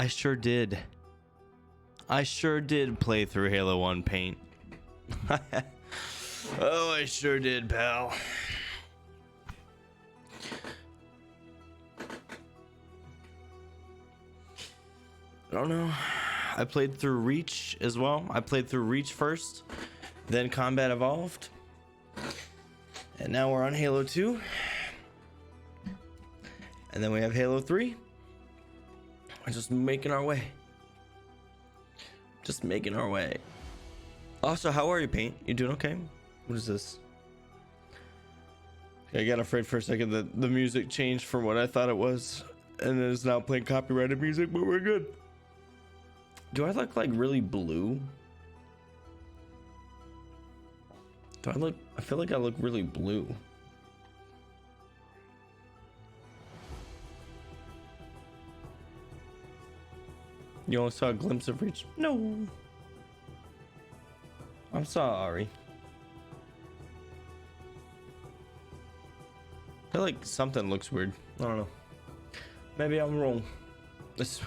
I sure did. I sure did play through Halo 1 paint. Oh, I sure did, pal. I don't know. I played through Reach as well. I played through Reach first, then Combat Evolved. And now we're on Halo 2. And then we have Halo 3. We're just making our way. Just making our way. Also, how are you, Paint? You doing okay? What is this? I got afraid for a second that the music changed from what I thought it was, and it is now playing copyrighted music, but we're good. Do I look like really blue? I feel like I look really blue. You only saw a glimpse of Reach? No. I'm sorry. I feel like something looks weird. I don't know. Maybe I'm wrong. It's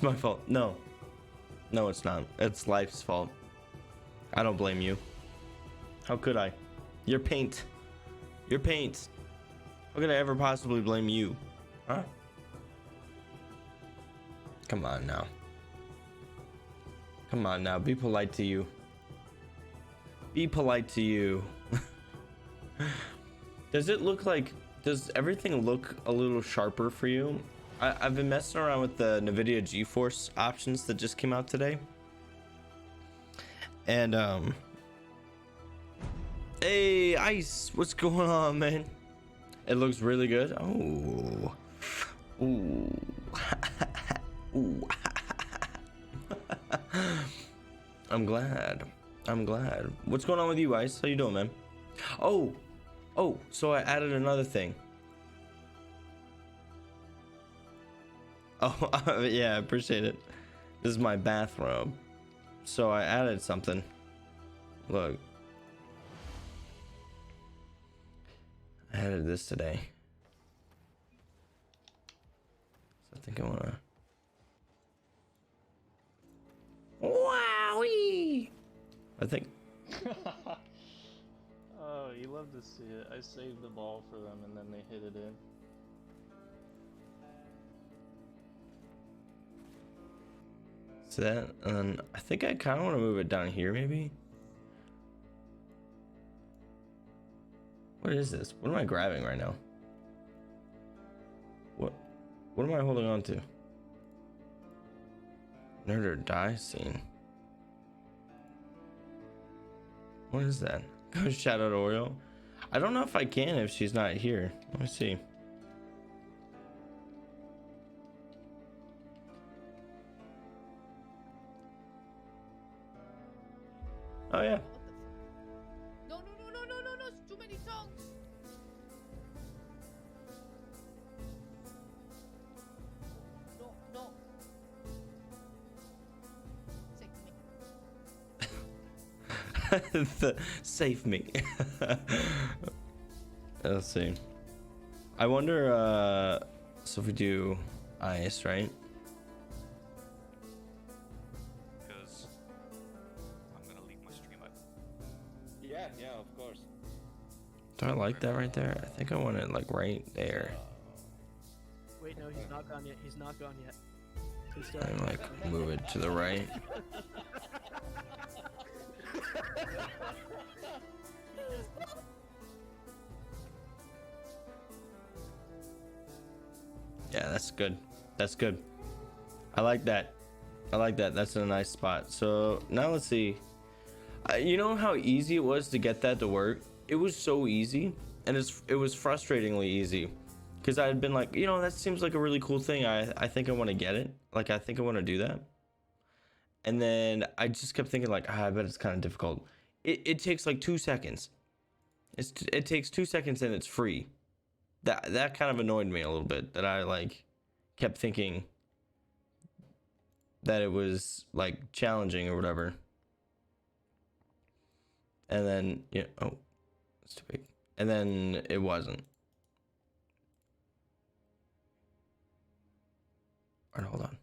my fault. No. No, it's not. It's life's fault. I don't blame you. How could I? Your paint. Your paint. How could I ever possibly blame you? Huh? Come on now. Come on now. Be polite to you. Be polite to you. Does it look like... Does everything look a little sharper for you? I've been messing around with the NVIDIA GeForce options that just came out today. And, hey, Ice, what's going on, man? It looks really good. Oh. Ooh. Ooh. I'm glad. I'm glad. What's going on with you, Ice? How you doing, man? Oh, so I added another thing. Oh, yeah, I appreciate it. This is my bathrobe. So I added something. Look. I added this today. So I think I wanna... Wowie! I think... Oh, you love to see it. I saved the ball for them and then they hit it in. So that, and I think I kind of want to move it down here, maybe. What is this? What am I grabbing right now? What am I holding on to? Nerd or die scene. What is that? Go shout out Oreo. I don't know if I can if she's not here. Let me see. Oh yeah. No, it's too many songs. No. Save me. Let's see. I wonder, so if we do ice, right? Because I'm gonna leave my stream up. Yeah, of course. Do I like that right there? I think I want it like right there. Wait, no, he's not gone yet. He's not gone yet. He's still And like move it to the right. Yeah, that's good. That's good. I like that. I like that. That's a nice spot. So now let's see. You know how easy it was to get that to work? It was so easy, and it was frustratingly easy, because I had been like, you know, that seems like a really cool thing. I think I want to get it. Like, I think I want to do that. And then I just kept thinking like, I bet it's kind of difficult. It takes like 2 seconds. It takes 2 seconds and it's free. That kind of annoyed me a little bit, that I like kept thinking that it was like challenging or whatever. And then, yeah, oh, it's too big. And then it wasn't. All right, hold on.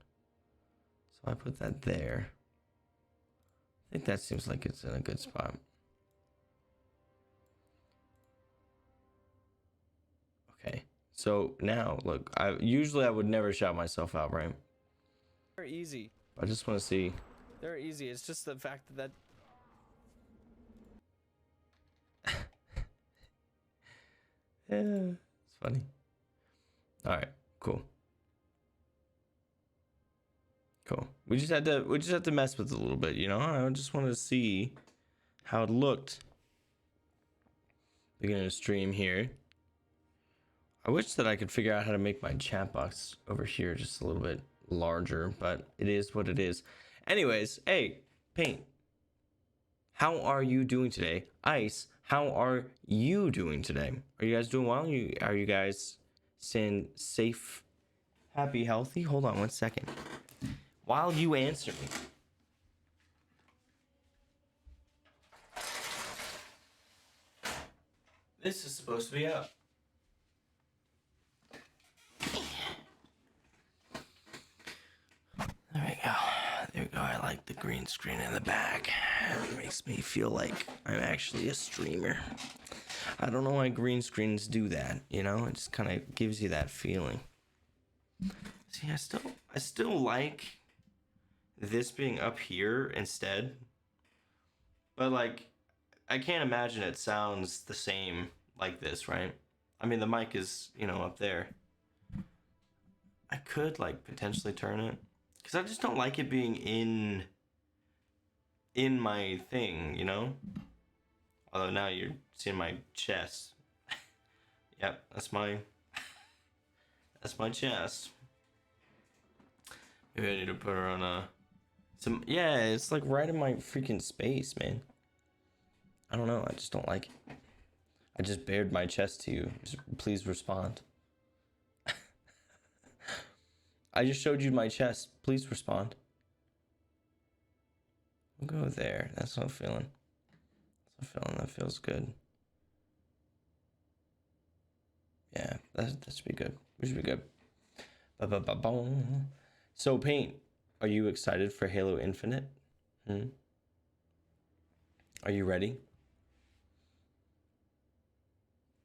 So I put that there. I think that seems like it's in a good spot. Okay. So now, look, I would never shout myself out, right? They're easy. I just want to see. They're easy. It's just the fact that Yeah, it's funny. All right, cool. Cool. We just had to mess with it a little bit, you know? I just wanted to see how it looked. Beginning to stream here. I wish that I could figure out how to make my chat box over here just a little bit larger, but it is what it is. Anyways, hey, Paint. How are you doing today? Ice, how are you doing today? Are you guys doing well? Are you guys staying safe, happy, healthy? Hold on 1 second. While you answer me. This is supposed to be up. There we go. There we go. I like the green screen in the back. It makes me feel like I'm actually a streamer. I don't know why green screens do that, you know? It just kind of gives you that feeling. See, I still like this being up here instead. But like, I can't imagine it sounds the same like this, right? I mean, the mic is, you know, up there. I could like potentially turn it. Because I just don't like it being in my thing, you know? Although now you're seeing my chest. Yep, that's my chest. Maybe I need to put her on yeah, it's like right in my freaking space, man. I don't know, I just don't like it. I just bared my chest to you. Just please respond. I just showed you my chest. Please respond. We'll go there. That's what I'm feeling. That's what I'm feeling. That feels good. Yeah, that should be good. We should be good. Ba-ba-ba-boom. So, Paint, are you excited for Halo Infinite? Are you ready?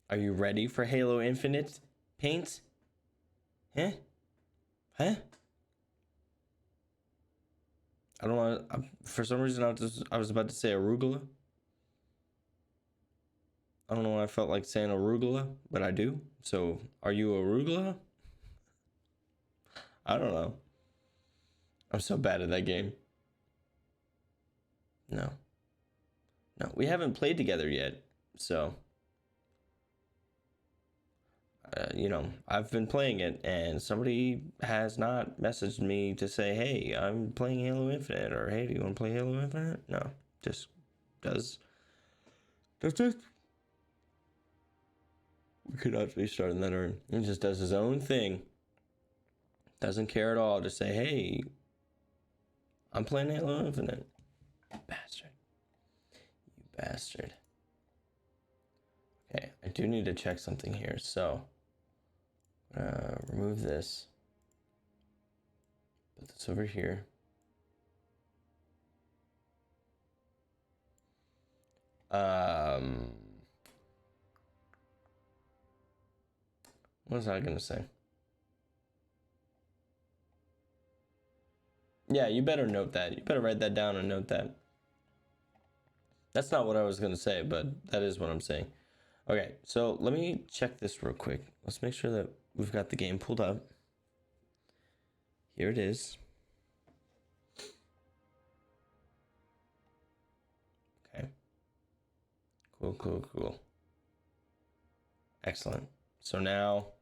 Are you ready for Halo Infinite, Paint? Huh? Huh? I don't want to. For some reason, I was about to say arugula. I don't know why I felt like saying arugula, but I do. So, are you arugula? I don't know. I'm so bad at that game. No. No, we haven't played together yet, so. You know, I've been playing it, and somebody has not messaged me to say, hey, I'm playing Halo Infinite, or hey, do you want to play Halo Infinite? No, just does it. We could actually start in that order. He just does his own thing. Doesn't care at all to say, hey, I'm playing Halo Infinite. Bastard. You bastard. Okay, I do need to check something here, so. Remove this. Put this over here. What was I gonna say? Yeah, you better note that. You better write that down and note that. That's not what I was gonna say, but that is what I'm saying. Okay, so let me check this real quick. Let's make sure that we've got the game pulled up. Here it is. Okay. Cool. Excellent. So now,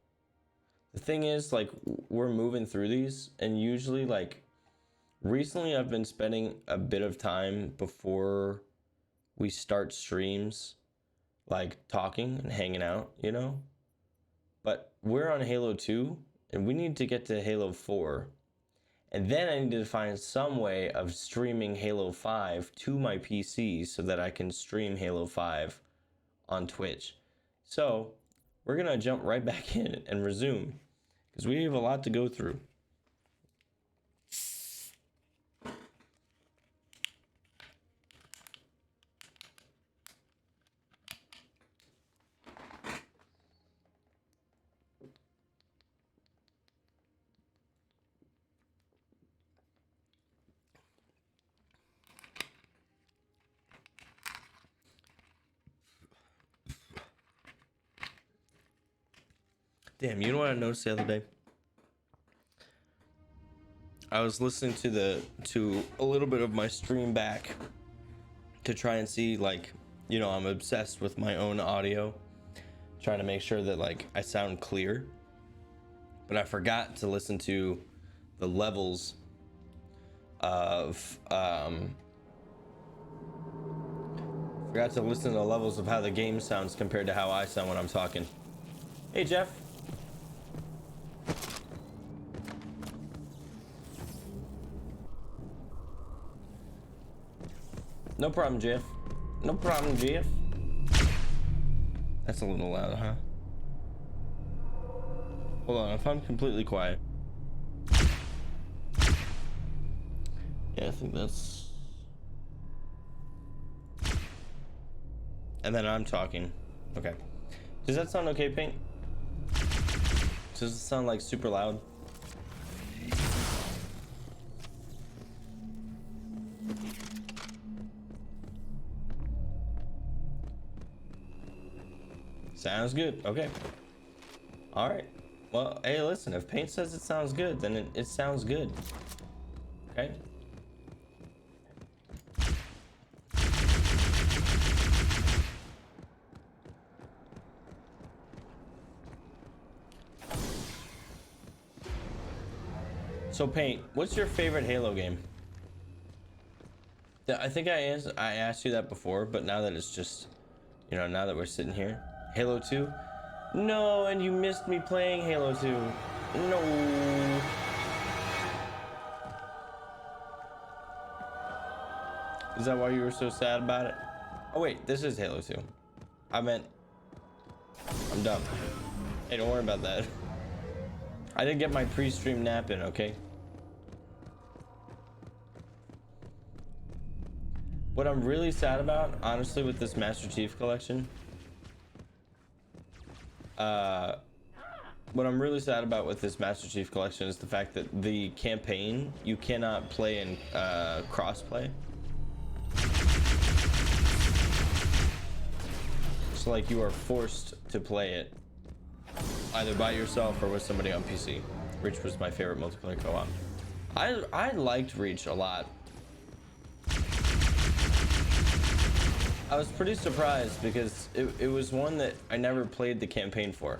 the thing is, like, we're moving through these, and usually, like, recently I've been spending a bit of time before we start streams, like, talking and hanging out, you know? But we're on Halo 2, and we need to get to Halo 4. And then I need to find some way of streaming Halo 5 to my PC so that I can stream Halo 5 on Twitch. So, we're going to jump right back in and resume, because we have a lot to go through. Damn, you know what I noticed the other day? I was listening to a little bit of my stream back to try and see, like, you know, I'm obsessed with my own audio, trying to make sure that like I sound clear. But I forgot to listen to the levels of forgot to listen to the levels of how the game sounds compared to how I sound when I'm talking. Hey Jeff. No problem, Jeff. No problem, Jeff. That's a little loud, huh? Hold on, if I'm completely quiet. Yeah, I think that's... And then I'm talking. Okay. Does that sound okay, Paint? Does it sound like super loud? Sounds good. Okay. All right. Well, hey, listen, if Paint says it sounds good, then it sounds good. Okay. So Paint, what's your favorite Halo game? Yeah, I think I asked you that before, but now that it's just, you know, now that we're sitting here. Halo 2? No, and you missed me playing Halo 2. No. Is that why you were so sad about it? Oh wait, this is Halo 2. I meant, I'm dumb. Hey, don't worry about that. I didn't get my pre-stream nap in, okay? What I'm really sad about, honestly, with this Master Chief Collection, what I'm really sad about with this Master Chief Collection is the fact that the campaign, you cannot play in crossplay. So like you are forced to play it either by yourself or with somebody on PC. Reach was my favorite multiplayer co-op. I liked Reach a lot. I was pretty surprised because it was one that I never played the campaign for.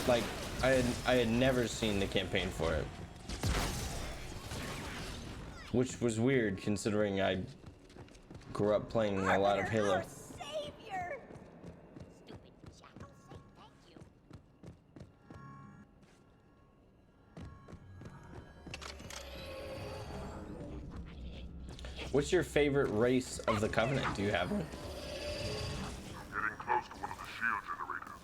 Like I had never seen the campaign for it, which was weird considering I grew up playing a lot of Halo. What's your favorite race of the Covenant? Do you have one? Getting close to one of the shield generators.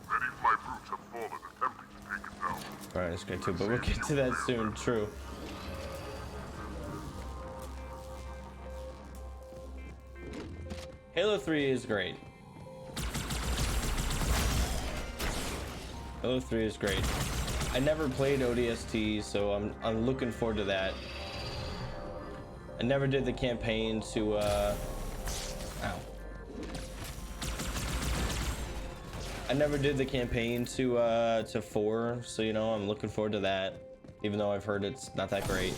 Many of my brutes have fallen attempting to take it down. Alright, that's great too, but we'll get to that soon. True. Halo 3 is great. Halo 3 is great. I never played ODST, so I'm looking forward to that. I never did the campaign to I never did the campaign to 4, so you know, I'm looking forward to that, even though I've heard it's not that great.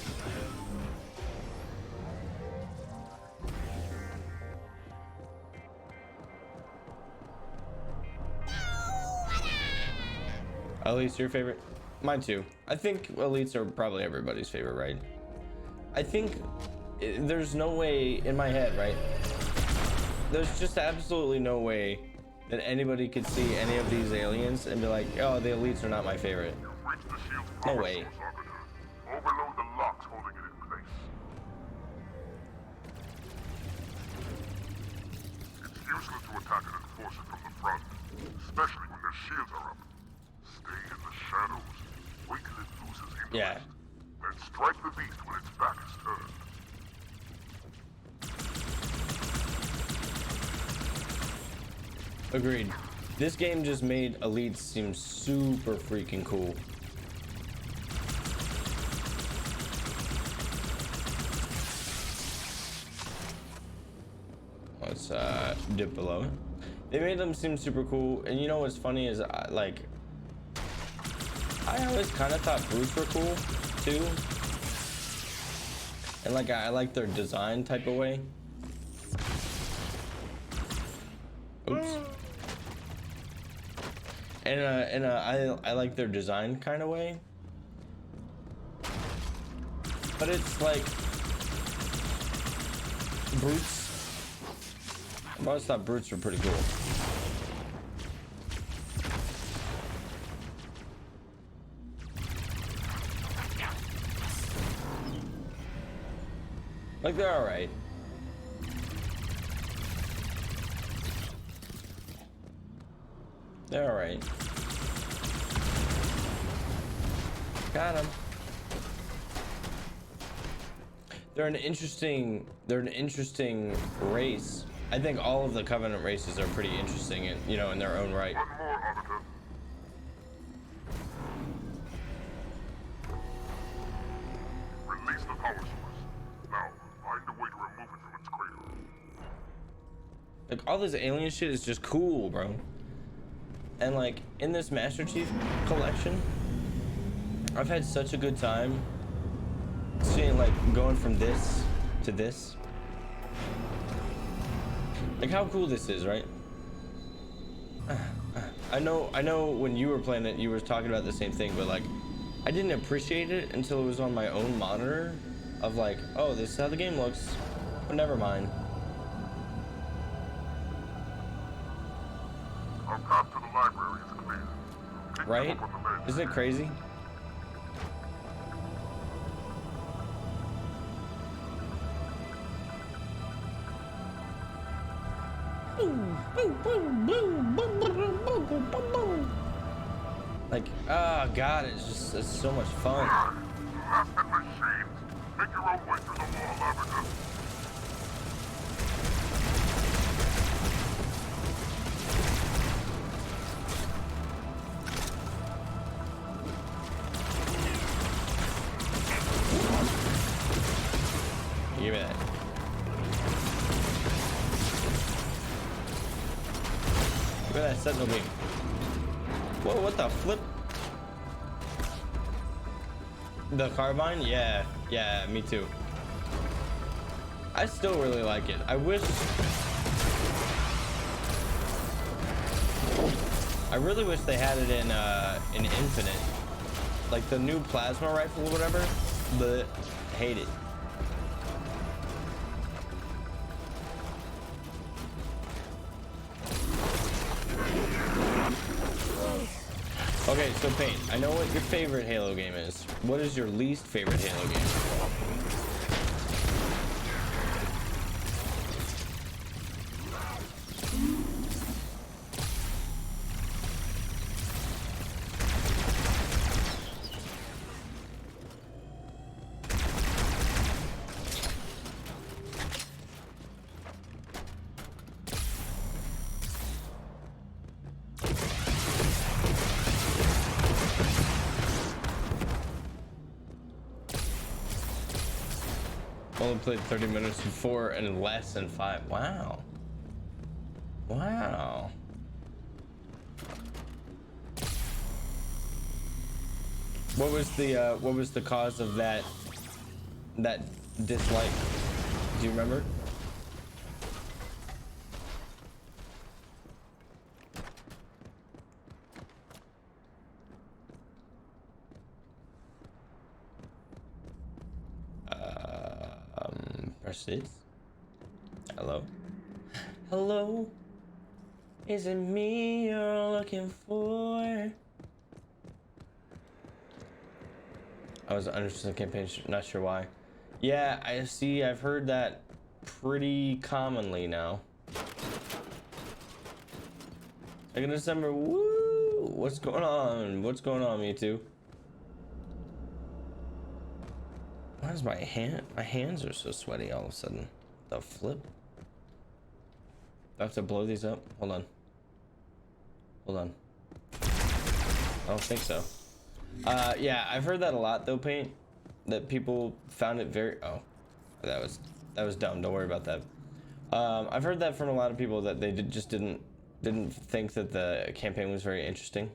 Elites, your favorite? Mine too. I think elites are probably everybody's favorite, right? I think there's no way in my head, right? There's just absolutely no way that anybody could see any of these aliens and be like, oh, the elites are not my favorite. You've reached the shield's No power way. source, Arbiter. Overload the locks holding it in place. It's useless to attack it and force it from the front, especially when their shields are up. Stay in the shadows. Wait till it loses interest. Yeah. Then strike the beast when its back is turned. Agreed. This game just made elites seem super freaking cool. Let's dip below it. They made them seem super cool, and you know what's funny is I always kind of thought brutes were cool too, and like I like their design type of way. Oops. And I like their design kind of way, but it's like brutes. I always thought brutes were pretty cool. Like they're all right. They're all right. Got him. They're an interesting race. I think all of the Covenant races are pretty interesting in, you know, in their own right. One more, Arbiter. Release the power source. Now, find a way to remove it from its crater. Like all this alien shit is just cool, bro. And like in this Master Chief collection, I've had such a good time seeing like going from this to this. Like how cool this is, right? I know when you were playing it, you were talking about the same thing, but like I didn't appreciate it until it was on my own monitor of like, oh, this is how the game looks, but never mind. Our path to the library is clear. Pick them Right? up on the ledge. Isn't it crazy? Like, oh god, it's so much fun. Blasted machines! Make your own way through the wall, Arbiter. Give me that. Look at that sentinel beam. Whoa, what the flip? The carbine? Yeah, me too. I still really like it. I really wish they had it in Infinite. Like the new plasma rifle or whatever, but hate it. Okay, so Paint, I know what your favorite Halo game is. What is your least favorite Halo game? Only played 30 minutes before and less than 5. Wow. Wow. What was the cause of that dislike? Do you remember? Proceeds. Hello. Hello. Is it me you're looking for? I was understood the campaign, not sure why. Yeah, I see. I've heard that pretty commonly now. Second December. Woo! What's going on? What's going on, me too? Why is my hands are so sweaty all of a sudden? The flip? Do I have to blow these up? Hold on. Hold on. I don't think so. Yeah, I've heard that a lot though, Paint. That people found it very, oh, that was dumb. Don't worry about that. I've heard that from a lot of people that they just didn't didn't think that the campaign was very interesting.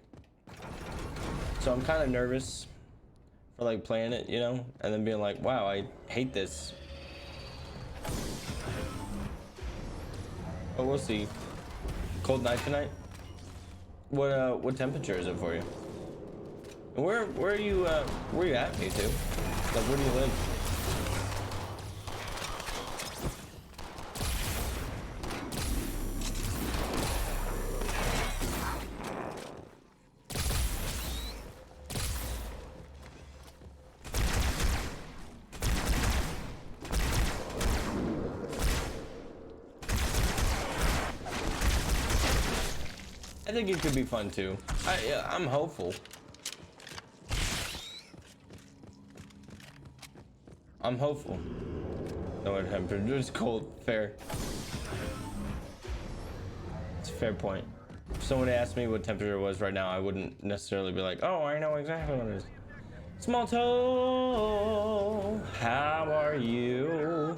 So I'm kind of nervous for like playing it, you know, and then being like, wow, I hate this. But we'll see. Cold night tonight? What temperature is it for you? And where are you at, me too? Like, where do you live? I think it could be fun too. I'm hopeful. I'm hopeful. No, what temperature? It's cold. Fair. It's a fair point. If someone asked me what temperature it was right now, I wouldn't necessarily be like, oh, I know exactly what it is. Small toe, how are you?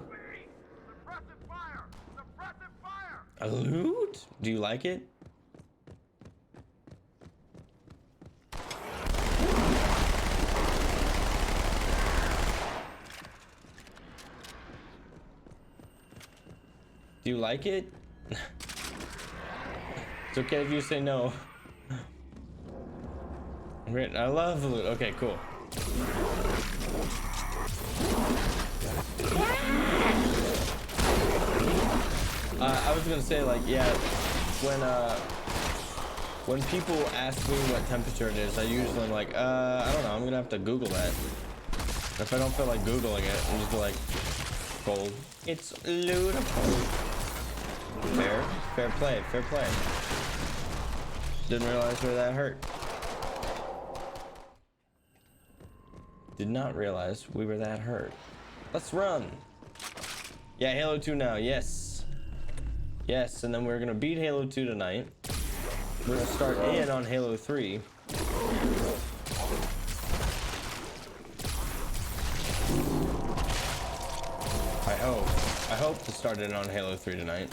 Suppressive fire! Suppressive fire! A loot? Do you like it? Do you like it? It's okay if you say no. I love the loot. Okay, cool. I was gonna say, like, yeah, when people ask me what temperature it is, I usually am like, I don't know, I'm gonna have to Google that. If I don't feel like Googling it, I'm just like, cold. It's beautiful. Fair play, fair play. Didn't realize where that hurt. Did not realize we were that hurt. Let's run. Yeah, Halo 2 now, yes. Yes, and then we're gonna beat Halo 2 tonight. We're gonna start in on Halo 3. I hope to start in on Halo 3 tonight.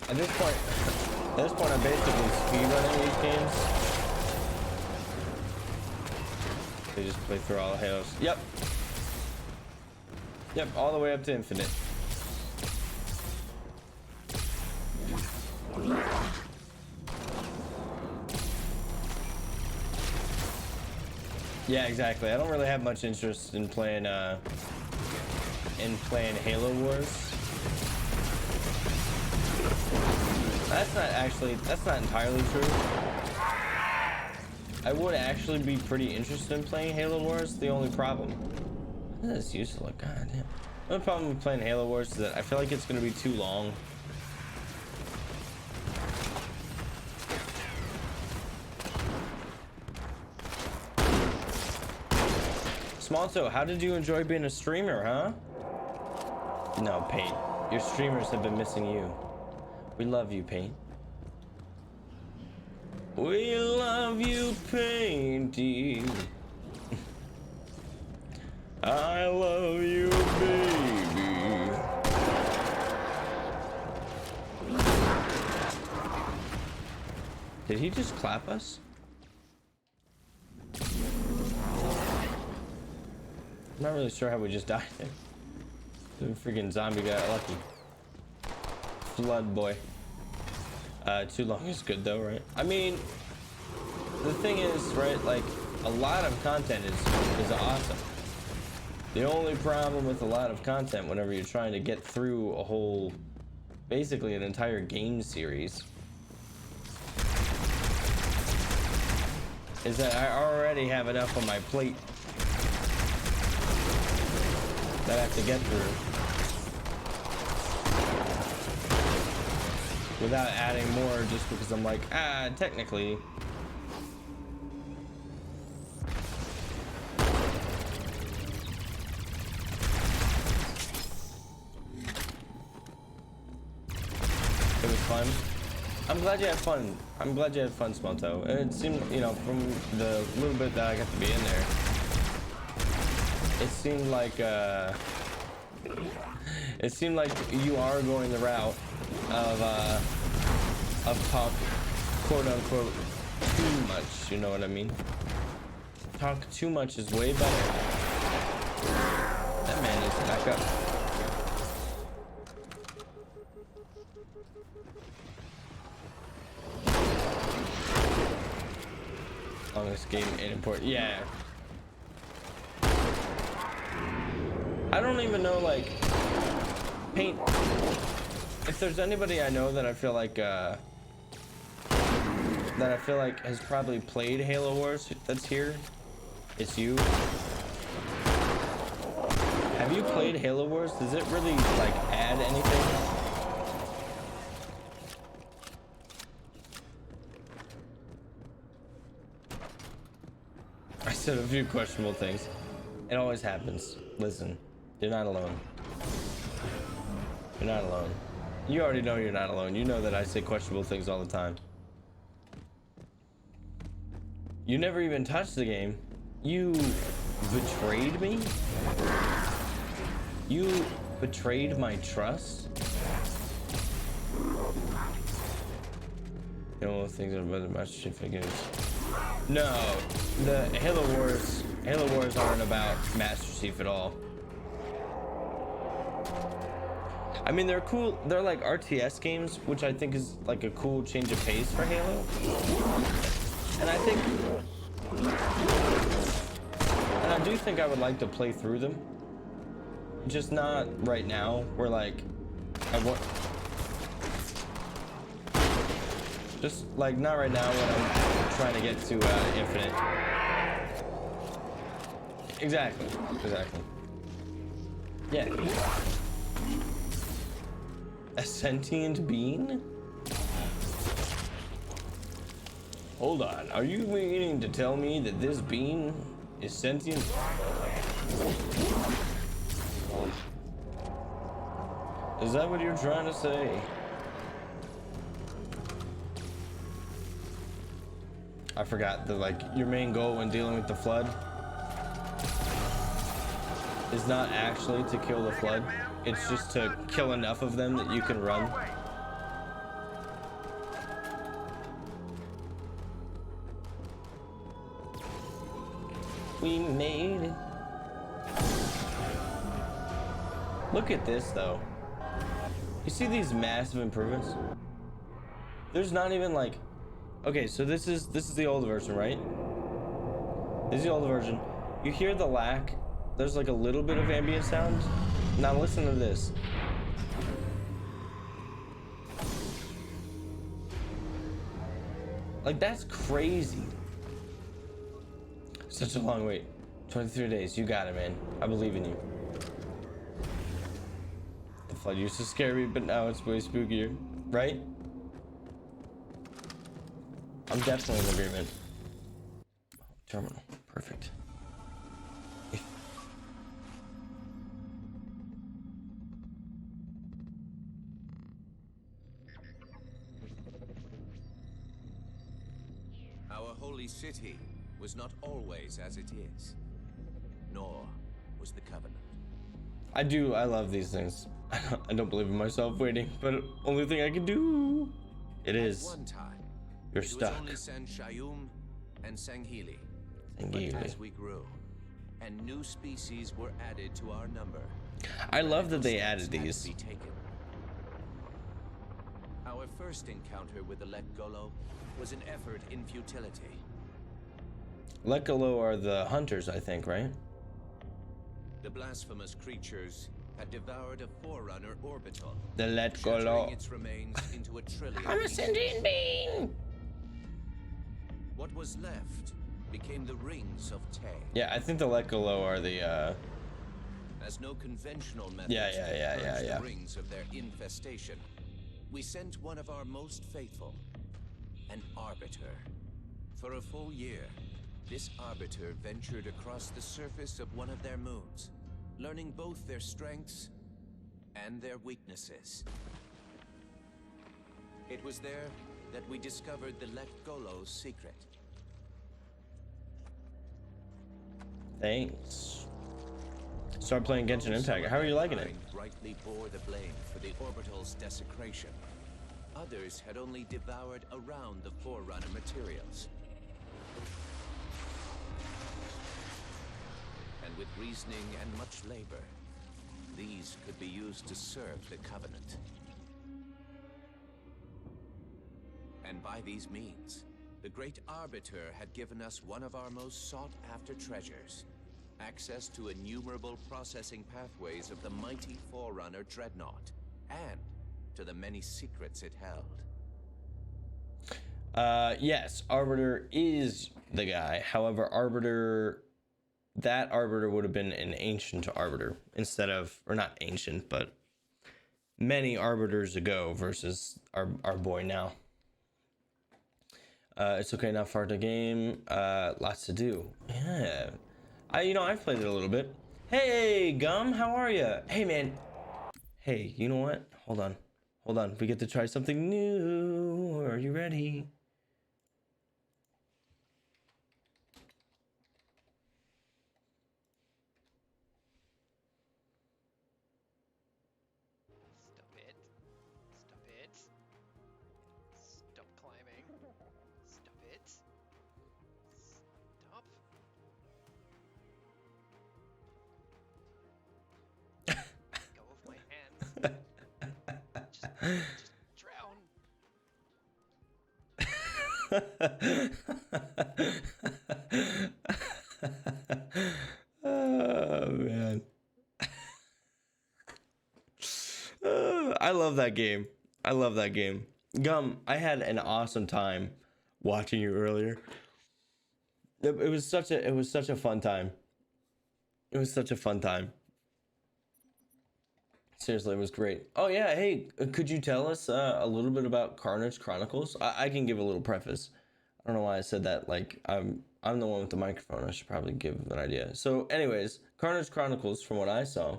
At this point, I'm basically speedrunning these games. They just play through all the Halos. Yep, all the way up to infinite. Yeah, exactly. I don't really have much interest in playing Halo Wars. That's not entirely true. I would actually be pretty interested in playing Halo Wars. The only problem, this used to look, goddamn. The only problem with playing Halo Wars is that I feel like it's gonna be too long. Smalto, how did you enjoy being a streamer, huh? No, Paint. Your streamers have been missing you. We love you, Paint. We love you, Painty. I love you, baby. Did he just clap us? I'm not really sure how we just died there. The freaking zombie got lucky. Flood boy. Too long is good though, right? I mean, the thing is, right, like, a lot of content is awesome. The only problem with a lot of content whenever you're trying to get through a whole, basically an entire game series, is that I already have enough on my plate that I have to get through without adding more just because I'm like, technically. It was fun. I'm glad you had fun. I'm glad you had fun, Smelto. And it seemed, you know, from the little bit that I got to be in there, it seemed like you are going the route of talk, quote unquote, too much. You know what I mean? Talk too much is way better. That man is back up. Longest game in import. Yeah. I don't even know, like, paint. If there's anybody I know that I feel like has probably played Halo Wars that's here, it's you. Have you played Halo Wars? Does it really like add anything? I said a few questionable things. It always happens. Listen, you're not alone. You're not alone. You already know you're not alone. You know that I say questionable things all the time. You never even touched the game. You betrayed me? You betrayed my trust? You know, things about the Master Chief figures. No, the Halo Wars aren't about Master Chief at all. I mean, they're cool. They're like RTS games, which I think is like a cool change of pace for Halo. And I do think I would like to play through them. Just not right now. We're like, just like not right now when I'm trying to get to Infinite. Exactly. Yeah. A sentient being? Hold on, are you meaning to tell me that this bean is sentient? Is that what you're trying to say? I forgot that, like, your main goal when dealing with the flood is not actually to kill the flood. It's just to kill enough of them that you can run. We made it. Look at this though. You see these massive improvements? There's not even like, okay, so this is the old version, right? This is the old version. You hear the lack. There's like a little bit of ambient sound. Now listen to this. Like, that's crazy. Such a long wait. 23 days. You got it, man. I believe in you. The flood used to scare me, but now it's way spookier. Right? I'm definitely in agreement. Terminal. Perfect. Our holy city was not always as it is, nor was the Covenant. I love these things. I don't believe in myself waiting, but only thing I can do. It is. At one time, You're it stuck. was only San Shayum and Sanghili. Sanghili. But as we grew, and new species were added to our number, I love that they added steps had to these. be taken. Our first encounter with the Let-Golo was an effort in futility. Let-Golo are the hunters, I think, right? The blasphemous creatures had devoured a forerunner orbital, The shattering Let-Golo. its remains into a trillion I'm a pieces. sentient being. What was left became the rings of Tay. Yeah, I think the Let-Golo are the As no conventional methods Yeah. could purge the rings of their infestation, we sent one of our most faithful, an arbiter. For a full year, this arbiter ventured across the surface of one of their moons, learning both their strengths and their weaknesses. It was there that we discovered the Let Golo's secret. Thanks. Start playing Genshin Impact. How are you liking it? Rightly bore the blame for the orbital's desecration. Others had only devoured around the Forerunner materials. And with reasoning and much labor, these could be used to serve the Covenant. And by these means, the Great Arbiter had given us one of our most sought-after treasures. Access to innumerable processing pathways of the mighty Forerunner Dreadnought, and to the many secrets it held. Yes, Arbiter is the guy. However, that Arbiter would have been an ancient Arbiter instead of, or not ancient, but many Arbiters ago versus our boy now. It's okay, not far to game. Lots to do. Yeah. I've played it a little bit. Hey, Gum, how are you? Hey, man. Hey, you know what? Hold on. We get to try something new. Are you ready? Stop it. Stop it. Stop climbing. Stop it. Stop. Go off my hands. Just drown. Oh, man. I love that game. Gum, I had an awesome time watching you earlier. It was such a fun time. Seriously, it was great. Oh yeah, hey, could you tell us a little bit about Carnage Chronicles? I can give a little preface. I don't know why I said that. Like I'm the one with the microphone. I should probably give an idea. So, anyways, Carnage Chronicles, from what I saw,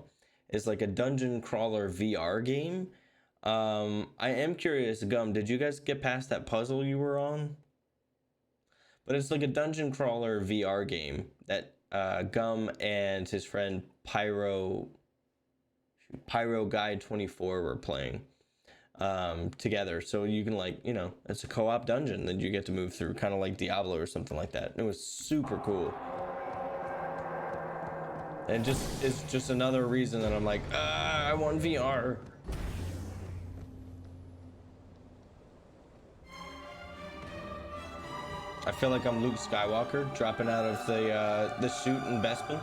is like a dungeon crawler VR game. I am curious, Gum, did you guys get past that puzzle you were on? But it's like a dungeon crawler VR game that Gum and his friend Pyro Guy 24 were playing together. So you can, like, it's a co-op dungeon that you get to move through, kind of like Diablo or something like that. It was super cool. And it's just another reason that I'm like, I want VR. I feel like I'm Luke Skywalker dropping out of the suit in Bespin.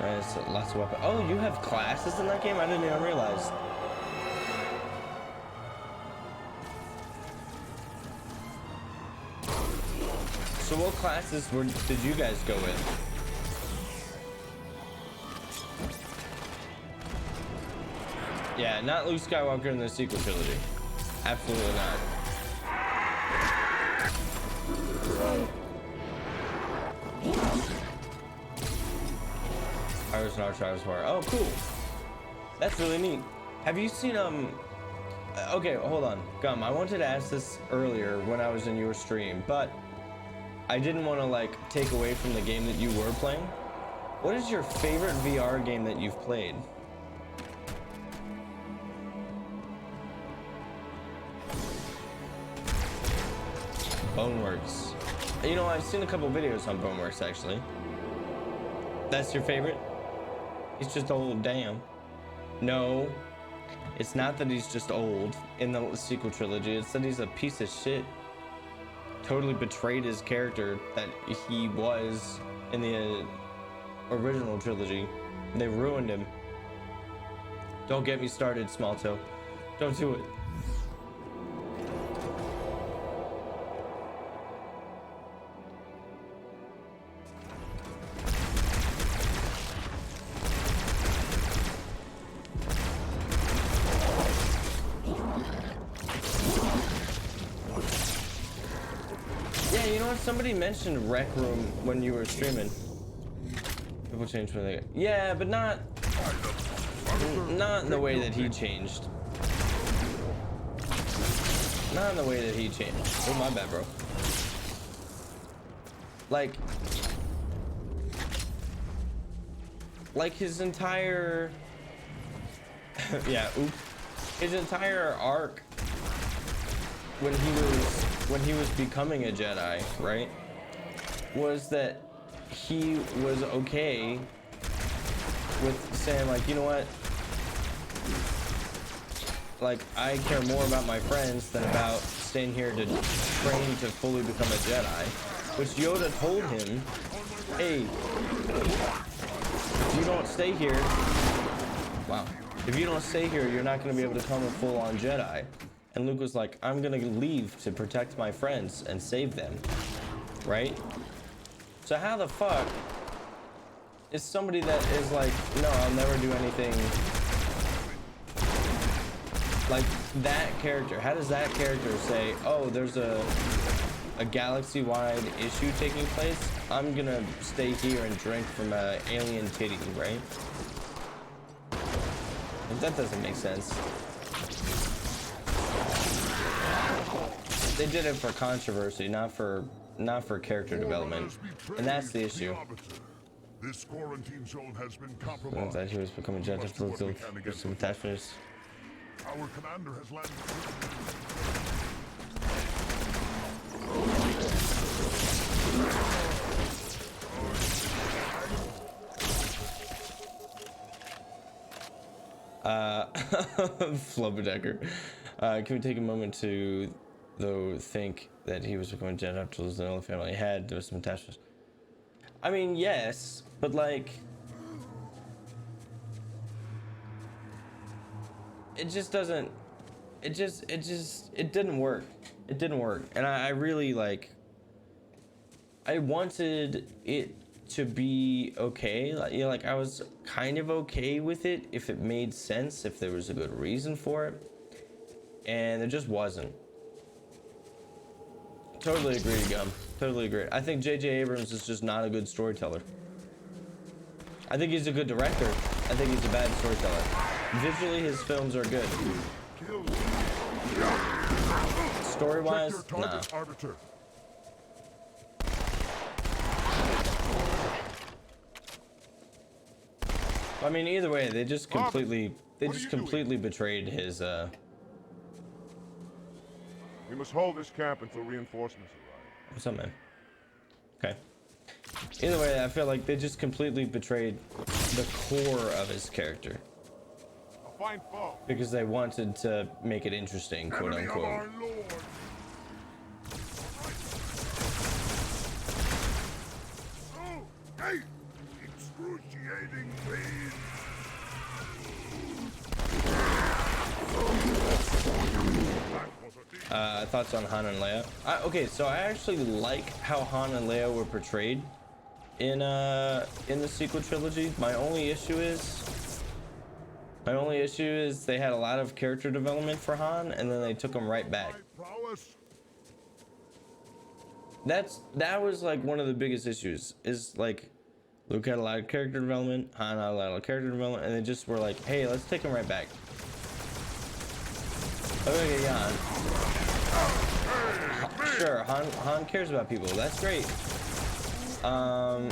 Nice, lots of weapons. Oh, you have classes in that game? I didn't even realize. So what classes did you guys go with? Yeah, not Luke Skywalker in the sequel trilogy. Absolutely not. Iris and Archives War. Oh, cool. That's really neat. Have you seen okay, hold on, Gum. I wanted to ask this earlier when I was in your stream, but I didn't want to like take away from the game that you were playing. What is your favorite VR game that you've played? Boneworks. I've seen a couple videos on Boneworks actually. That's your favorite? He's just old, damn. No, it's not that he's just old in the sequel trilogy. It's that he's a piece of shit. Totally betrayed his character that he was in the original trilogy. They ruined him. Don't get me started, Small Toe. Don't do it. Somebody mentioned Rec Room when you were streaming. People change when they. Yeah, but not in the way that he changed. Not in the way that he changed. Oh, my bad, bro. Like his entire yeah, oops. His entire arc when he was becoming a Jedi, right? Was that he was okay with saying like, you know what? Like, I care more about my friends than about staying here to train to fully become a Jedi. Which Yoda told him, hey, if you don't stay here, wow, if you don't stay here, you're not going to be able to become a full-on Jedi. And Luke was like, I'm going to leave to protect my friends and save them, right? So how the fuck is somebody that is like, no, I'll never do anything like that character? How does that character say, oh, there's a galaxy-wide issue taking place, I'm gonna stay here and drink from a alien titty, right? Like, that doesn't make sense. They did it for controversy, not for character development, and that's the issue. This quarantine zone has been I compromised. thought he was becoming Jedi with some attachments. Our commander has landed. Flubberdecker. Can we take a moment to, though, think that he was becoming Jedi after losing all the family he had? There was some attachments. I mean, yes, but like, it just doesn't. It didn't work. It didn't work, and I really like. I wanted it to be okay, like, you know, like I was kind of okay with it if it made sense, if there was a good reason for it, and there just wasn't. Totally agree, Gum. Totally agree. I think J.J. Abrams is just not a good storyteller. I think he's a good director. I think he's a bad storyteller. Visually, his films are good. Story-wise, nah. Arbiter. I mean, either way, they just completely betrayed his. We must hold this camp until reinforcements arrive. What's up, man? Okay. Either way, I feel like they just completely betrayed the core of his character A fine foe. because they wanted to make it interesting, quote Enemy of unquote. our Lord. Oh, hey! Excruciating pain. Thoughts on Han and Leia? Okay, so I actually like how Han and Leia were portrayed in the sequel trilogy. My only issue is they had a lot of character development for Han, and then they took him right back. Prowess. That was like one of the biggest issues. Is like Luke had a lot of character development, Han had a lot of character development, and they just were like, hey, let's take him right back. Okay, yeah. Sure, Han cares about people. That's great. But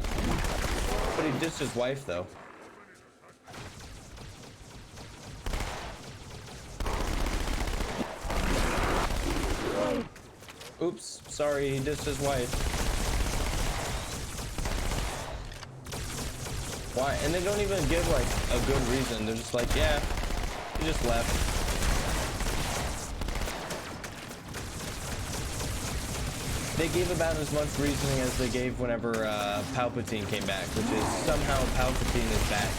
he dissed his wife, though. Oops, sorry, he dissed his wife. Why? And they don't even give like a good reason. They're just like, yeah, he just left. They gave about as much reasoning as they gave whenever Palpatine came back, which is somehow Palpatine is back.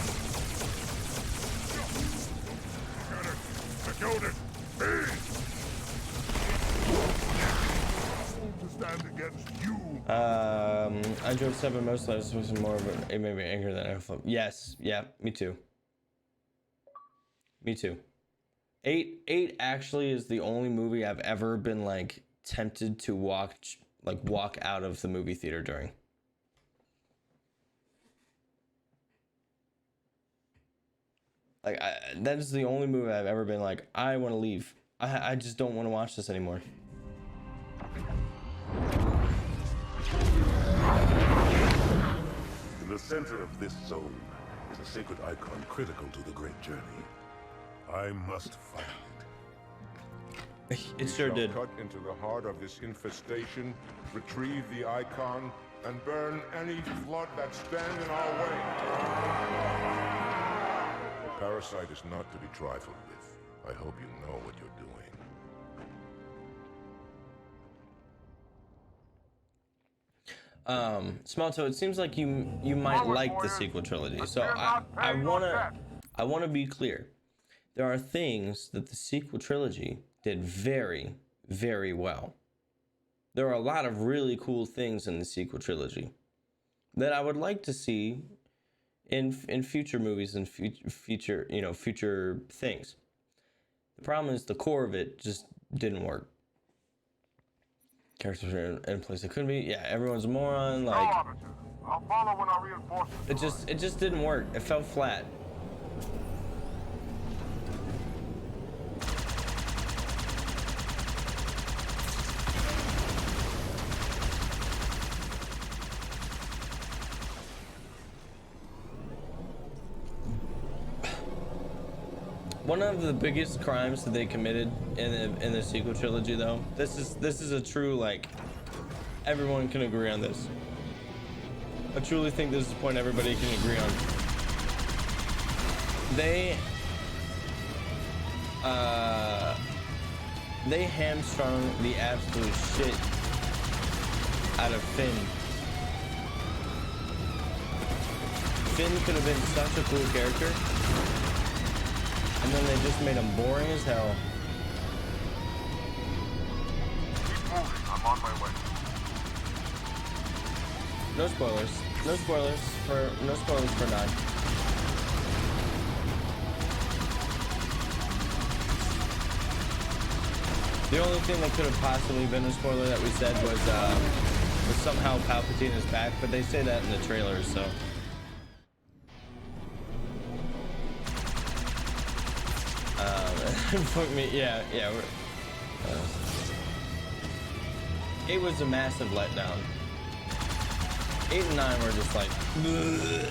To stand against you. I drove 7 most lives with more of it made me angry than I thought. Yes, yeah, me too. Me too. 8 actually is the only movie I've ever been like tempted to walk out of the movie theater during. Like that is the only movie I've ever been like, I want to leave. I just don't want to watch this anymore. In the center of this zone is a sacred icon critical to the great journey. I must find it. It sure We shall did. cut into the heart of this infestation, retrieve the icon, and burn any flood that stand in our way. The parasite is not to be trifled with. I hope you know what you're doing. Smelto, it seems like you might like the sequel trilogy. So I wanna be clear. There are things that the sequel trilogy did very, very well. There are a lot of really cool things in the sequel trilogy that I would like to see in future movies and future things. The problem is the core of it just didn't work. Characters are in place it couldn't be. Yeah, everyone's a moron. Like I'll follow when our reinforcements. it just didn't work. It fell flat. One of the biggest crimes that they committed in the sequel trilogy, though, this is a true, like, everyone can agree on this. I truly think this is a point everybody can agree on. They hamstrung the absolute shit out of Finn. Finn could have been such a cool character. And then they just made him boring as hell. Keep moving. I'm on my way. No spoilers. No spoilers for 9. The only thing that could have possibly been a spoiler that we said was somehow Palpatine is back, but they say that in the trailers, so. Fuck me, yeah. It was a massive letdown. 8 and 9 were just like, bleh.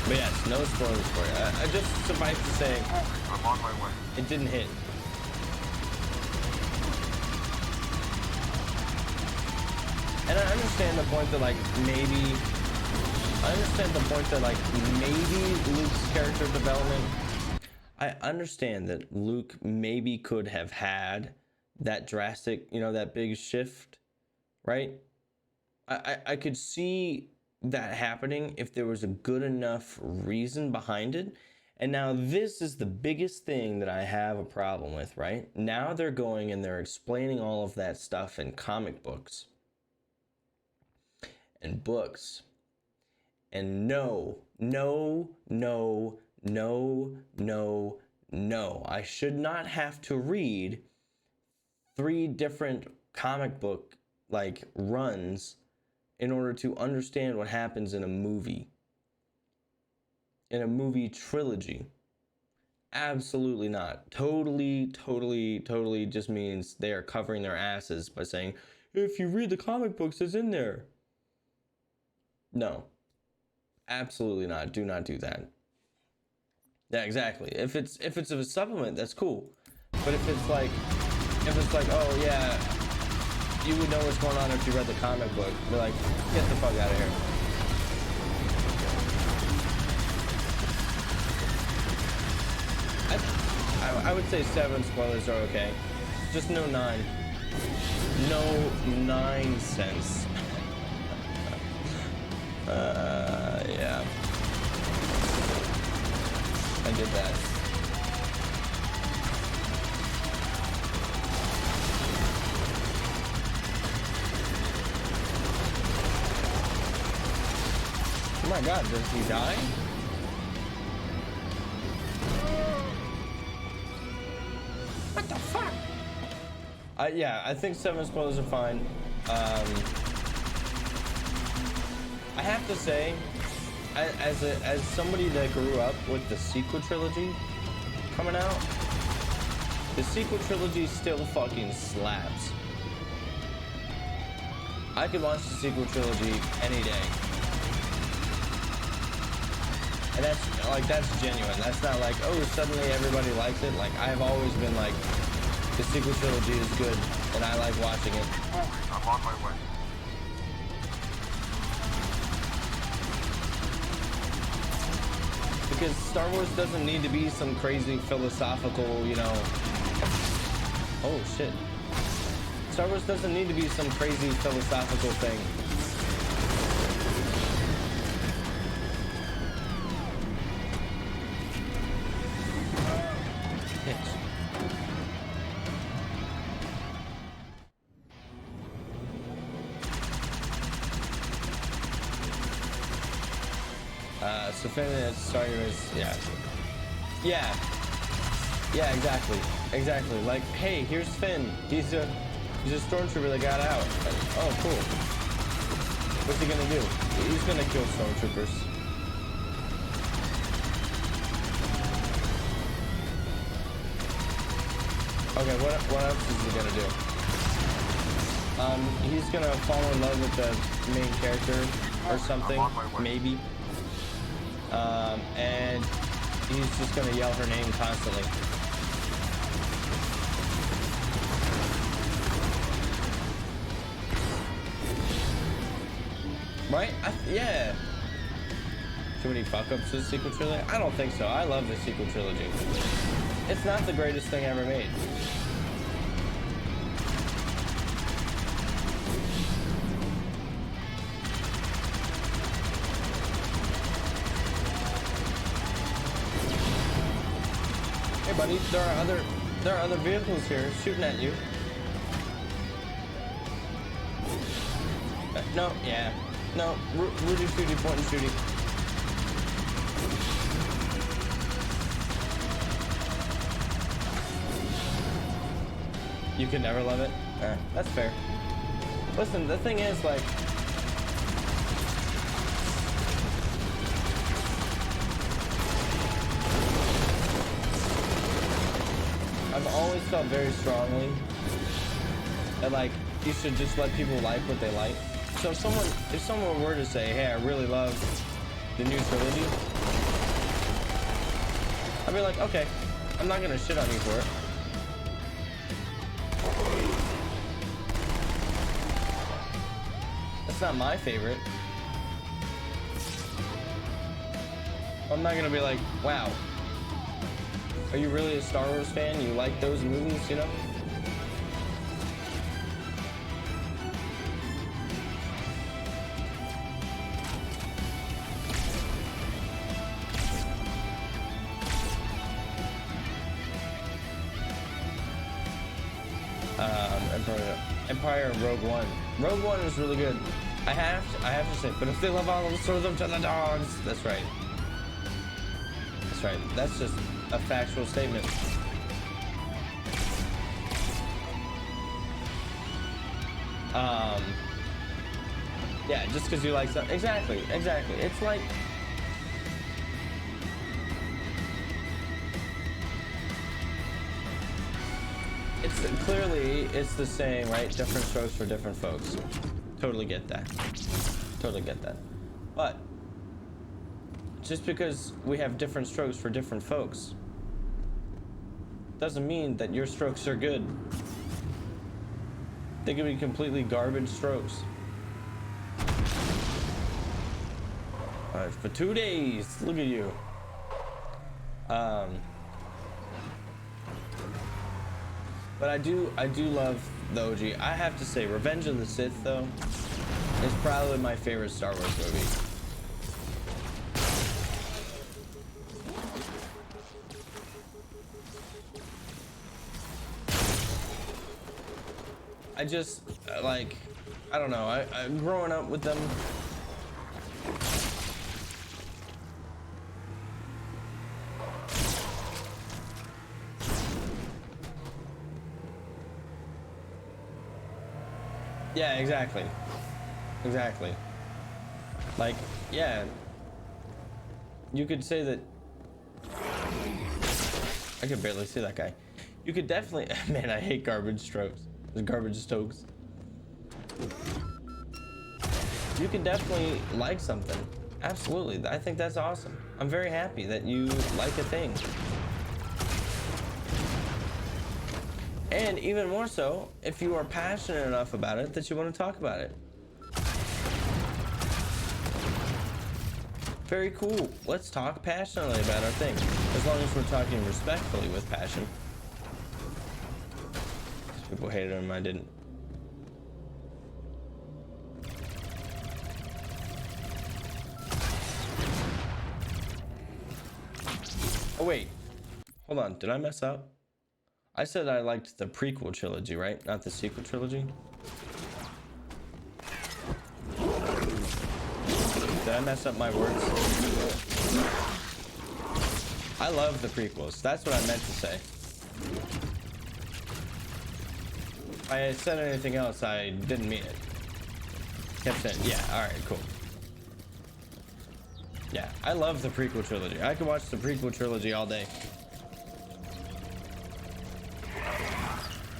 But yes, no spoilers for you. I just suffice to say, I'm on my way. it didn't hit. And I understand the point that maybe Luke's character development, I understand that Luke maybe could have had that drastic, that big shift, right? I could see that happening if there was a good enough reason behind it. And now this is the biggest thing that I have a problem with, right? Now they're going and they're explaining all of that stuff in comic books and books. And no, I should not have to read 3 different comic book runs in order to understand what happens in a movie trilogy. Absolutely not. Totally just means they are covering their asses by saying, if you read the comic books, it's in there. No. Absolutely not. Do not do that. Yeah, exactly. If it's a supplement, that's cool. But if it's like, oh yeah, you would know what's going on if you read the comic book. They're like, get the fuck out of here. I would say 7 spoilers are okay. Just no 9. No 9 cents. Yeah. I did that. Oh my god, does he die? What the fuck? Yeah, I think 7 spoilers are fine. I have to say, as somebody that grew up with the sequel trilogy coming out, the sequel trilogy still fucking slaps. I could watch the sequel trilogy any day. And that's genuine. That's not like, oh, suddenly everybody likes it. Like, I've always been like, the sequel trilogy is good, and I like watching it. I'm on my way. Because Star Wars doesn't need to be some crazy philosophical, you know. Oh shit. Star Wars doesn't need to be some crazy philosophical thing. Hits. So Finn is starting his, yeah, exactly. Like, hey, here's Finn. He's a stormtrooper that got out. Like, oh, cool. What's he gonna do? He's gonna kill stormtroopers. Okay, what else is he gonna do? He's gonna fall in love with the main character or something, maybe. And he's just gonna yell her name constantly. Right? Yeah. Too many fuck-ups to the sequel trilogy? I don't think so. I love the sequel trilogy. It's not the greatest thing ever made. Hey buddy, there are other vehicles here shooting at you. No, yeah. No, Rudy shooty, point and shooty. You could never love it? That's fair. Listen, the thing is, like, I've always felt very strongly that, like, you should just let people like what they like. So if someone were to say, hey, I really love the new trilogy, I'd be like, okay, I'm not gonna shit on you for it. That's not my favorite. I'm not gonna be like, wow, are you really a Star Wars fan? You like those movies, you know? Empire and Rogue One. Rogue One is really good. I have to say, but if they love all of us, throw them to the dogs. That's right. That's right. That's just a factual statement. Yeah, just because you like something. Exactly. It's like, clearly it's the same, right? Different strokes for different folks. Totally get that. But just because we have different strokes for different folks doesn't mean that your strokes are good. They could be completely garbage strokes. All right, for 2 days. Look at you. But I do love the OG. I have to say, Revenge of the Sith, though, is probably my favorite Star Wars movie. I just, like, I don't know. I growing up with them. Yeah, exactly. Like, yeah, you could say that. I could barely see that guy. You could definitely, man, I hate garbage strokes. Garbage stokes. You could definitely like something. Absolutely. I think that's awesome. I'm very happy that you like a thing. And even more so, if you are passionate enough about it that you want to talk about it. Very cool. Let's talk passionately about our thing. As long as we're talking respectfully with passion. People hated him, I didn't. Oh wait, hold on, did I mess up? I said I liked the prequel trilogy, right? Not the sequel trilogy? Did I mess up my words? I love the prequels, that's what I meant to say. If I said anything else, I didn't mean it. Kept saying, yeah, alright, cool. Yeah, I love the prequel trilogy. I could watch the prequel trilogy all day.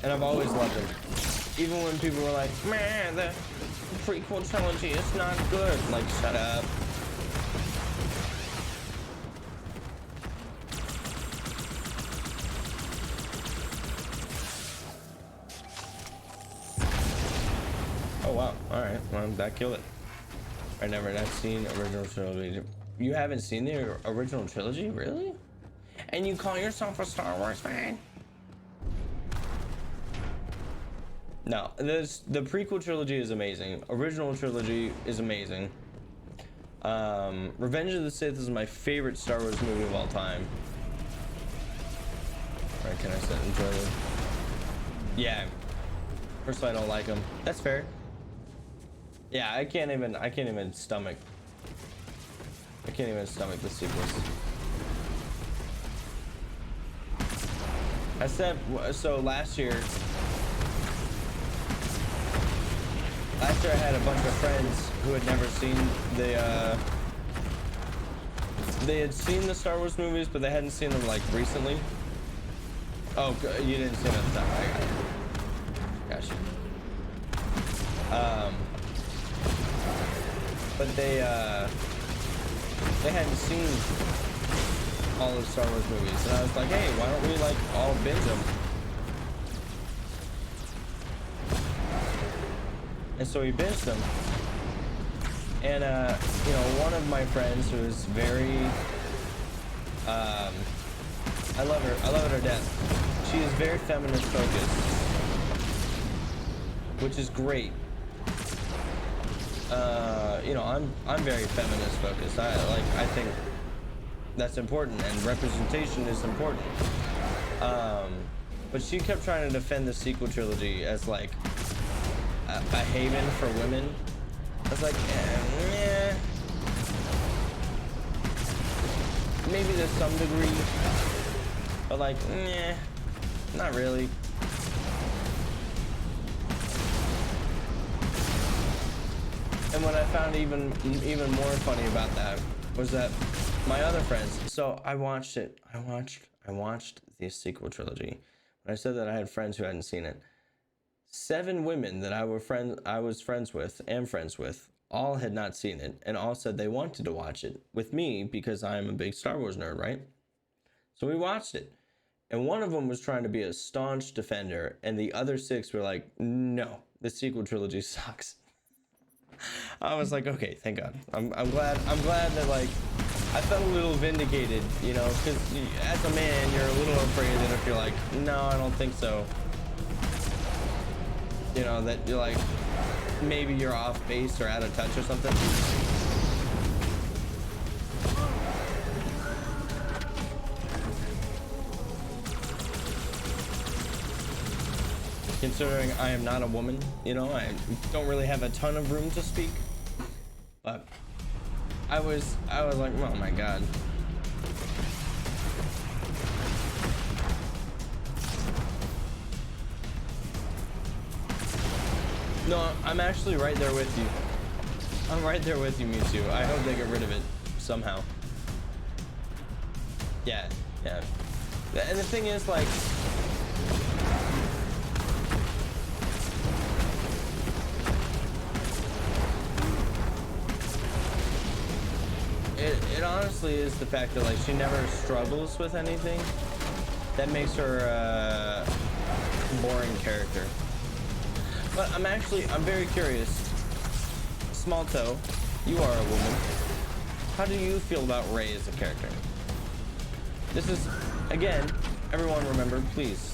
And I've always loved them. Even when people were like, man, the prequel trilogy is not good. Like, shut up. Oh, wow. Alright, well, that killed it. I never not seen original trilogy. You haven't seen the original trilogy? Really? And you call yourself a Star Wars fan? No, the prequel trilogy is amazing. Original trilogy is amazing. Revenge of the Sith is my favorite Star Wars movie of all time. Alright, can I sit and enjoy them? Yeah. Personally, I don't like them. That's fair. Yeah, I can't even stomach. I can't even stomach the sequels. I said, so last year I had a bunch of friends who had never seen they had seen the Star Wars movies, but they hadn't seen them like recently. Oh, you didn't see them at the time. I got you. But they hadn't seen all the Star Wars movies, and I was like, hey, why don't we like all binge them? And so we binged them. And you know, one of my friends who is very I love her to death. She is very feminist focused, which is great. You know, I'm very feminist focused. I think that's important, and representation is important. But she kept trying to defend the sequel trilogy as like a haven for women. I was like, yeah, maybe to some degree, but like, nah, not really. And what I found even more funny about that was that my other friends. So I watched it. I watched the sequel trilogy. When I said that I had friends who hadn't seen it, 7 women that I was friends with, all had not seen it, and all said they wanted to watch it with me because I'm a big Star Wars nerd, right? So we watched it, and one of them was trying to be a staunch defender, and the other 6 were like, no, the sequel trilogy sucks. I was like, okay, thank God. I'm glad that like I felt a little vindicated, you know, because as a man, you're a little afraid that if you're like, no, I don't think so, you know, that you're like, maybe you're off base or out of touch or something. Considering I am not a woman, you know, I don't really have a ton of room to speak, but I was like, oh my God. No, I'm actually right there with you. I'm right there with you, Mewtwo. I hope they get rid of it somehow. Yeah, yeah. And the thing is, like, it honestly is the fact that, like, she never struggles with anything that makes her a boring character. But I'm very curious. Small Toe, you are a woman. How do you feel about Ray as a character? This is, again, everyone remember, please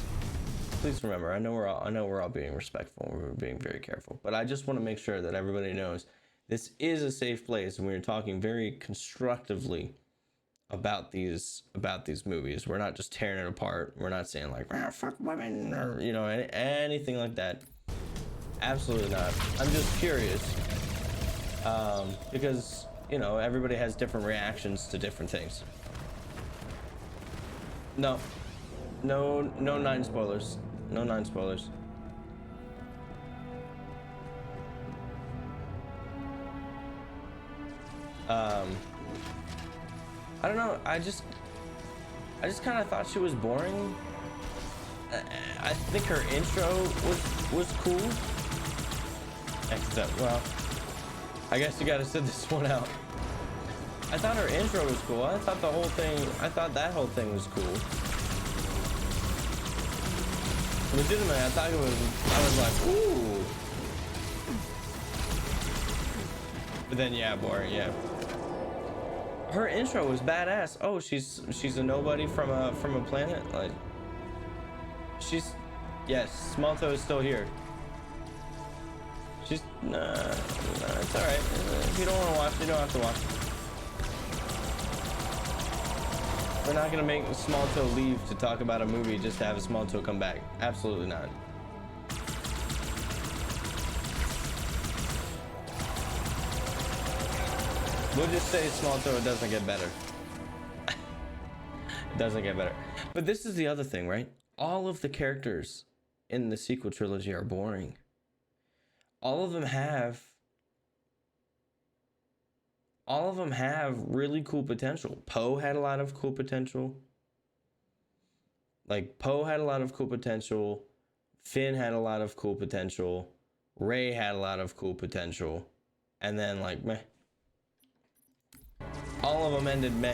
remember. I know we're all being respectful. We're being very careful, but I just want to make sure that everybody knows this is a safe place, and we're talking very constructively about these movies. We're not just tearing it apart. We're not saying like, ah, fuck women, or you know, anything like that. Absolutely not. I'm just curious, because you know everybody has different reactions to different things. No 9 spoilers. No 9 spoilers. I don't know. I just kind of thought she was boring. I think her intro was cool. Except, well, I guess you gotta sit this one out. I thought her intro was cool. I thought that whole thing was cool. Legitimately, I was like, ooh. But then, yeah, boring, yeah. Her intro was badass. Oh, she's a nobody from a planet. Like, yes, Smalto is still here. Nah, it's all right. If you don't want to watch, you don't have to watch. We're not gonna make Smalto leave to talk about a movie just to have a Smalto come back. Absolutely not. We'll just say Smalto doesn't get better. It doesn't get better. But this is the other thing, right? All of the characters in the sequel trilogy are boring. All of them have really cool potential. Poe had a lot of cool potential. Like, Poe had a lot of cool potential. Finn had a lot of cool potential. Rey had a lot of cool potential. And then, like, meh. All of them ended meh.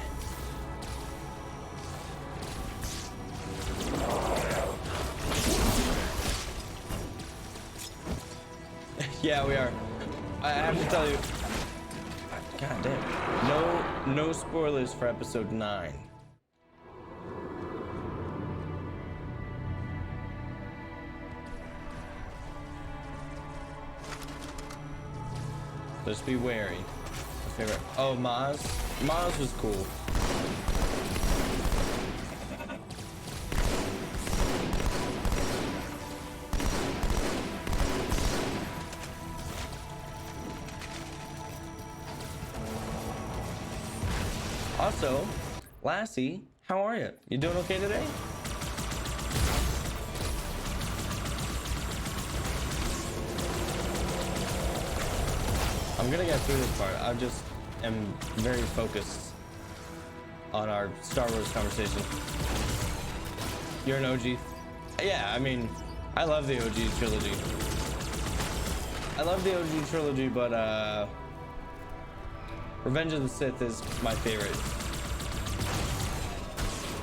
Yeah, we are. I have to tell you. God damn. No spoilers for episode 9. Just be wary. Favorite. Oh, Maz. Maz was cool. Also, Lassie, how are you? You doing okay today? I'm gonna get through this part. I just am very focused on our Star Wars conversation. You're an OG? Yeah, I mean, I love the OG trilogy. But Revenge of the Sith is my favorite.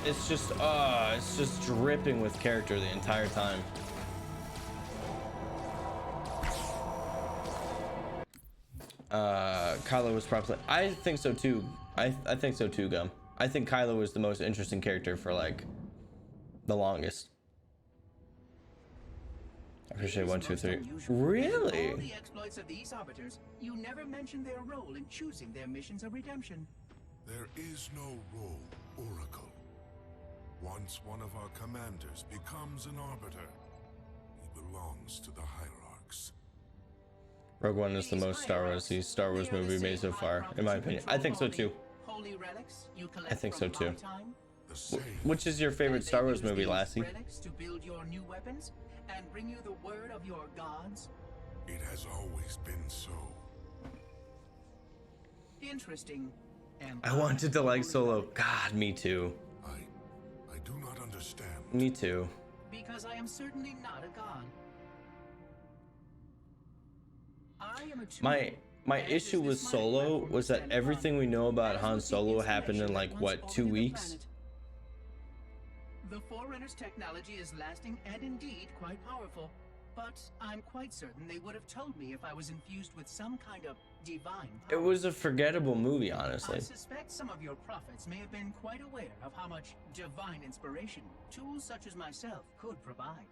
It's just dripping with character the entire time. Kylo was probably, I think so too. I think so too, Gum. I think Kylo was the most interesting character for like the longest. I appreciate 1, 2, 3. Really? All the exploits of these arbiters, you never mentioned their role in choosing their missions of redemption. There is no role, Oracle. Once one of our commanders becomes an arbiter, he belongs to the hierarchs. Rogue One is the most Star Wars movie made so far, in my opinion. I think so too. Holy relics you collect I think so from too. time, Which is your favorite Star Wars movie, Lassie? relics to build your new weapons and bring you the word of your gods. It has always been so. Interesting. I wanted to like Solo. God, me too. I do not understand. Me too. Because I am certainly not a god. I am a tool. My issue with Solo was that everything we know about Han Solo happened in like what, 2 weeks? The Forerunner's technology is lasting and indeed quite powerful, but I'm quite certain they would have told me if I was infused with some kind of divine power. It was a forgettable movie, I honestly. suspect some of your prophets may have been quite aware of how much divine inspiration tools such as myself could provide.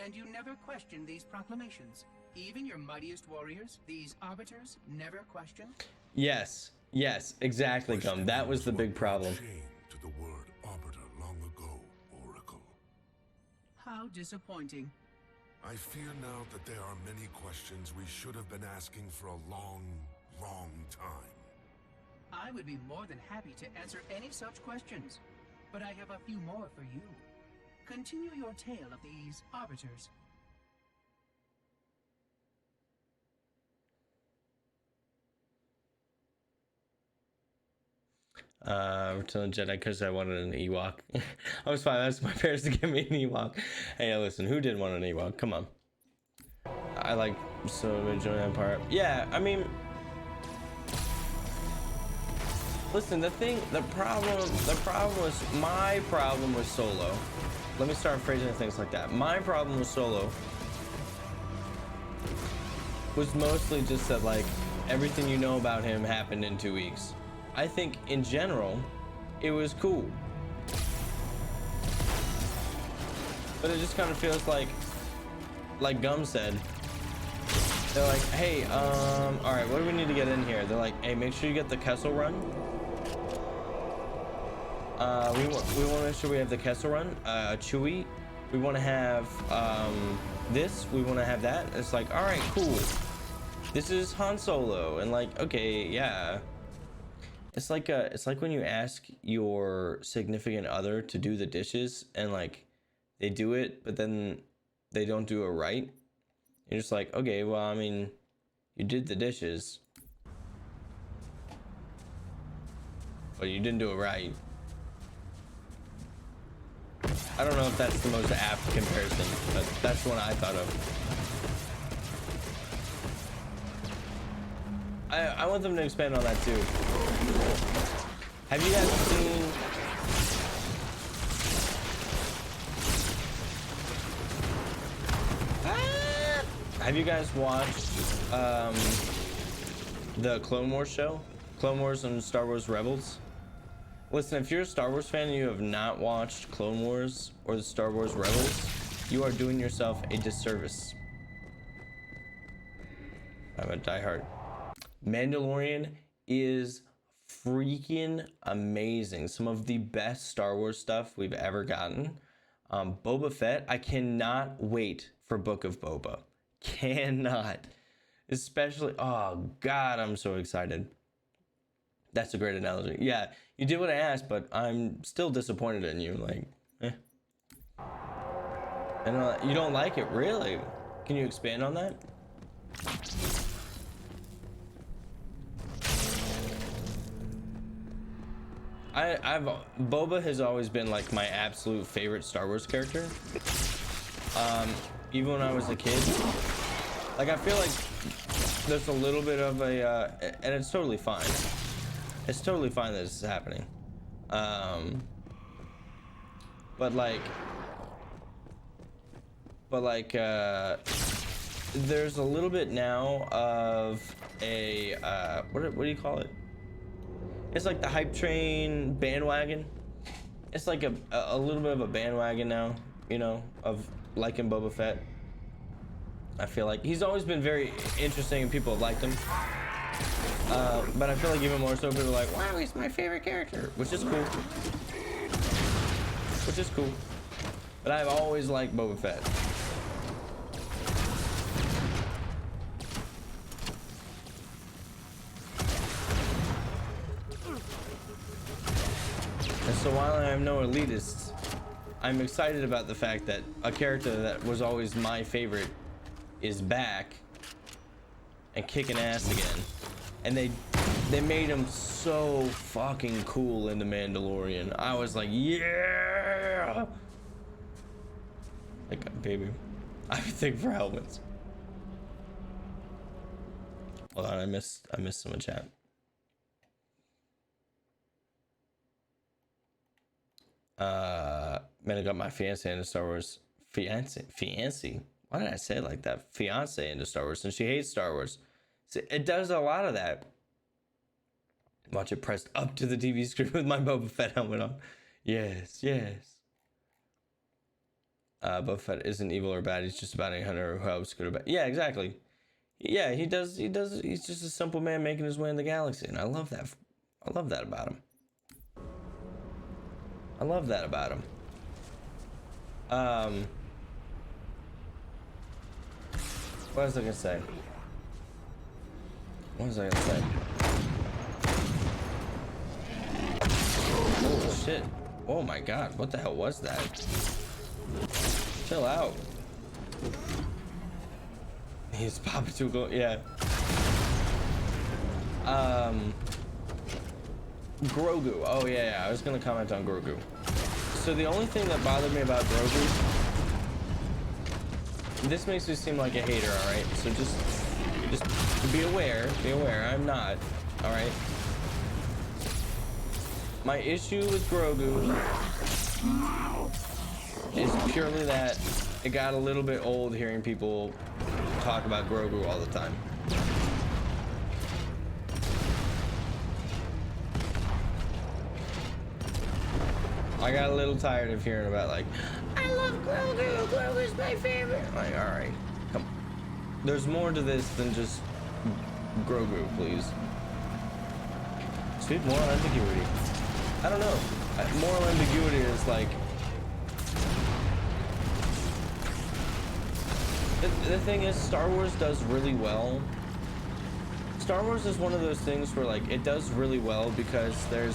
And you never questioned these proclamations. Even your mightiest warriors, these arbiters, never question? Yes, exactly, Gum. That was the big problem. Shame to the word arbiter long ago, Oracle. How disappointing. I fear now that there are many questions we should have been asking for a long, long time. I would be more than happy to answer any such questions, but I have a few more for you. Continue your tale of these arbiters. Return of the Jedi because I wanted an Ewok. I was fine. I asked my parents to give me an Ewok. Hey, listen, who didn't want an Ewok? Come on. I like so enjoying that part. Yeah, I mean, listen. The problem with Solo. Let me start phrasing things like that. My problem with Solo was mostly just that like everything you know about him happened in 2 weeks. I think in general, it was cool. But it just kind of feels like Gum said, they're like, hey, all right, what do we need to get in here? They're like, hey, make sure you get the Kessel Run. We want to make sure we have the Kessel Run, Chewie. We want to have this. We want to have that. It's like, all right, cool. This is Han Solo, and like, okay, yeah. It's like when you ask your significant other to do the dishes and like they do it, but then they don't do it right. You're just like, okay, well, I mean, you did the dishes, but you didn't do it right. I don't know if that's the most apt comparison, but that's the one I thought of. I want them to expand on that too. Have you guys seen have you guys watched the Clone Wars show? Clone Wars and Star Wars Rebels? Listen, if you're a Star Wars fan and you have not watched Clone Wars or the Star Wars Rebels, you are doing yourself a disservice. I'm a diehard. Mandalorian is freaking amazing. Some of the best Star Wars stuff we've ever gotten. Boba Fett, I cannot wait for Book of Boba. Cannot. Especially, oh God, I'm so excited. That's a great analogy. Yeah, you did what I asked, but I'm still disappointed in you. Like, And you don't like it, really? Can you expand on that? Boba has always been like my absolute favorite Star Wars character. Even when I was a kid. Like, I feel like there's a little bit of a, and it's totally fine. It's totally fine that this is happening. But there's a little bit now of a, what do you call it? It's like the hype train bandwagon. It's like a little bit of a bandwagon now, you know, of liking Boba Fett. I feel like he's always been very interesting and people have liked him. But I feel like even more so people are like, wow, he's my favorite character, which is cool. Which is cool. But I've always liked Boba Fett. And so while I am no elitist, I'm excited about the fact that a character that was always my favorite is back and kicking ass again. And they They made him so fucking cool in The Mandalorian. I was like, yeah. Like, baby, I think for helmets. Hold on, I missed some in chat. Man, I got my fiance into Star Wars. Fiance. Why did I say it like that? Fiance into Star Wars, and she hates Star Wars. So it does a lot of that. Watch it pressed up to the TV screen with my Boba Fett helmet on. Yes, yes. Boba Fett isn't evil or bad. He's just a bounty hunter who helps good or bad. Yeah, exactly. Yeah, he does. He's just a simple man making his way in the galaxy, and I love that. I love that about him. I love that about him. What was I gonna say? Oh shit! Oh my god! What the hell was that? Chill out. He's popping too close. Yeah. Grogu. Oh yeah, I was gonna comment on Grogu. So the only thing that bothered me about Grogu, this makes me seem like a hater, all right? So just be aware. I'm not, all right? My issue with Grogu is purely that it got a little bit old hearing people talk about Grogu all the time. I got a little tired of hearing about like, I love Grogu, Grogu's my favorite. Like, all right, come on. There's more to this than just Grogu, please. Sweet moral ambiguity. I don't know. Moral ambiguity is like, the thing is, Star Wars does really well. Star Wars is one of those things where like it does really well because there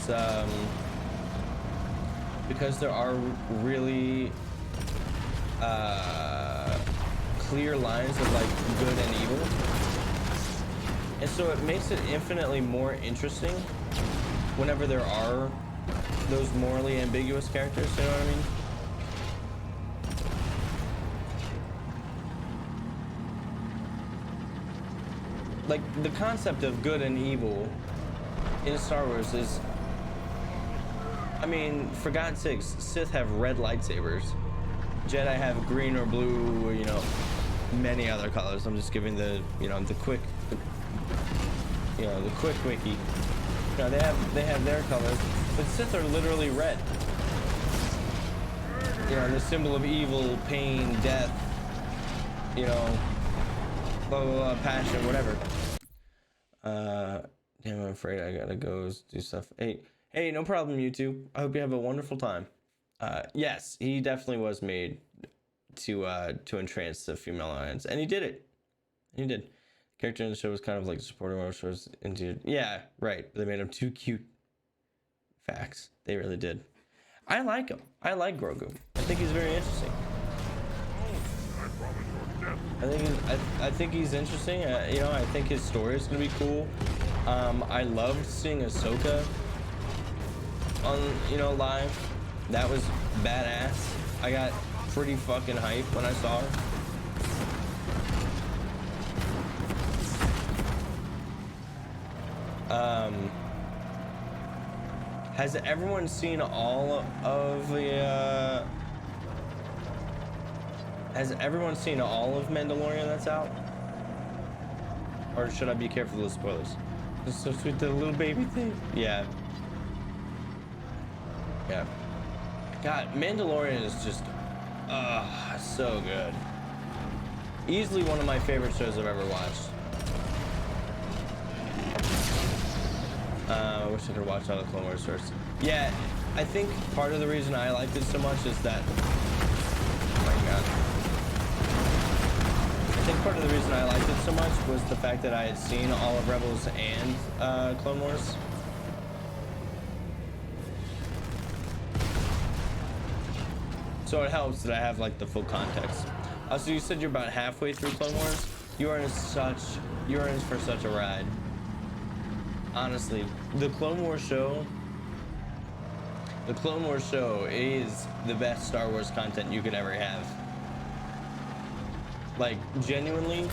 are really clear lines of like good and evil, and so it makes it infinitely more interesting whenever there are those morally ambiguous characters. You know what I mean? Like the concept of good and evil in Star Wars is, I mean, for God's sakes, Sith have red lightsabers, Jedi have green or blue, or, you know, many other colors. I'm just giving the, you know, the quick wiki. You know, they have their colors, but Sith are literally red. You know, the symbol of evil, pain, death, you know, blah blah blah, passion, whatever. Damn, I'm afraid I gotta go do stuff. Hey, no problem, YouTube. I hope you have a wonderful time. Yes, he definitely was made to entrance the female audience, and he did it. He did. The character in the show was kind of like the supporting role shows into. Yeah, right. They made him too cute. Facts. They really did. I like him. I like Grogu. I think he's very interesting. I think he's interesting. You know, I think his story is gonna be cool. I loved seeing Ahsoka on, you know, live. That was badass. I got pretty fucking hype when I saw her. Has everyone seen all of the Has everyone seen all of Mandalorian that's out? Or should I be careful with the spoilers? It's so sweet, the little baby thing. Yeah. Yeah. God, Mandalorian is just, so good. Easily one of my favorite shows I've ever watched. I wish I could watch all the Clone Wars first. Yeah, I think part of the reason I liked it so much is that, oh my god. I think part of the reason I liked it so much was the fact that I had seen all of Rebels and Clone Wars. So it helps that I have like the full context. So you said you're about halfway through Clone Wars. You're in for such a ride. honestly, the Clone Wars show is the best Star Wars content you could ever have. Like, genuinely,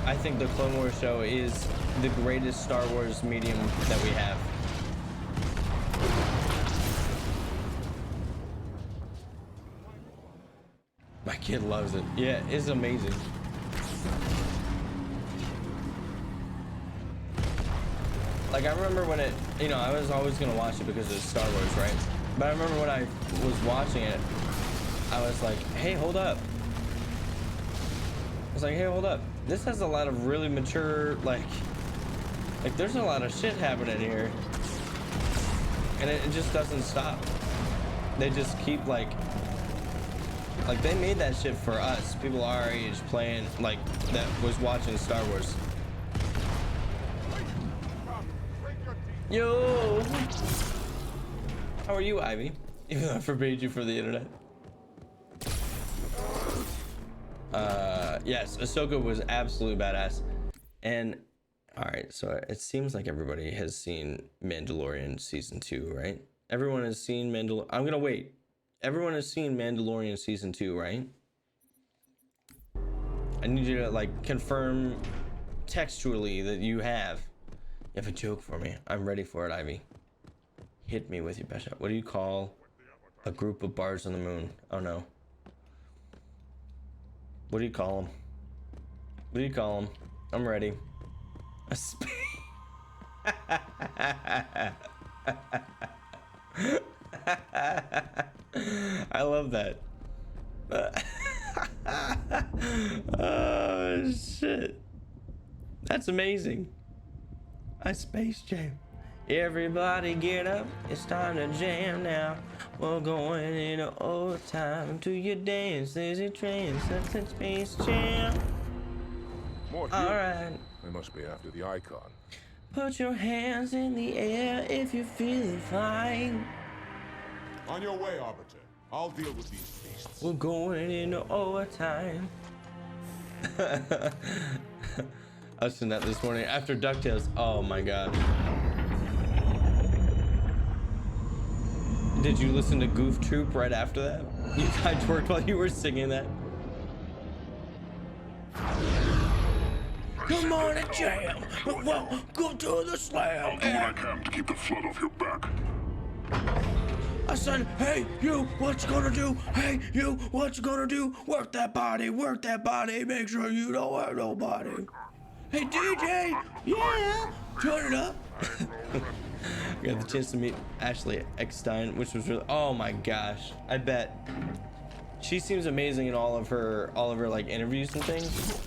I think the Clone Wars show is the greatest Star Wars medium that we have. My kid loves it. Yeah, it's amazing. Like, I remember when it, you know, I was always gonna watch it because it's Star Wars, right? But I remember when I was watching it, I was like, hey, hold up. I was like, hey, hold up. This has a lot of really mature, like there's a lot of shit happening here. And it just doesn't stop. They just keep like they made that shit for us, people our age playing, like, that was watching Star Wars. Yo! How are you, Ivy? Even though I forbade you for the internet. Yes, Ahsoka was absolutely badass. And, alright, so it seems like everybody has seen Mandalorian Season 2, right? Everyone has seen I'm gonna wait. Everyone has seen Mandalorian Season 2, right? I need you to, like, confirm textually that you have. You have a joke for me. I'm ready for it, Ivy. Hit me with your best shot. What do you call a group of bars on the moon? Oh no. What do you call them? What do you call them? I'm ready. A space. I love that. Oh shit. That's amazing. A space jam. Everybody get up, it's time to jam now. We're going into overtime. To your dance, there's a trance, that's a space jam. More here. Alright. They must be after the icon. Put your hands in the air if you're feeling fine. On your way, Arbiter. I'll deal with these beasts. We're going into overtime. I was doing that this morning after DuckTales. Oh my god. Did you listen to Goof Troop right after that? You guys twerked while you were singing that? Come on and jam! Welcome to the slam! I'll do what I can to keep the flood off your back. I said, hey, you, what you gonna do? Hey, you, what you gonna do? Work that body, make sure you don't hurt nobody. Hey, DJ, yeah, turn it up. I got the chance to meet Ashley Eckstein, which was really, oh my gosh, I bet. She seems amazing in all of her like interviews and things.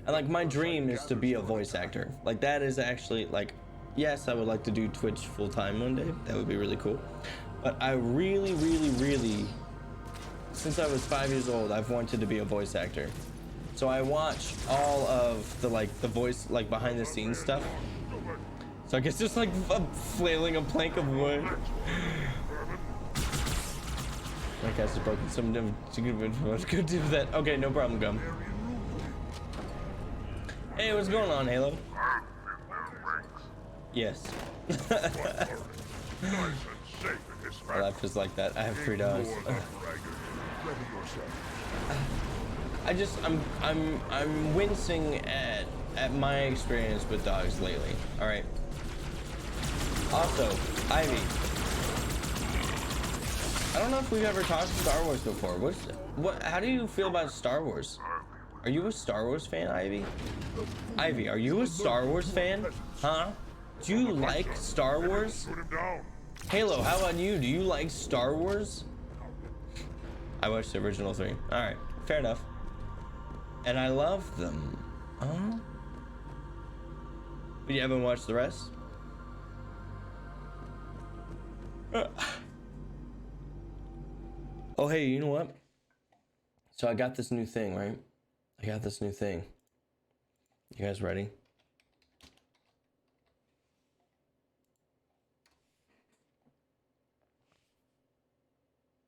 And like my dream is to be a voice actor. Like that is actually like, yes, I would like to do Twitch full time one day. That would be really cool. But I really, since I was 5 years old, I've wanted to be a voice actor. So I watch all of the the voice, like behind the scenes stuff. So I guess just like flailing a plank of wood. My cat's is broken. Some good do that. Okay, no problem, Gum. Hey, what's going on, Halo? Yes. Life is like that. I have 3 dogs. I'm wincing at my experience with dogs lately. All right. Also, Ivy. I don't know if we've ever talked Star Wars before. How do you feel about Star Wars? Are you a Star Wars fan, Ivy? Ivy, are you a Star Wars fan? Huh? Do you like Star Wars? Halo, how about you? Do you like Star Wars? I watched the original 3. All right, fair enough. And I love them. Huh? But you haven't watched the rest? Oh, hey, you know what? So I got this new thing, right? I got this new thing. You guys ready?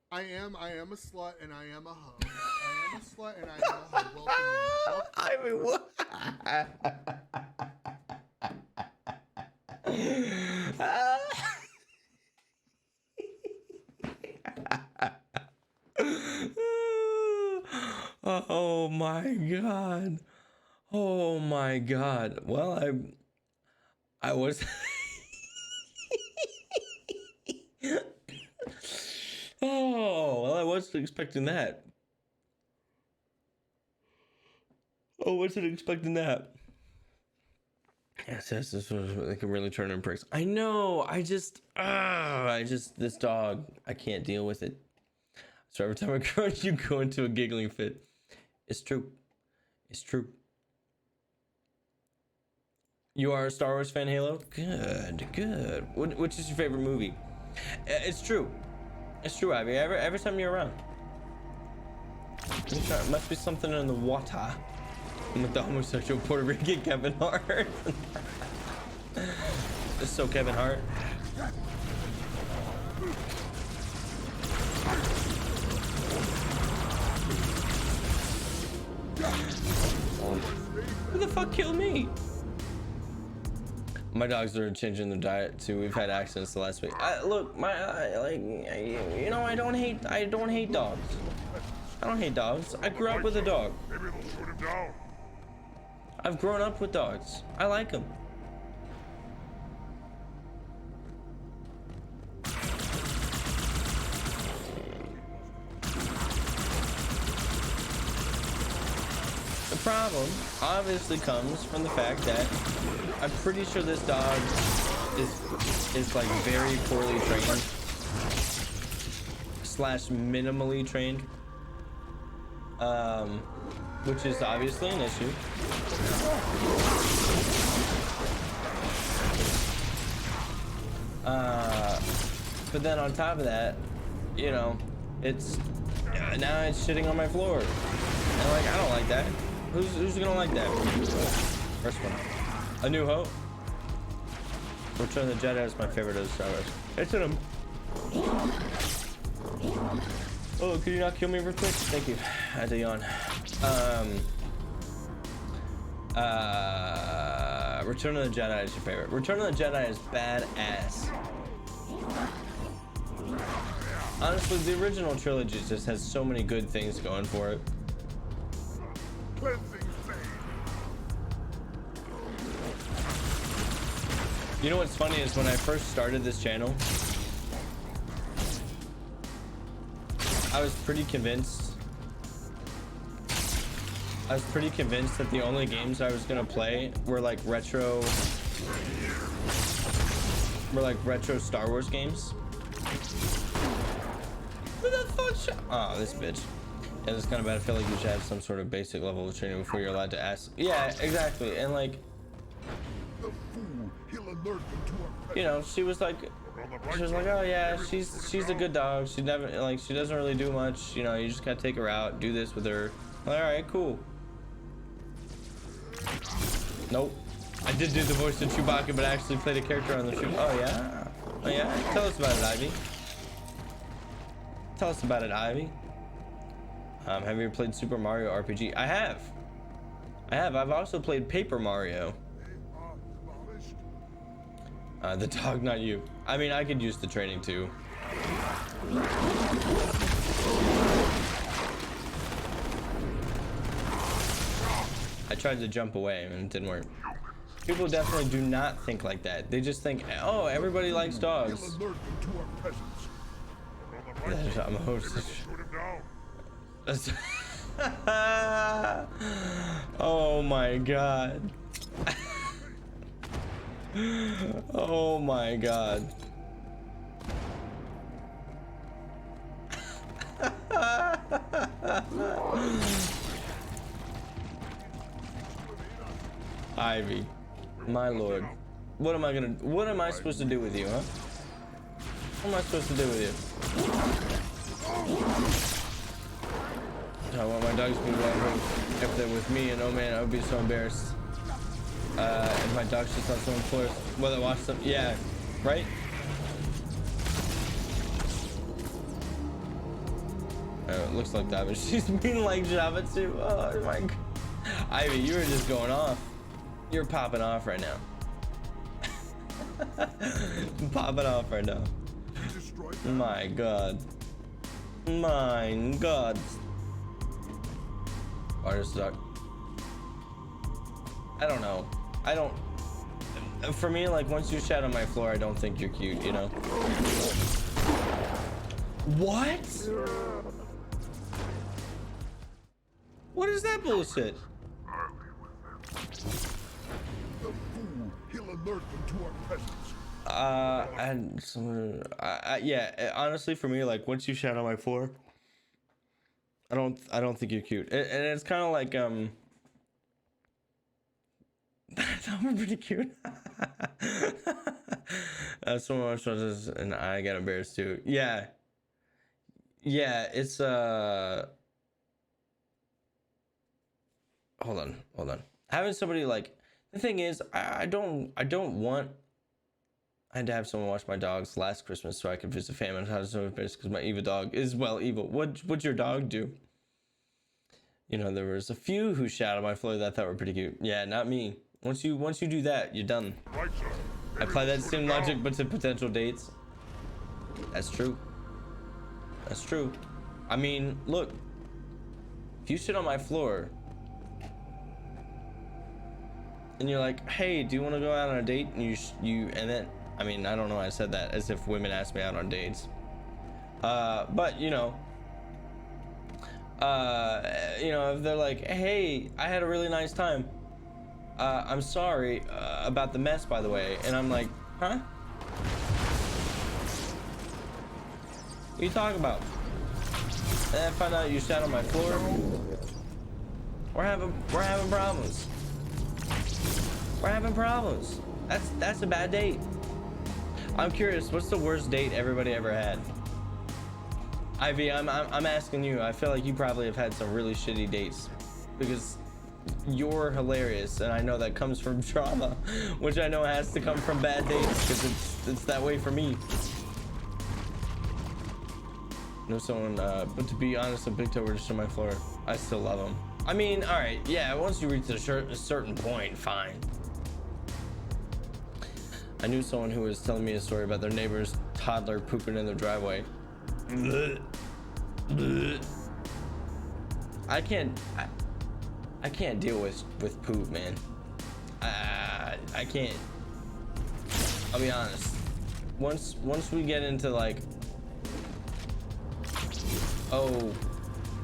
I am a slut and I am a hoe. I am a slut and I am a hoe. Welcome in. I mean, what? Oh my god. Oh my god. Well, I was Oh, well, I wasn't expecting that. Oh, wasn't expecting that. Yes, this was they can really turn in pricks. I know. This dog. I can't deal with it. So every time I go, you go into a giggling fit. It's true. It's true. You are a Star Wars fan, Halo? Good, good. Which is your favorite movie? It's true. It's true, Ivy. Every time you're around. It must be something in the water. With the homosexual Puerto Rican Kevin Hart. It's so Kevin Hart. Who the fuck killed me? My dogs are changing their diet too. We've had accidents the last week. Look, you know, I don't hate dogs. I don't hate dogs. I grew up with a dog. Maybe they'll shoot him down. I've grown up with dogs. I like them. The problem obviously comes from the fact that I'm pretty sure this dog is like very poorly trained / minimally trained. Which is obviously an issue. But then on top of that, you know, it's now it's shitting on my floor. And like, I don't like that. Who's gonna like that? First one. A New Hope. Return of the Jedi is my favorite of the Star Wars. It's in them. Oh, could you not kill me real quick? Thank you. I had to yawn. Return of the Jedi is your favorite. Return of the Jedi is badass. Honestly, the original trilogy just has so many good things going for it. You know what's funny is when I first started this channel, I was pretty convinced that the only games I was gonna play were like retro Star Wars games. Who the fuck? Oh, this bitch. Yeah, this kind of bad. I feel like you should have some sort of basic level of training before you're allowed to ask. Yeah, exactly. And like, you know, she was like, oh yeah, she's a good dog. She doesn't really do much. You know, you just gotta take her out, do this with her. All right, cool. Nope. I did do the voice of Chewbacca, but I actually played a character on the show. Oh yeah. Oh yeah. Tell us about it, Ivy. Tell us about it, Ivy. Have you ever played Super Mario RPG? I have. I've also played Paper Mario. The dog, not you. I mean, I could use the training too. I tried to jump away and it didn't work. People definitely do not think like that. They just think, oh, everybody likes dogs. I'm a host. Oh my god. Oh my god. Ivy, my lord. What am I supposed to do with you, huh? What am I supposed to do with you? I want my dogs to be wondering if they're with me, and oh man, I would be so embarrassed. If my dog's just on someone's floor, will I watch them? Yeah, right? Oh, it looks like that, but she's being like Java too. Oh my god. Ivy, you were just going off. You're popping off right now. Pop it off right now. Destroy that. My God. My God. Water suck. I don't know. I don't. For me, like, once you shat on my floor, I don't think you're cute, you know? What? What is that bullshit? The fool, he'll alert them to our presence. And some, yeah, honestly, for me, like, once you shat on my floor, I don't think you're cute. And it's kind of like, that was pretty cute. Someone else was, and I got embarrassed too. Yeah. Yeah, it's, hold on. Having somebody, like, the thing is, I don't want. I had to have someone watch my dogs last Christmas so I could visit family and have some because my evil dog is, well, evil. What'd your dog do? You know, there was a few who shat on my floor that I thought were pretty cute. Yeah, not me. Once you do that, you're done. Right, sir. I apply that same logic but to potential dates. That's true. That's true. I mean, look. If you sit on my floor and you're like, hey, do you want to go out on a date? And and then, I mean, I don't know why I said that, as if women ask me out on dates. But, you know, if they're like, hey, I had a really nice time. I'm sorry about the mess, by the way. And I'm like, huh? What are you talking about? And then I find out you sat on my floor. We're having problems. We're having problems. That's a bad date. I'm curious, what's the worst date everybody ever had? Ivy, I'm asking you. I feel like you probably have had some really shitty dates because you're hilarious, and I know that comes from trauma, which I know has to come from bad dates because it's that way for me. Know someone, but to be honest, a big toe were just on my floor. I still love him. I mean, all right, yeah. Once you reach a certain point, fine. I knew someone who was telling me a story about their neighbor's toddler pooping in their driveway. Blech. Blech. I can't deal with poop, man. I can't. I'll be honest. Once we get into like, oh,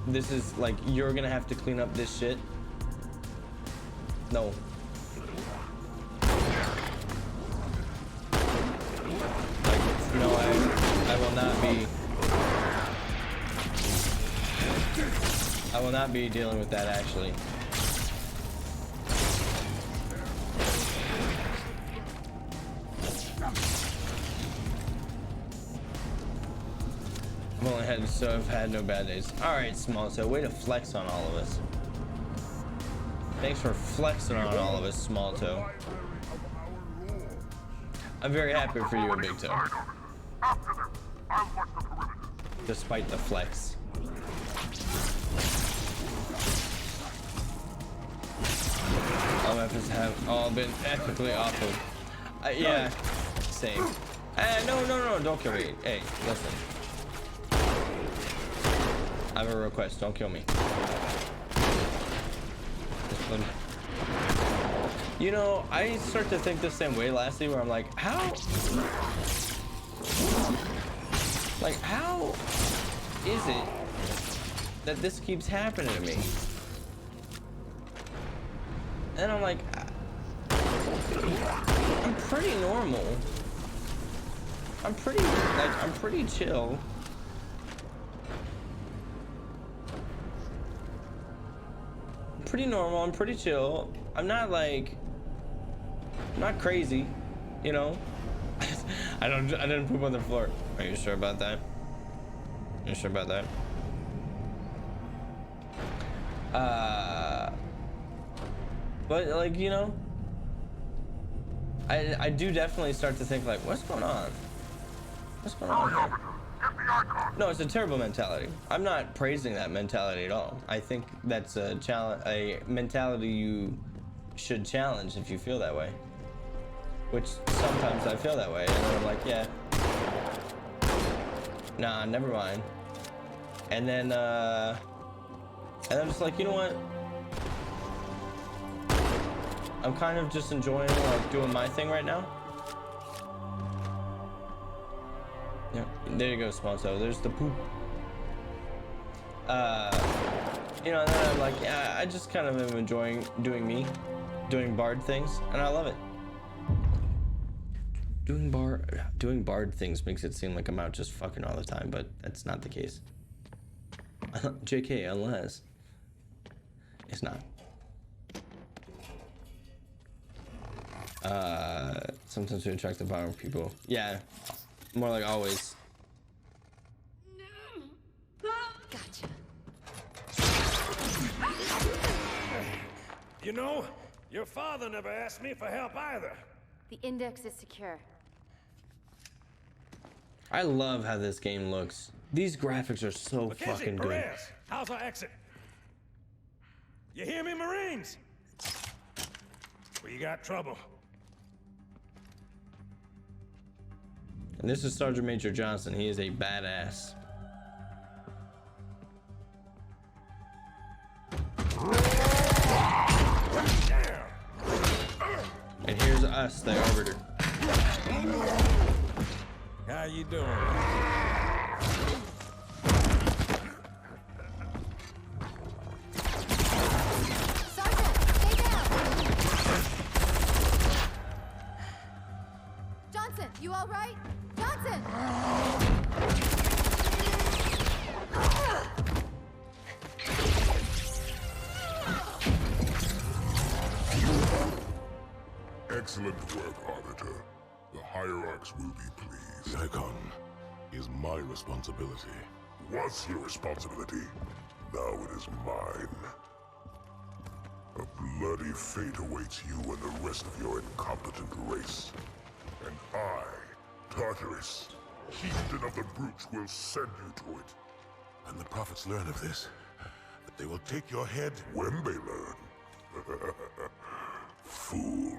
this is like, you're gonna have to clean up this shit. No. Like, no, I will not be. I will not be dealing with that, actually. I've had no bad days. All right, small toe, way to flex on all of us. Thanks for flexing on all of us, small toe. I'm very happy for you, big toe. Despite the flex. All efforts have all been epically awful. Yeah, same. No, don't kill me. Hey, listen. I have a request, don't kill me. You know, I start to think the same way lastly, where I'm like, how is it that this keeps happening to me? And I'm like, I'm pretty normal. I'm pretty chill. Pretty normal, I'm pretty chill. I'm not crazy, you know? I didn't poop on the floor. Are you sure about that? You sure about that? But like, you know, I do definitely start to think like, what's going on? What's going on here? No, it's a terrible mentality. I'm not praising that mentality at all. I think that's a mentality you should challenge if you feel that way. which sometimes I feel that way, and then I'm like, yeah, nah, never mind. And then I'm just like, you know what? I'm kind of just enjoying like doing my thing right now. Yeah, there you go, Sponso. There's the poop. You know, and then I'm like, yeah, I just kind of am enjoying doing me, doing bard things, and I love it. Doing bard things makes it seem like I'm out just fucking all the time, but that's not the case. JK, unless it's not. Sometimes we attract the violent people. Yeah, more like always. Gotcha. You know, your father never asked me for help either. The index is secure. I love how this game looks. These graphics are so fucking good. Perez, how's our exit? You hear me, Marines? We got trouble. And this is Sergeant Major Johnson. He is a badass. And here's us, the Arbiter. How you doing? Sergeant, stay down. Johnson, you all right? Johnson! Excellent work, Arbiter. The hierarchs will be pleased. The Icon is my responsibility. Was your responsibility. Now it is mine. A bloody fate awaits you and the rest of your incompetent race. And I, Tartarus, chieftain of the brutes, will send you to it. And the prophets learn of this. But they will take your head when they learn. Fool.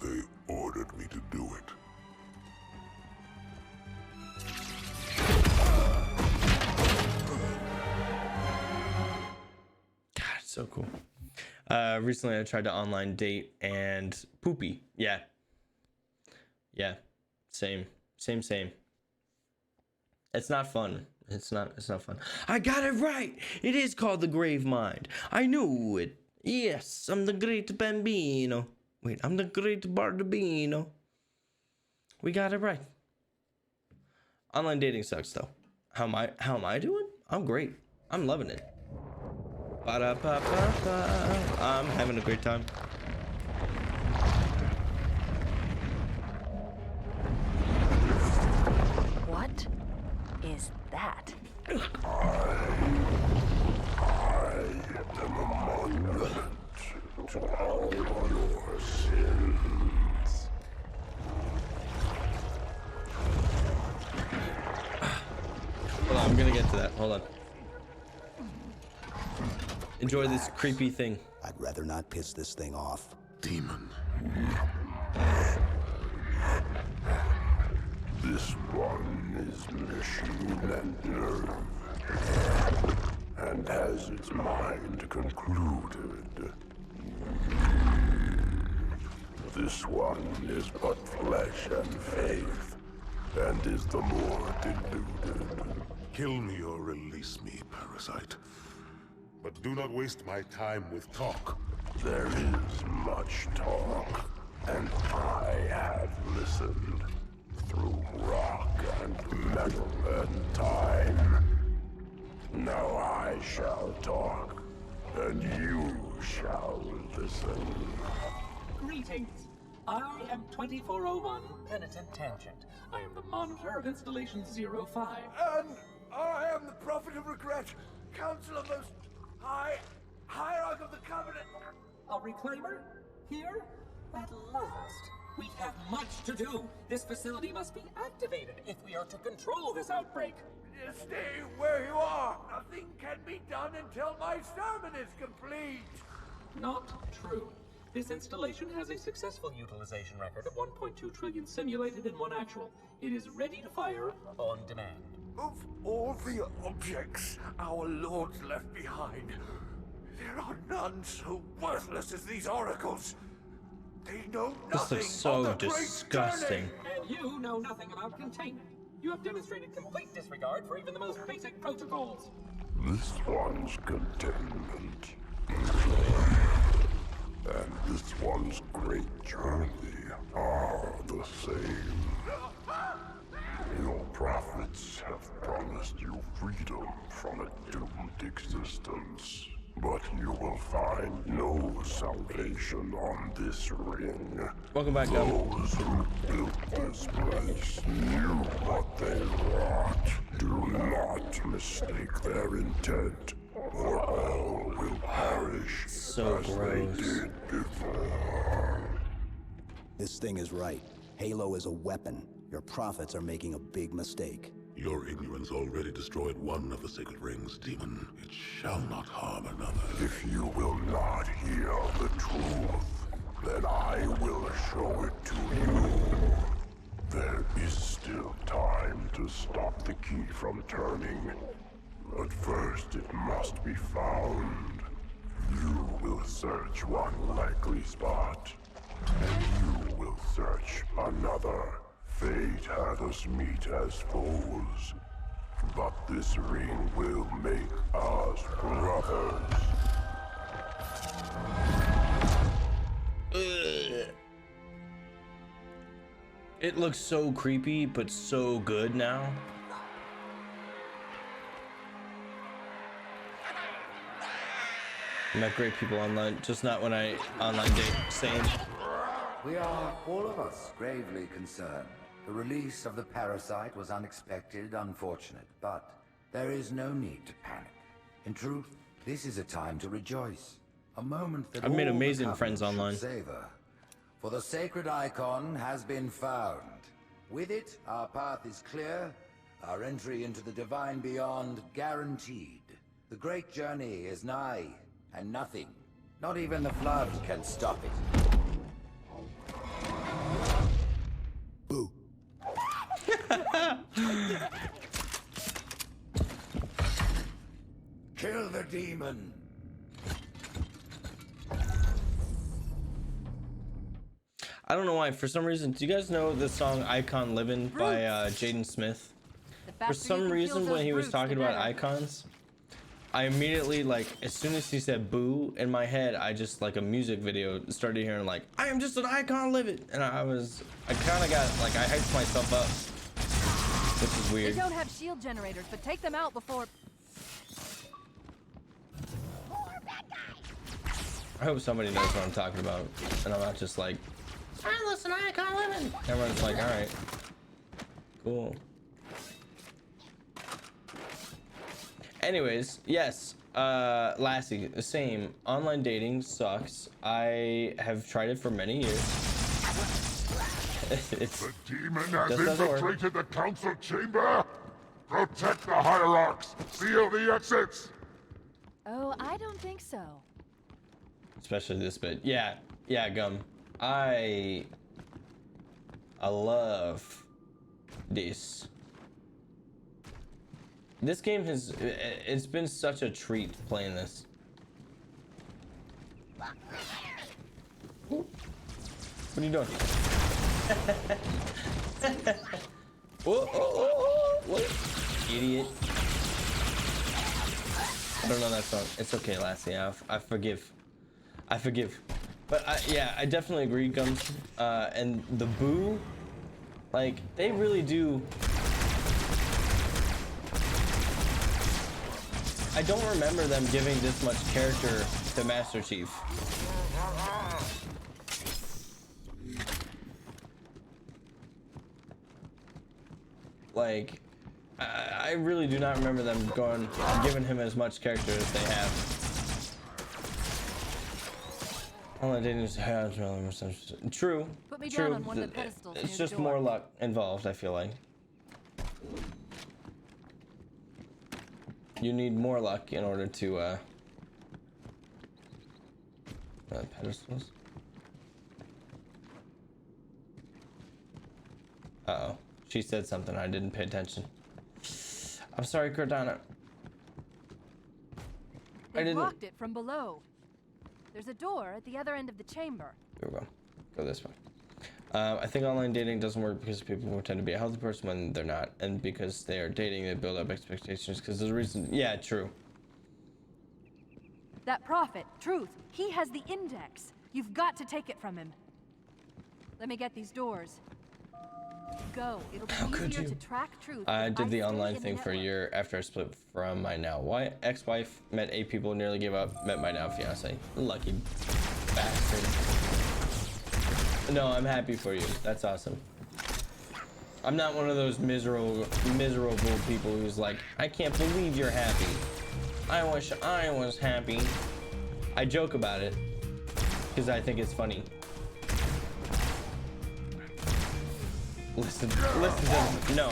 They ordered me to do it. God, it's so cool. Recently I tried to online date and poopy. Yeah. Same. It's not fun. It's not fun. I got it right. It is called the Grave Mind. I knew it. Yes, I'm the great Bambino. Wait, I'm the great Bardabino. We got it right. Online dating sucks though. How am I doing? I'm great. I'm loving it. Ba-da-ba-ba-ba. I'm having a great time. What is that? I am a monument to all your sins. Hold on, I'm gonna get to that. Hold on. Enjoy this creepy thing. I'd rather not piss this thing off. Demon. This one is machine and nerve, and has its mind concluded. This one is but flesh and faith, and is the more deluded. Kill me or release me, parasite. But do not waste my time with talk. There is much talk, and I have listened through rock and metal and time. Now I shall talk, and you shall listen. Greetings. I am 2401 Penitent Tangent. I am the monitor of Installation 05. And I am the Prophet of Regret, Councilor Most High, Hierarch of the Covenant. A reclaimer? Here? At last. We have much to do. This facility must be activated if we are to control this outbreak. Stay where you are. Nothing can be done until my sermon is complete. Not true. This installation has a successful utilization record of 1.2 trillion simulated and 1 actual. It is ready to fire on demand. Of all the objects our lords left behind, there are none so worthless as these oracles. They know This nothing looks so of the great disgusting. journey. And you know nothing about containment. You have demonstrated complete disregard for even the most basic protocols. This one's containment. And this one's great journey are the same. Your prophets have promised you freedom from a doomed existence. But you will find no salvation on this ring. Welcome back, Gum. Those who built this place knew what they wrought. Do not mistake their intent, or all will perish So as gross. they did before. This thing is right. Halo is a weapon. Your prophets are making a big mistake. Your ignorance already destroyed one of the sacred rings, demon. It shall not harm another. If you will not hear the truth, then I will show it to you. There is still time to stop the key from turning. But first it must be found. You will search one likely spot, and you will search another. Fate had us meet as foes, but this ring will make us brothers. Ugh. It looks so creepy, but so good now. I met great people online, just not when I online date. Same. We are, all of us, gravely concerned. The release of the parasite was unexpected, unfortunate, but there is no need to panic. In truth, this is a time to rejoice. A moment that I've made all the amazing friends Covenant online. should savor. For the sacred icon has been found. With it, our path is clear, our entry into the divine beyond guaranteed. The great journey is nigh, and nothing, not even the flood, can stop it. Boo. Kill the demon! I don't know why. For some reason, do you guys know the song "Icon Livin'" by Jaden Smith? For some reason, when he was talking about icons, I immediately, like, as soon as he said "boo" in my head, I just, like, a music video started hearing, like, "I am just an icon living," and I kind of got, like, I hyped myself up, which is They weird. don't have shield generators, but take them out before. I hope somebody knows what I'm talking about, and I'm not just like, "I listen, icon living." Everyone's like, "All right, cool." Anyways, yes, Lassie, the same. Online dating sucks. I have tried it for many years. The demon has just doesn't work. infiltrated the council chamber. Protect the hierarchs. Seal the exits. Oh, I don't think so. Especially this bit. Yeah, Gum. I love this. This game it's been such a treat playing this. What are you doing? What? Idiot. I don't know that song. It's okay, Lassie. I forgive. But I definitely agree, Gums. And the boo, like, they really do. I don't remember them giving this much character to Master Chief. Like, I really do not remember them giving him as much character as they have. Online dating has true. Put me True. down on one of the pedestals It's near just the door. more luck involved, I feel like. You need more luck in order to pedestals. She said something. I didn't pay attention. I'm sorry, Cortana. They blocked it from below. There's a door at the other end of the chamber. Here we go. Go this way. I think online dating doesn't work because people pretend to be a healthy person when they're not, and because they are dating, they build up expectations. Because there's a reason. Yeah, true. That prophet, Truth, he has the index. You've got to take it from him. Let me get these doors. Go. It'll be easier to track Truth. I did the online thing for a year after I split from my now ex-wife. Met 8 people, nearly gave up. Met my now fiance. Lucky bastard. No, I'm happy for you. That's awesome. I'm not one of those miserable people who's like, I can't believe you're happy. I wish I was happy. I joke about it because I think it's funny. Listen to no.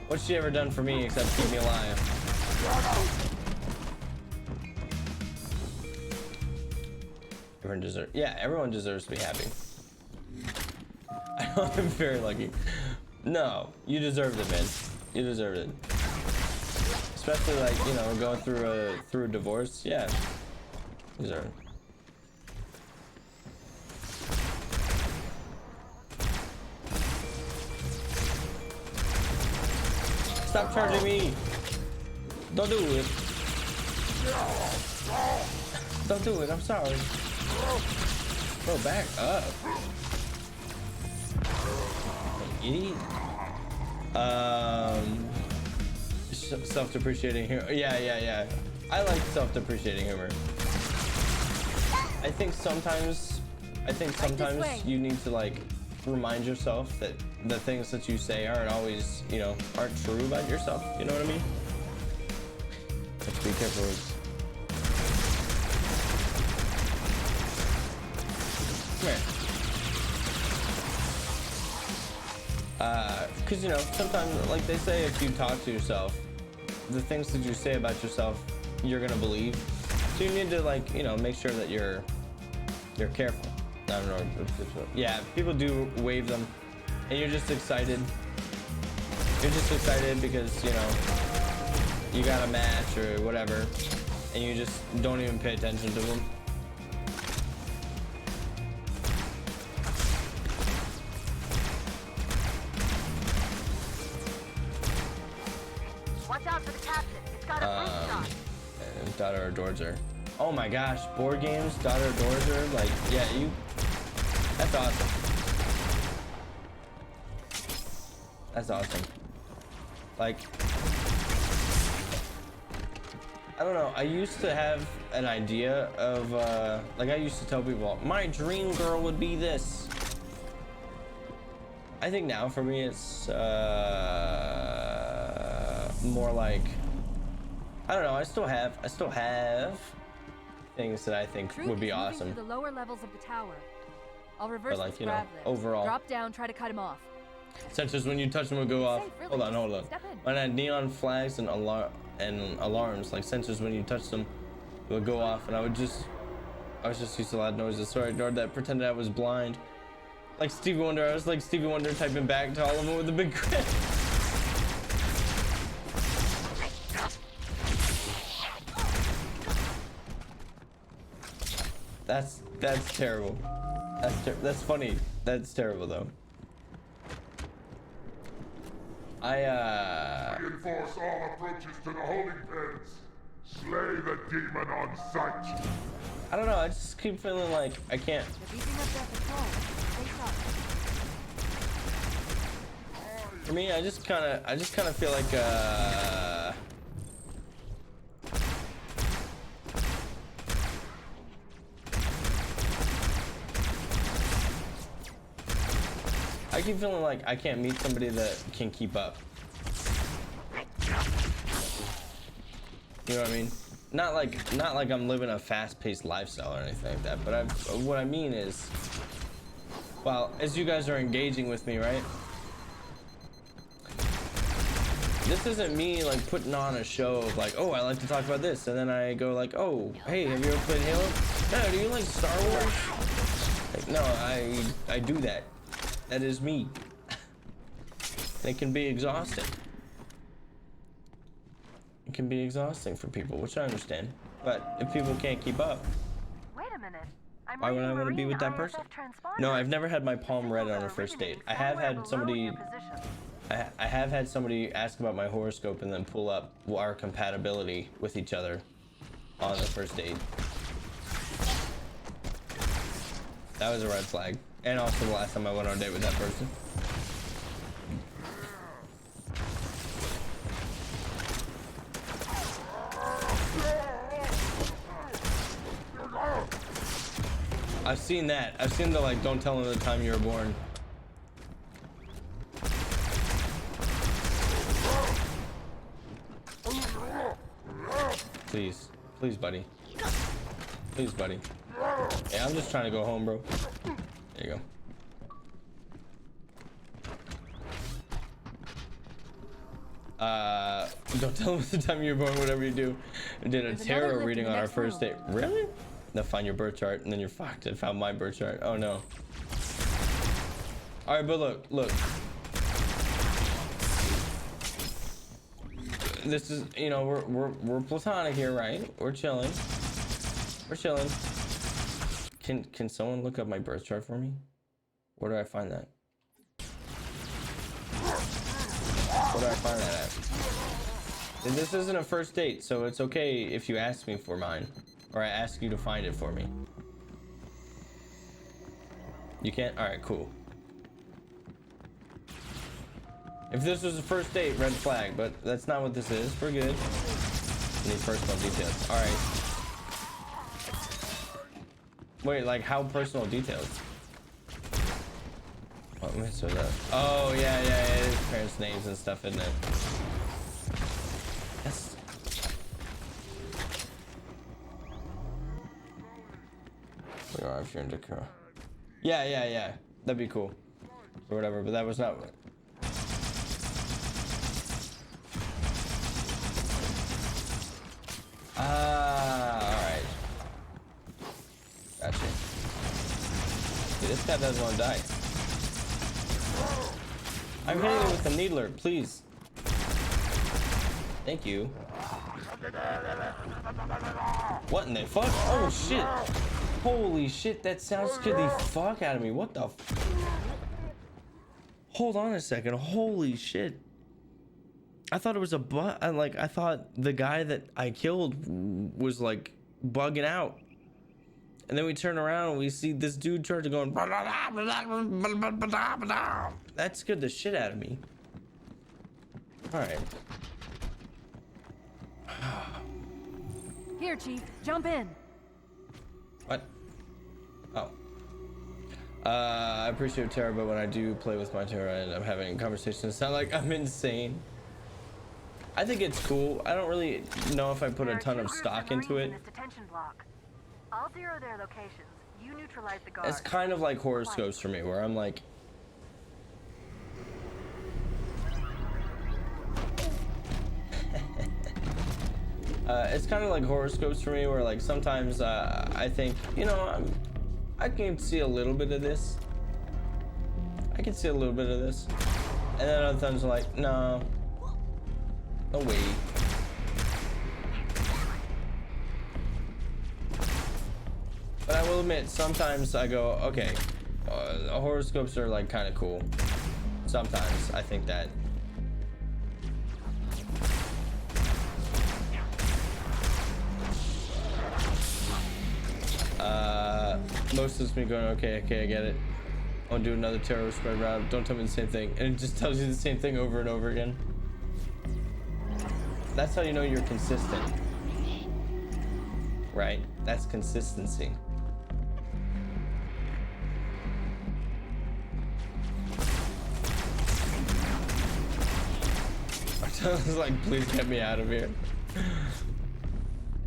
What's she ever done for me except keep me alive? Everyone deserves to be happy. I know I'm very lucky. No, you deserved it, man. You deserved it. Especially like, you know, going through a divorce. Yeah. You deserve it. Stop charging me! Don't do it! Don't do it, I'm sorry. Bro, back up. Idiot. Self-depreciating humor. Yeah. I like self-depreciating humor. I think sometimes you need to like remind yourself that the things that you say aren't always, you know, aren't true about yourself. You know what I mean? Have to be careful with. Come here. Because, you know, sometimes, like they say, if you talk to yourself, the things that you say about yourself, you're gonna believe. So you need to, like, you know, make sure that you're careful. I don't know. Yeah, people do wave them, and you're just excited. You're just excited because, you know, you got a match or whatever, and you just don't even pay attention to them. Watch out for the captain. It's got a brute shot. Daughter adores her. Oh my gosh, board games, daughter adores her. Like, yeah, that's awesome. That's awesome. Like, I don't know. I used to have an idea of, like I used to tell people, my dream girl would be this. I think now for me it's more like, I don't know. I still have things that I think would be awesome. The lower levels of the tower. I'll reverse But like, this you know, grab lift. overall. Drop down, try to cut him off. Sensors when you touch them will go off. Safe, really. Hold on. Step in. When I had neon flags and alarms, like sensors when you touch them will go off, and I was just used to loud noises, so I ignored that, pretended I was blind. Like Stevie Wonder, I was like Stevie Wonder typing back to all of them with a big grin. That's terrible. That's funny. That's terrible though. Reinforce all approaches to the holding pens. Slay the demon on sight. I don't know. I just keep feeling like I can't. For me, I just kind of feel like I keep feeling like I can't meet somebody that can keep up. You know what I mean? Not like I'm living a fast-paced lifestyle or anything like that, but what I mean is, well, as you guys are engaging with me, right? This isn't me like putting on a show of like, oh, I like to talk about this, and then I go like, oh, hey, have you ever played Halo? No, do you like Star Wars? Like, no, I do that. That is me. It can be exhausting. It can be exhausting for people, which I understand. But if people can't keep up, Wait a minute. why would I want to be with that person? No, I've never had my palm read on a first date. I have had somebody I have had somebody ask about my horoscope and then pull up our compatibility with each other on the first date. That was a red flag. And also the last time I went on a date with that person. I've seen that. I've seen the like, don't tell them the time you were born. Please. Please, buddy. Please, buddy. Yeah, I'm just trying to go home, bro. There you go. Don't tell them the time you were born, whatever you do. I did a tarot reading on our first date. Really? Now find your birth chart and then you're fucked. I found my birth chart. Oh no. Alright, but look. This is, you know, we're platonic here, right? We're chilling. We're chilling. Can someone look up my birth chart for me? Where do I find that? Where do I find that at? And this isn't a first date, so it's okay if you ask me for mine. Or I ask you to find it for me. You can't? Alright, cool. If this was a first date, red flag, but that's not what this is. We're good. Need personal details. Alright. Wait, like how personal details? What mitzvah is that? Oh, yeah, his parents' names and stuff, isn't it? Yes. We are if you're in Dakar. Yeah. That'd be cool. Or whatever, but that was not what. Alright. Gotcha. Dude, this guy doesn't want to die. I'm hitting it with the needler, please. Thank you. What in the fuck? Oh shit. Holy shit, that sound scared the fuck out of me. What the Hold on a second. Holy shit. I thought it was a I thought the guy that I killed was like bugging out. And then we turn around and we see this dude trying to go. That scared the shit out of me. Alright. Here, Chief, jump in. What? Oh. I appreciate tarot, but when I do play with my tarot and I'm having conversations, it sounds like I'm insane. I think it's cool. I don't really know if I put a ton of stock into it. I'll zero their locations. You neutralize the guards. It's kind of like horoscopes for me, where I'm like, it's kind of like horoscopes for me, where like sometimes I think, you know, I can see a little bit of this. I can see a little bit of this, and then other times I'm like, no way. But I will admit, sometimes I go, okay, horoscopes are like kind of cool. Sometimes I think that. Most of it's me going, okay, I get it. I'll do another tarot spread route. Don't tell me the same thing. And it just tells you the same thing over and over again. That's how you know you're consistent. Right? That's consistency. I was like, please get me out of here.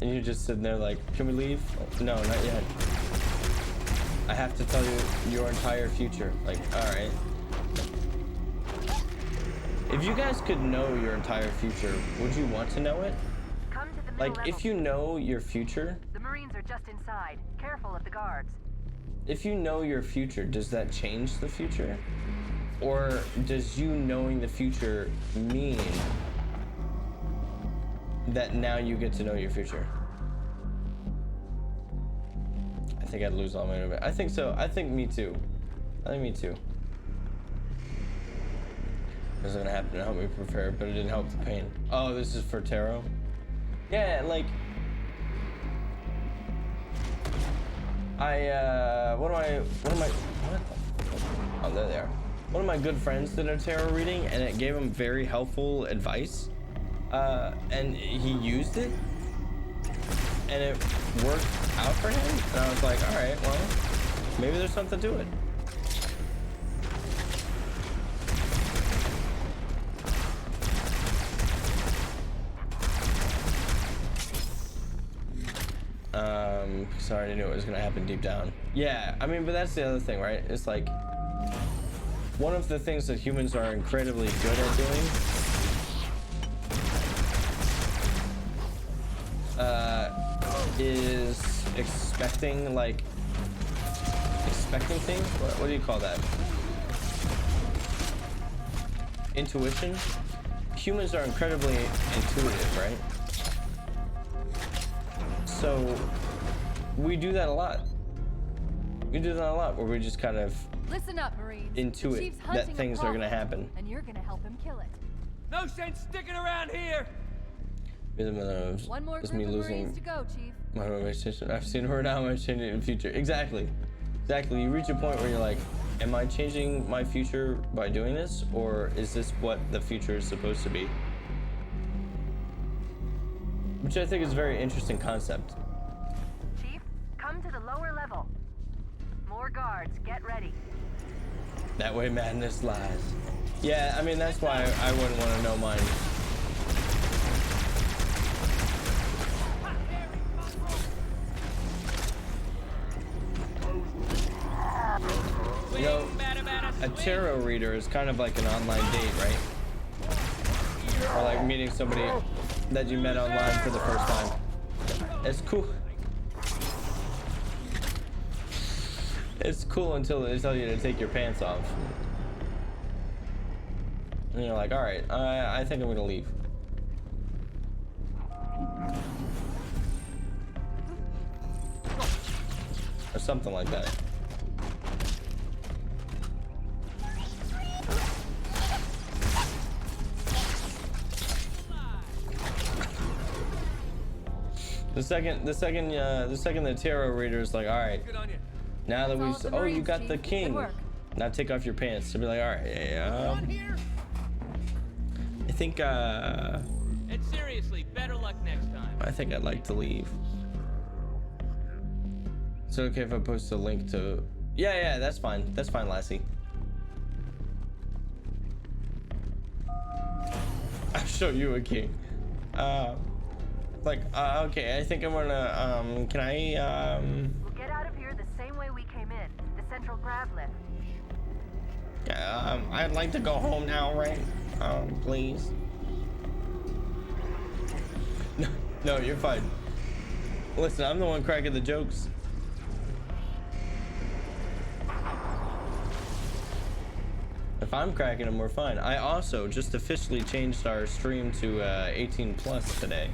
And you're just sitting there like, can we leave? No, not yet. I have to tell you your entire future. Like, alright. If you guys could know your entire future, would you want to know it? Come to the Like, if you know your future... The Marines are just inside. Careful of the guards. If you know your future, does that change the future? Or does you knowing the future mean that now you get to know your future? I think I'd lose all my motivation. I think so. I think me too. I think me too. This is gonna happen to help me prepare, but it didn't help the pain. Oh, this is for tarot? Yeah, like... what the fuck? Oh, there they are. One of my good friends did a tarot reading, and it gave him very helpful advice. And he used it, and it worked out for him. And I was like, all right, well, maybe there's something to it. Because I already knew it was gonna happen deep down. Yeah, I mean, but that's the other thing, right? It's like, one of the things that humans are incredibly good at doing is expecting things. What do you call that? Intuition. Humans are incredibly intuitive, right? So we do that a lot. We do that a lot where we just kind of Listen up, Marines. intuit that things are gonna happen. And you're gonna help him kill it. No sense sticking around here. One more It's group me of losing Marines to go, Chief. my motivation. I've seen her now. I'm changing in the future. Exactly. You reach a point where you're like, am I changing my future by doing this, or is this what the future is supposed to be? Which I think is a very interesting concept. Chief, come to the lower level. More guards, get ready. That way madness lies. Yeah, I mean, that's why I wouldn't want to know mine. You know, a tarot reader is kind of like an online date, right? Or like meeting somebody that you met online for the first time. It's cool. It's cool until they tell you to take your pants off. And you're like, all right, I think I'm gonna leave. Or something like that. The second the tarot reader is like, all right, now that we've, oh, you got the king. Now take off your pants. To be like, all right, I think, And seriously, better luck next time. I think I'd like to leave. Is it okay if I post a link to? Yeah, that's fine. That's fine, Lassie. I'll show you a king. Okay, I think I'm gonna, can I, We'll get out of here the same way we came in. The central grav lift. I'd like to go home now, right? Please. No, you're fine. Listen, I'm the one cracking the jokes. If I'm cracking them, we're fine. I also just officially changed our stream to 18 plus today.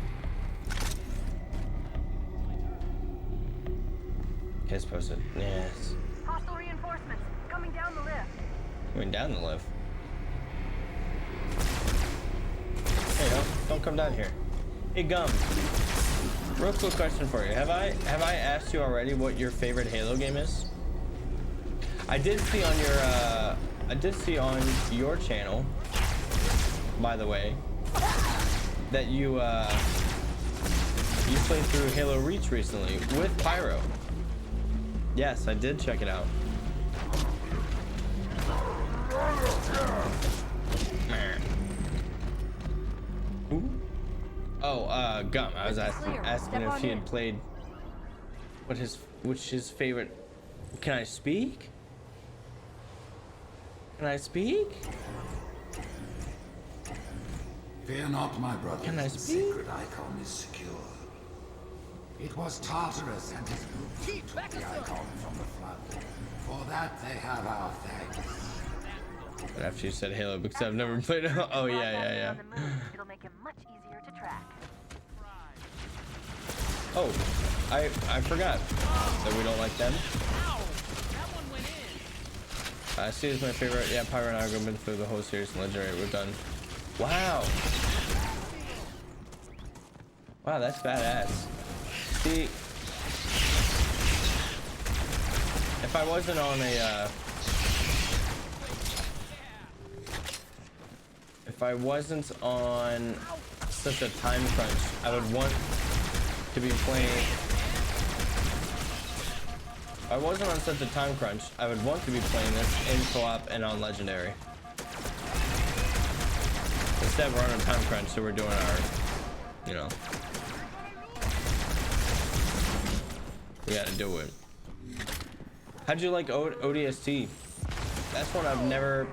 It's posted. Yes. Hostile reinforcements coming down the lift. Coming down the lift. Hey, don't come down here. Hey, Gum. Real quick question for you. Have I asked you already what your favorite Halo game is? I did see on your channel, by the way, that you played through Halo Reach recently with Pyro. Yes, I did check it out. Ooh. Oh, Gum. I was asking if he had played which his favorite. Can I speak? Can I speak? Fear not, my brother. Can I The speak? sacred icon is secure. It was Tartarus and his group who took the icon from the flood. For that they have our thanks. And after you said Halo, because I've never played it. Oh yeah. It'll make him much easier to track. Oh, I forgot that we don't like them. C is my favorite. Yeah, Pyro and I have been through the whole series and Legendary. We're done. Wow. Wow, that's badass. See, if I wasn't on a, if I wasn't on such a time crunch, I would want to be playing. If I wasn't on such a time crunch, I would want to be playing this in co-op and on Legendary. Instead, we're on a time crunch, so we're doing our, you know, we gotta do it. How'd you like ODST? That's one I've never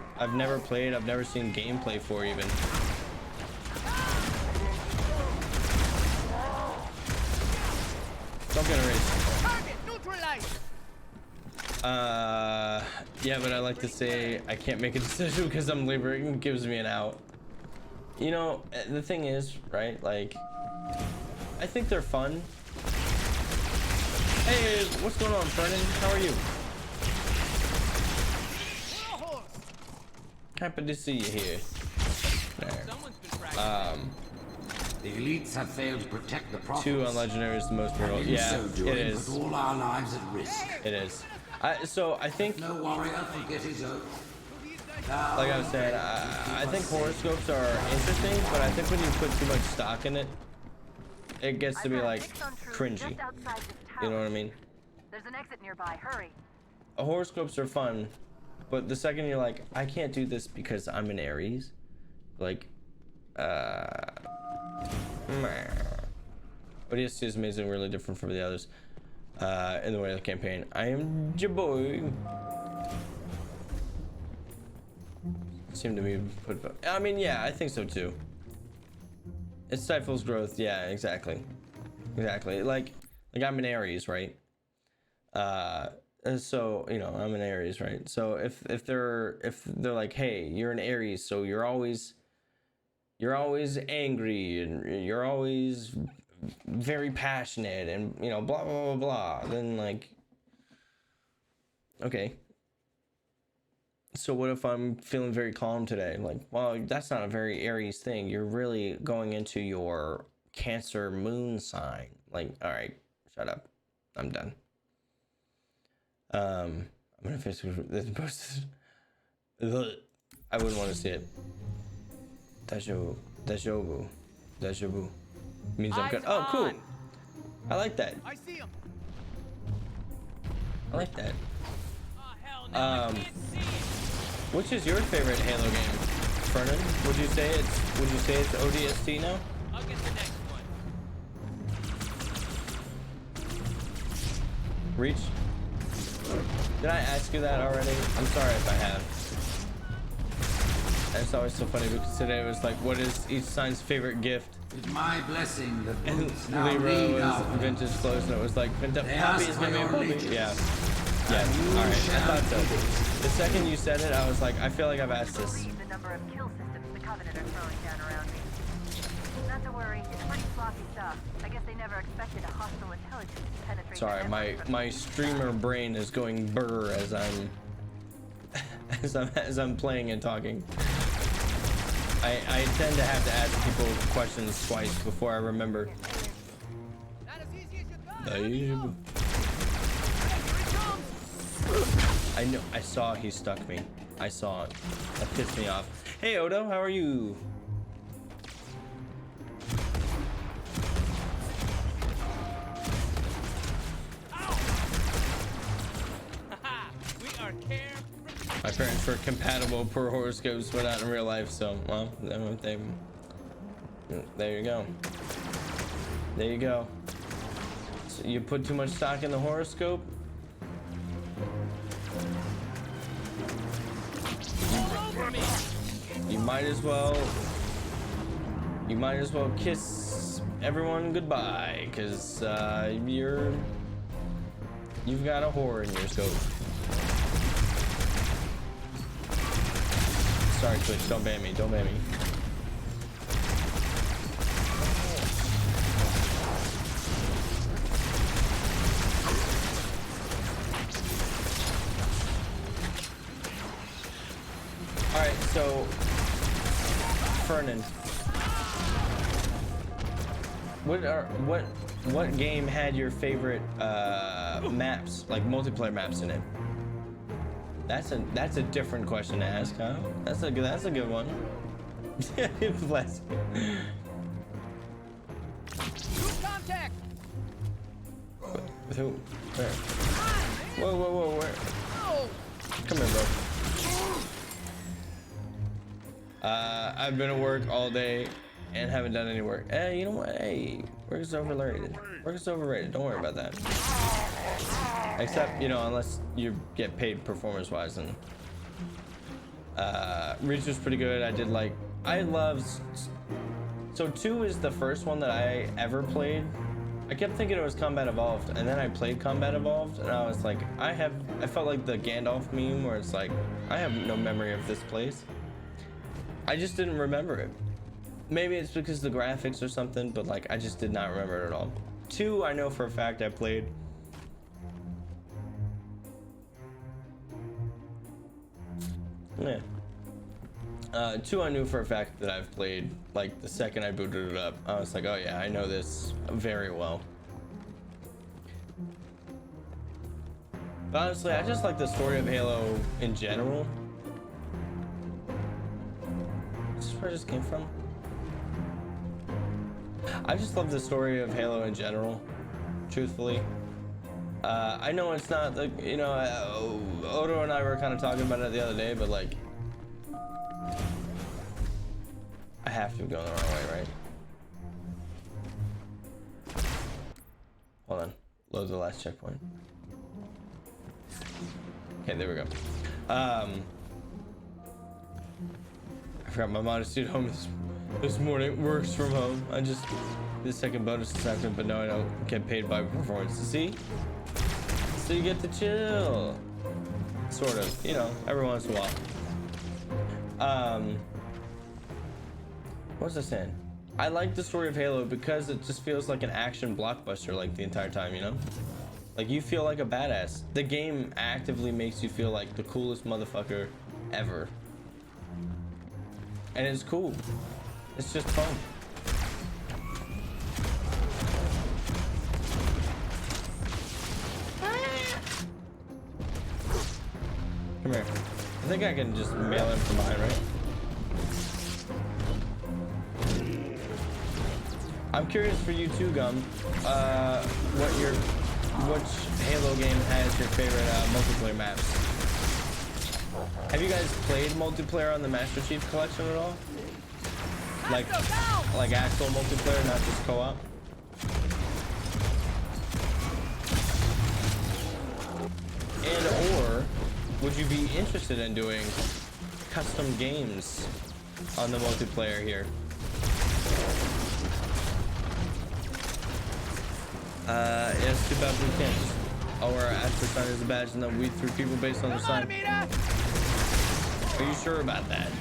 played. I've never seen gameplay for even. Don't get erased. Target neutralized. Yeah, but I like to say I can't make a decision because I'm laboring. It gives me an out. You know, the thing is, right? Like, I think they're fun. Hey, what's going on, Vernon? How are you? Happy to see you here. There. The elites have failed to protect the prophets. 2 on Legendary is the most brutal. And in Yeah, so doing, it is. put all our lives at risk. It is. So I think. No warrior forget his oath. Like I was saying, I think horoscopes are interesting, but I think when you put too much stock in it, it gets to be like cringy. You know what I mean? There's an exit nearby. Hurry. Horoscopes are fun, but the second you're like, I can't do this because I'm an Aries, like, ODST is amazing, really different from the others in the way of the campaign. I am Jaboy. Seem to be put. I mean, yeah, I think so too. It stifles growth. Yeah, exactly. Like I'm an Aries, right? So you know, I'm an Aries, right? So if they're like, hey, you're an Aries, so you're always angry and you're always very passionate and you know blah blah blah blah. Then like, okay. So what if I'm feeling very calm today? Like, well, that's not a very Aries thing. You're really going into your Cancer moon sign. Like, all right, shut up. I'm done. I'm gonna finish this post. I wouldn't want to see it. Deja vu means I'm good. Oh, cool. I like that. I see him. I like that. Which is your favorite Halo game, Fernan? Would you say it's ODST now? I'll get the next one. Reach? Did I ask you that already? I'm sorry if I have. It's always so funny because today it was like, what is each sign's favorite gift? With my blessing, the And boots now Libra lead was our way. vintage clothes, and it was like, They Poppy ask is for gonna be a your puppy. allegiance. Yeah. Yeah. All right. I thought so. The second you said it, I was like, I feel like I've asked this. The number of kill systems the Covenant are throwing down around me. Not to worry, it's pretty sloppy stuff. I guess they never expected a hostile intelligence to penetrate. Sorry, my streamer brain is going brrrr as I'm playing and talking. I tend to have to ask people questions twice before I remember. I know. I saw he stuck me. I saw it. That pissed me off. Hey Odo, how are you? My parents were compatible per horoscopes, but not in real life. So, well, there you go. There you go. So you put too much stock in the horoscope. You might as well kiss everyone goodbye, cause you've got a whore in your scope. Sorry, Twitch. Don't ban me. Don't ban me. All right, so Fernan, what game had your favorite maps, like multiplayer maps in it? That's a different question to ask, huh? That's a good one. Bless you. Contact. With who? Where? Whoa, where? Come here, bro. I've been at work all day and haven't done any work. Hey, you know what? Hey, work is overrated. Work is overrated. Don't worry about that. Except, you know, unless you get paid performance-wise. And Reach was pretty good. I love. So 2 is the first one that I ever played. I kept thinking it was Combat Evolved, and then I played Combat Evolved, and I was like, I felt like the Gandalf meme where it's like, I have no memory of this place. I just didn't remember it. Maybe it's because of the graphics or something, but like, I just did not remember it at all. 2, I know for a fact I played. Yeah. 2, I knew for a fact that I've played. Like the second I booted it up, I was like, oh yeah, I know this very well. But honestly, I just like the story of Halo in general. Is this where I just came from? I just love the story of Halo in general, truthfully. I know it's not like, you know, Odo and I were kind of talking about it the other day, but like, I have to go the wrong way, right? Hold on, load the last checkpoint. Okay, there we go. I forgot my modesty at home this morning. Works from home. I just the second bonus assessment, but no, I don't get paid by performance. See? So you get to chill, sort of. You know, every once in a while. What's I saying? I like the story of Halo because it just feels like an action blockbuster, like the entire time. You know, like you feel like a badass. The game actively makes you feel like the coolest motherfucker ever. And it's cool. It's just fun. Come here. I think I can just mail him from behind, right? I'm curious for you too, Gum. Which Halo game has your favorite multiplayer maps? Have you guys played multiplayer on the Master Chief Collection at all? Like actual multiplayer, not just co-op? And or would you be interested in doing custom games on the multiplayer here? Yes, too bad we can't. Our Astro sign is a badge and then we through people based on the sign. Are you sure about that?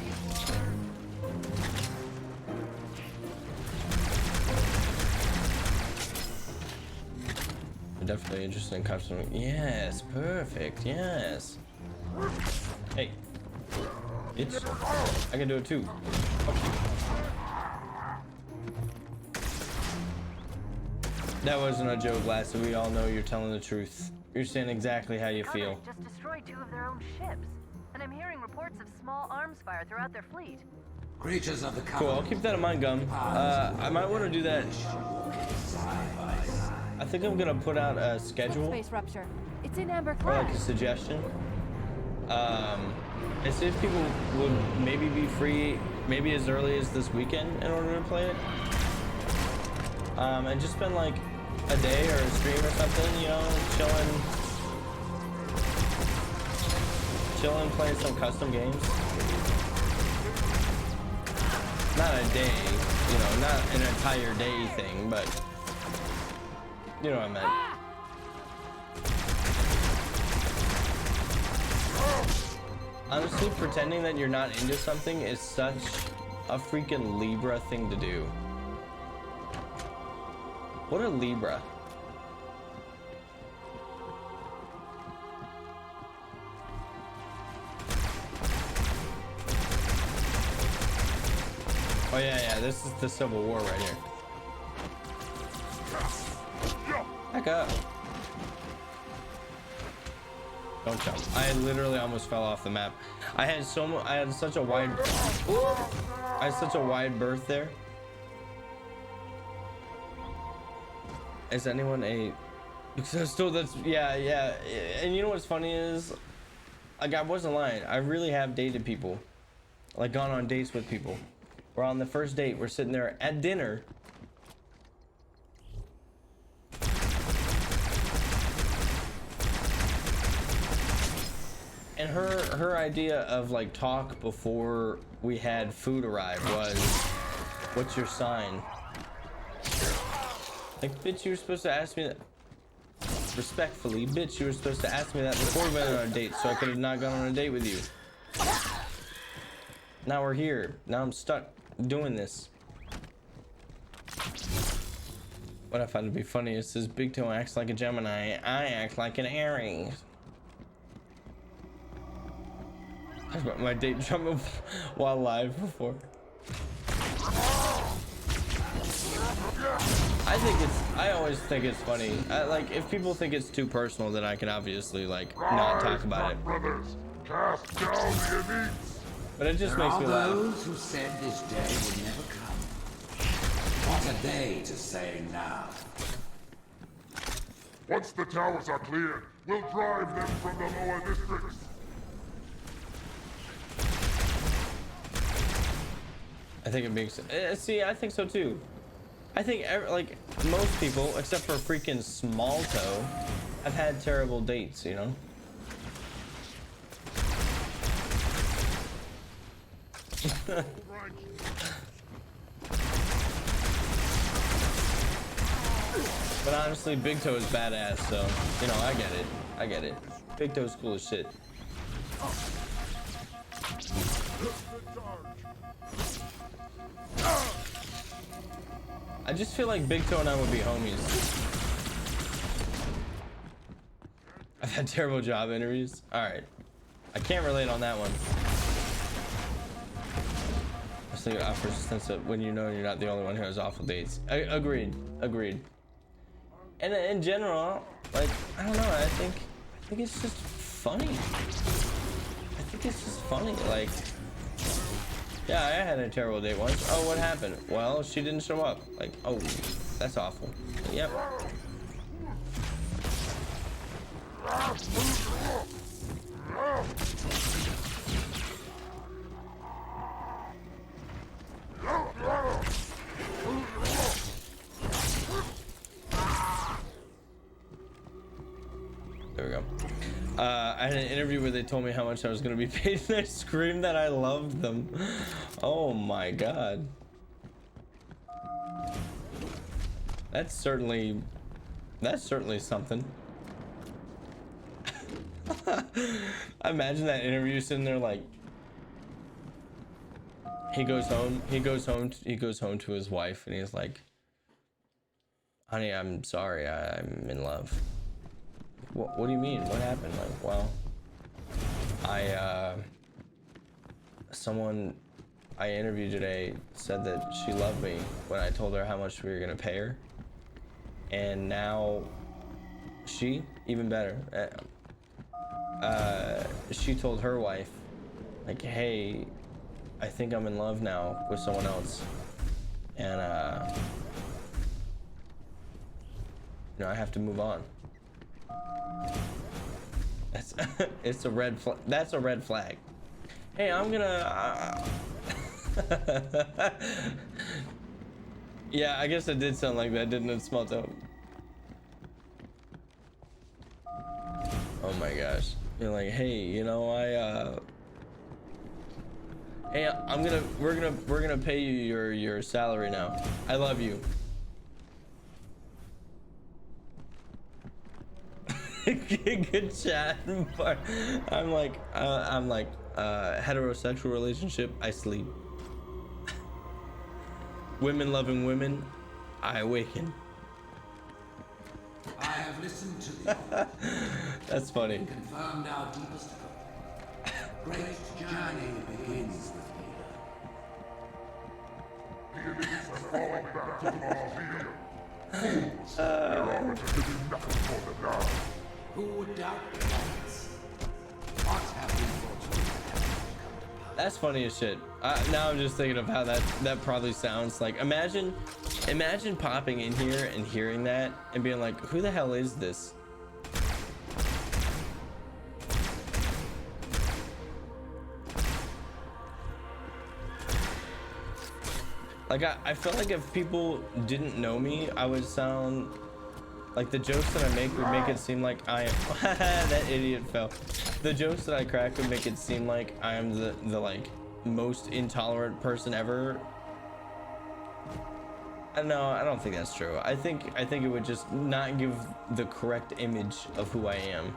Definitely interested in custom. Yes, perfect. Yes. Hey, I can do it too. That wasn't a joke, Lassie. We all know you're telling the truth. You're saying exactly how you feel. Just destroyed 2 of their own ships, and I'm hearing reports of small arms fire throughout their fleet. Creatures of the Cool, I'll keep that in mind, Gum. I might want to do that. I think I'm gonna put out a schedule. Space rupture. It's in Amber Or class. like a suggestion. And see if people would maybe be free, maybe as early as this weekend in order to play it. And just spend like a day or a stream or something, you know, chilling, playing some custom games. Not a day, you know, not an entire day thing, but you know what I meant. Honestly, pretending that you're not into something is such a freaking Libra thing to do. What a Libra. Oh yeah, this is the Civil War right here. Back up. Don't jump. I literally almost fell off the map. I had such a wide berth there. Is anyone a because still that's yeah. And you know what's funny is like I wasn't lying. I really have dated people. Like gone on dates with people. We're on the first date, we're sitting there at dinner. And her idea of like talk before we had food arrive was, what's your sign? Like, bitch, you were supposed to ask me that. Respectfully, bitch, you were supposed to ask me that before we went on a date so I could have not gone on a date with you. Now we're here. Now I'm stuck doing this. What I find to be funny is this Big Toe acts like a Gemini. I act like an Aries. My date jumped while live before. I always think it's funny. Like if people think it's too personal, then I can obviously like not talk about it. Brothers, cast down the elites. But it just makes me laugh. Those who said this day would never come. What are they to say now? Once the towers are cleared, we'll drive them from the lower districts. I think it makes see, I think so too. I think like most people, except for freaking Small Toe, have had terrible dates, you know? But honestly, Big Toe is badass, so, you know, I get it. Big Toe's cool as shit. I just feel like Big Toe and I would be homies. I've had terrible job interviews. Alright. I can't relate on that one. I think it offers a sense of when you know you're not the only one who has awful dates. Agreed. And in general, like, I don't know, I think it's just funny. I think it's just funny, like, yeah, I had a terrible date once. Oh, what happened? Well, she didn't show up. Like, oh, that's awful. Yep. There we go. I had an interview where they told me how much I was going to be paid, and I screamed that I loved them. Oh my god. That's certainly something. I imagine that interview sitting there like he goes home to his wife and he's like, honey, I'm sorry, I'm in love. What do you mean? What happened? Like, well, someone I interviewed today said that she loved me when I told her how much we were gonna pay her, and now she, even better, she told her wife, like, hey, I think I'm in love now with someone else, and you know, I have to move on. It's a red flag. That's a red flag. Hey, I'm gonna yeah, I guess it did sound like that, didn't it, Small Toe? Oh my gosh. You're like, hey, you know, hey, we're gonna pay you your salary now. I love you. Good chat. I'm like heterosexual relationship. I sleep. Women loving women. I awaken. I have listened to the That's funny. confirmed our deepest goal. Great journey begins with The enemies have fallen back to the Mausoleum. Fools! Their arbiter can do nothing for them now. who would doubt the facts? What have we foretold? That's funny as shit. Now I'm just thinking of how that probably sounds like. Imagine popping in here and hearing that and being like, who the hell is this? Like I felt like if people didn't know me, I would sound like the jokes that I make would make it seem like I am that idiot fell. The jokes that I crack would make it seem like I am the like most intolerant person ever. No, I don't think that's true. I think it would just not give the correct image of who I am,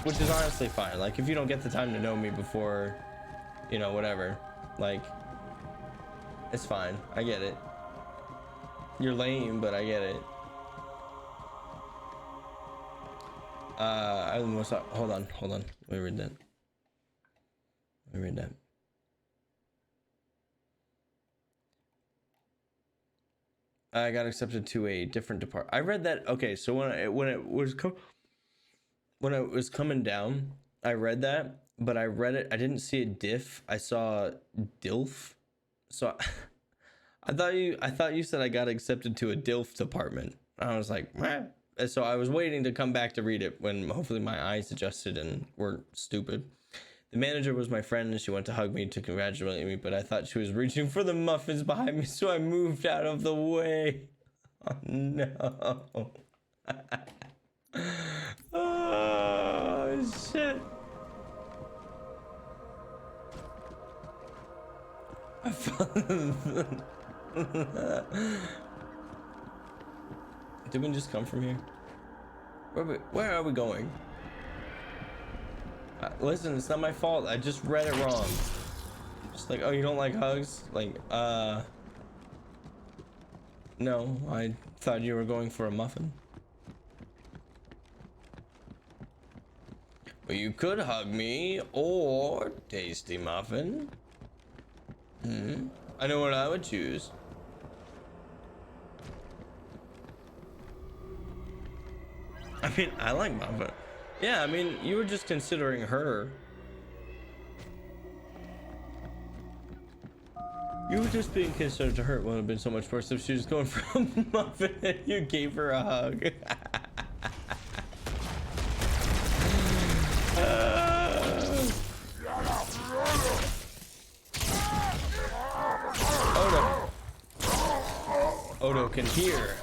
which is honestly fine. Like if you don't get the time to know me before, you know, whatever, like it's fine. I get it. You're lame, but I get it. Hold on. Let me read that. I got accepted to a different department. I read that. Okay, so when it was coming down, I read that, but I read it. I didn't see a diff. I saw DILF. So I thought you said I got accepted to a DILF department. I was like, meh. So I was waiting to come back to read it when hopefully my eyes adjusted and weren't stupid. The manager was my friend and she went to hug me to congratulate me, but I thought she was reaching for the muffins behind me, so I moved out of the way. Oh no. Oh shit. Did we just come from here? Where are we going? Listen, it's not my fault. I just read it wrong. Just like, oh, you don't like hugs? Like, no, I thought you were going for a muffin. Well, you could hug me or tasty muffin. I know what I would choose. I mean, I like muffin. Yeah, I mean, you were just considering her. You were just being considered to her. It would have been so much worse if she was going for a muffin and you gave her a hug. Odo can hear.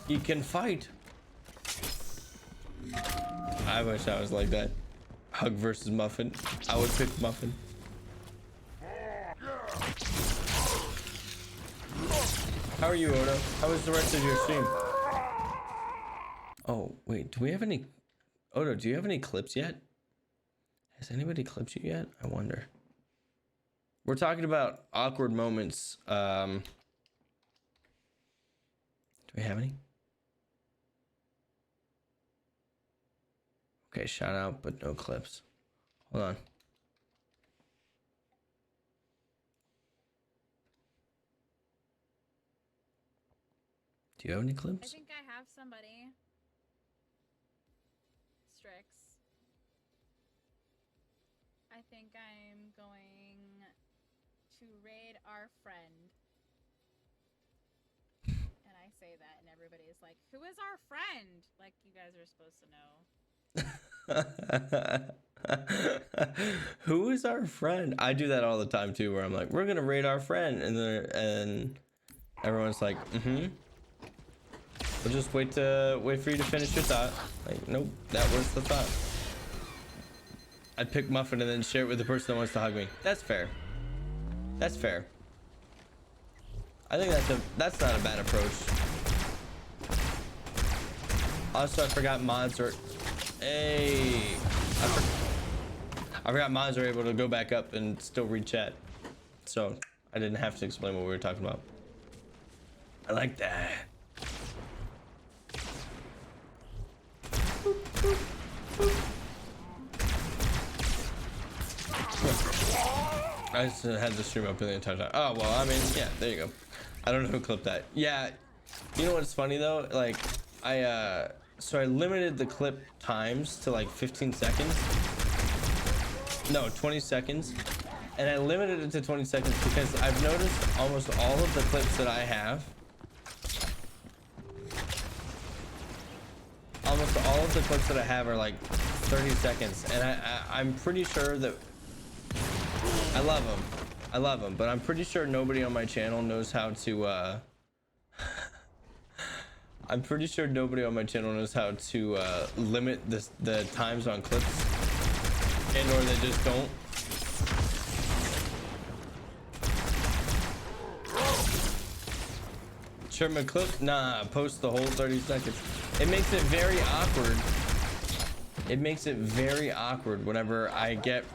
He can fight. I wish I was like that. Hug versus muffin. I would pick muffin. How are you, Odo? How was the rest of your stream? Oh, wait. Do we have any... Odo, do you have any clips yet? Has anybody clipped you yet? I wonder. We're talking about awkward moments. Do we have any? Okay, shout out, but no clips. Hold on. Do you have any clips? I think I have somebody. Strix. I think I'm going to raid our friend. And I say that and everybody's like, who is our friend? Like you guys are supposed to know. Who is our friend? I do that all the time too, where I'm like, we're gonna raid our friend, and everyone's like, we'll just wait for you to finish your thought. Like, nope, that was the thought. I'd pick muffin and then share it with the person that wants to hug me. That's fair. That's fair. I think that's not a bad approach. Also, I forgot mods are Hey, I forgot mods are able to go back up and still read chat, so I didn't have to explain what we were talking about. I like that. I just had the stream open the entire time. Oh, well, I mean, yeah, there you go. I don't know who clipped that. Yeah, you know what's funny though? Like, so I limited the clip times to like 15 seconds. No, 20 seconds. And I limited it to 20 seconds because I've noticed almost all of the clips that I have, are like 30 seconds. And I'm pretty sure that I love them, but I'm pretty sure nobody on my channel knows how to, I'm pretty sure nobody on my channel knows how to limit the times on clips, and or they just don't. Trim a clip? Nah, post the whole 30 seconds. It makes it very awkward. It makes it very awkward whenever I get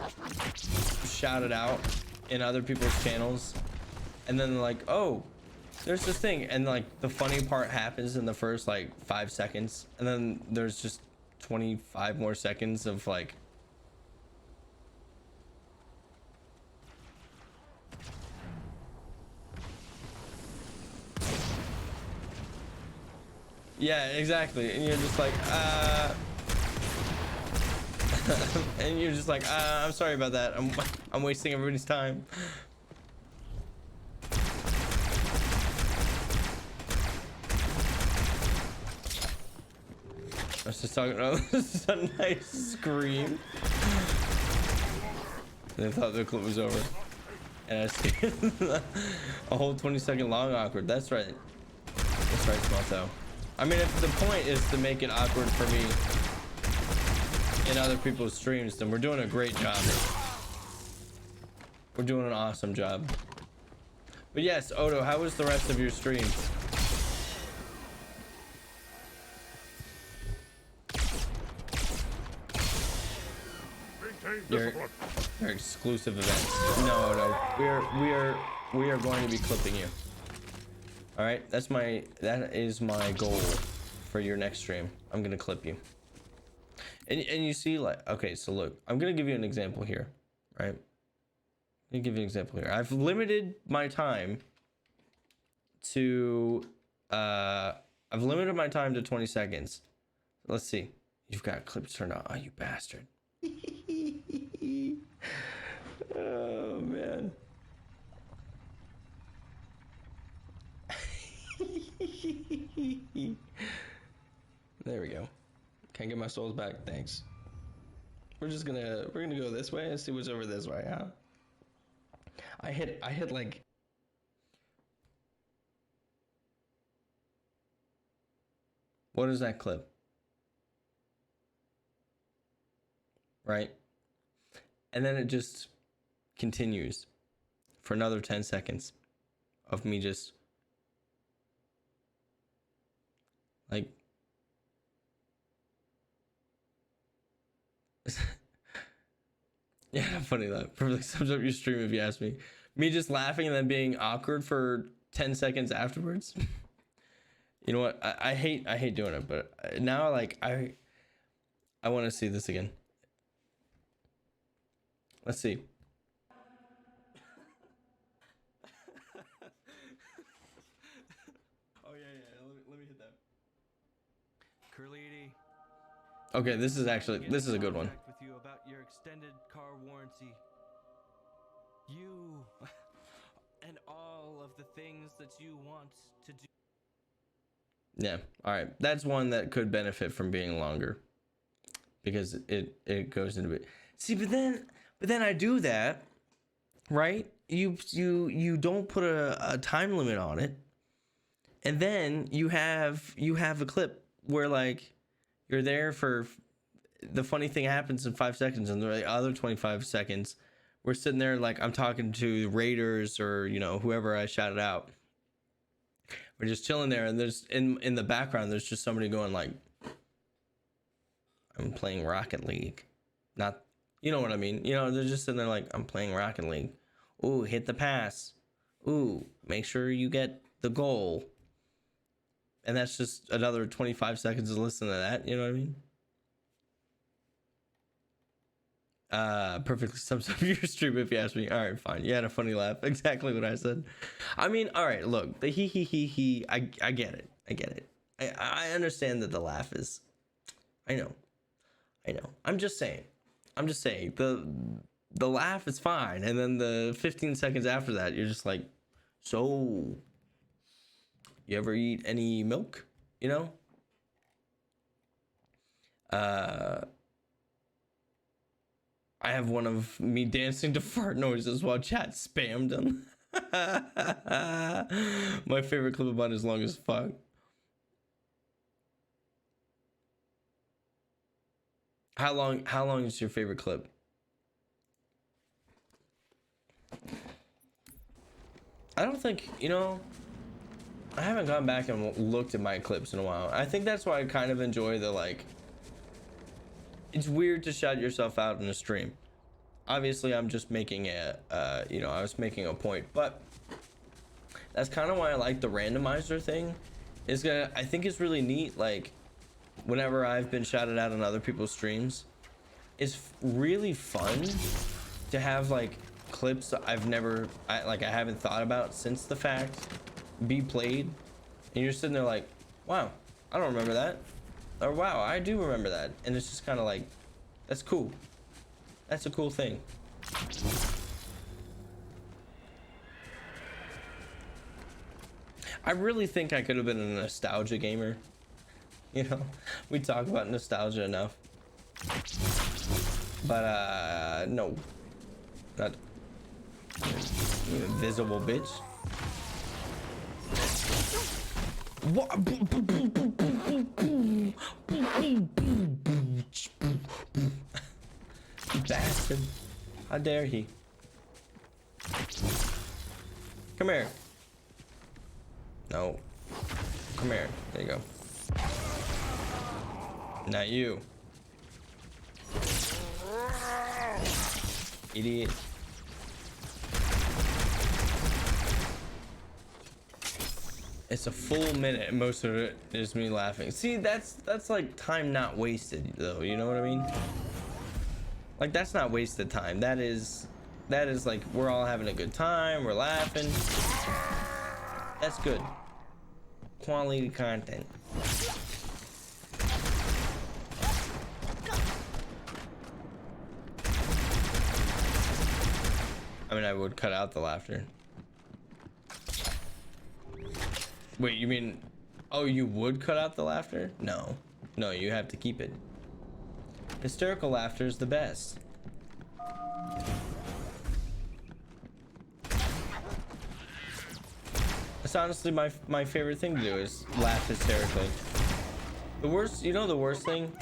shouted out in other people's channels, and then they're like, oh, there's this thing, and like the funny part happens in the first like 5 seconds, and then there's just 25 more seconds of like, yeah, exactly, and you're just like, and you're just like, I'm sorry about that. I'm wasting everybody's time. I was just talking about this is a nice scream. They thought the clip was over. And I scared a whole 20-second long awkward. That's right. That's right, Smalto. I mean, if the point is to make it awkward for me in other people's streams, then we're doing a great job. We're doing an awesome job. But yes, Odo, how was the rest of your stream? Your exclusive events. No, Odo. We are going to be clipping you. All right, that is my goal for your next stream. I'm gonna clip you. And you see, like, okay, so look, I'm gonna give you an example here, right? Let me give you an example here. I've limited my time to 20 seconds. Let's see. You've got clips turned on. Oh, you bastard. Oh man. There we go. Can't get my souls back. Thanks. We're gonna go this way and see what's over this way, huh? I hit like, what is that clip? Right? And then it just continues for another 10 seconds of me just like yeah, funny that perfectly sums up your stream if you ask me. Me just laughing and then being awkward for 10 seconds afterwards. You know what? I hate doing it, but now like I want to see this again. Let's see. Oh yeah. Let me hit that. Curly. Okay, this is a good one. With you about your extended car warranty. You and all of the things that you want to do. Yeah, all right. That's one that could benefit from being longer because it goes into it. See, but then I do that, right? You don't put a time limit on it, and then you have a clip where like you're there for the funny thing happens in 5 seconds, and the other 25 seconds we're sitting there like I'm talking to Raiders or whoever I shouted out. We're just chilling there, and there's in the background there's just somebody going like, I'm playing Rocket League. Not, you know what I mean? You know, they're just sitting there like, I'm playing Rocket League. Ooh, hit the pass. Ooh, make sure you get the goal. And that's just another 25 seconds to listen to that. You know what I mean? Perfectly sums up your stream if you ask me. All right, fine. You had a funny laugh. Exactly what I said. I mean, all right, look, the he. I get it. I get it. I understand that the laugh is. I know. I'm just saying. The laugh is fine, and then the 15 seconds after that, you're just like, so. You ever eat any milk? You know? I have one of me dancing to fart noises while chat spammed them. My favorite clip about is long as fuck. How long is your favorite clip? I don't think, you know, I haven't gone back and looked at my clips in a while. I think that's why I kind of enjoy the, like, it's weird to shout yourself out in a stream. Obviously, I'm just making a, you know, I was making a point, but that's kind of why I like the randomizer thing. I think it's really neat. Like, whenever I've been shouted out on other people's streams, it's really fun to have like clips that I haven't thought about since the fact be played, and you're sitting there like, wow, I don't remember that, or wow, I do remember that, and it's just kind of like, that's cool. That's a cool thing. I really think I could have been a nostalgia gamer. You know, we talk about nostalgia enough, but no, not you invisible bitch. What? Bastard. How dare he? Come here. No. Come here. There you go. Not you. Idiot. It's a full minute and most of it is me laughing. See, that's like time not wasted though, you know what I mean? Like, that's not wasted time. That is like, we're all having a good time, we're laughing. That's good. Quality content. I mean, I would cut out the laughter. Wait, you mean, oh, you would cut out the laughter? No, you have to keep it. Hysterical laughter is the best. That's honestly my favorite thing to do, is laugh hysterically. The worst, you know the worst thing?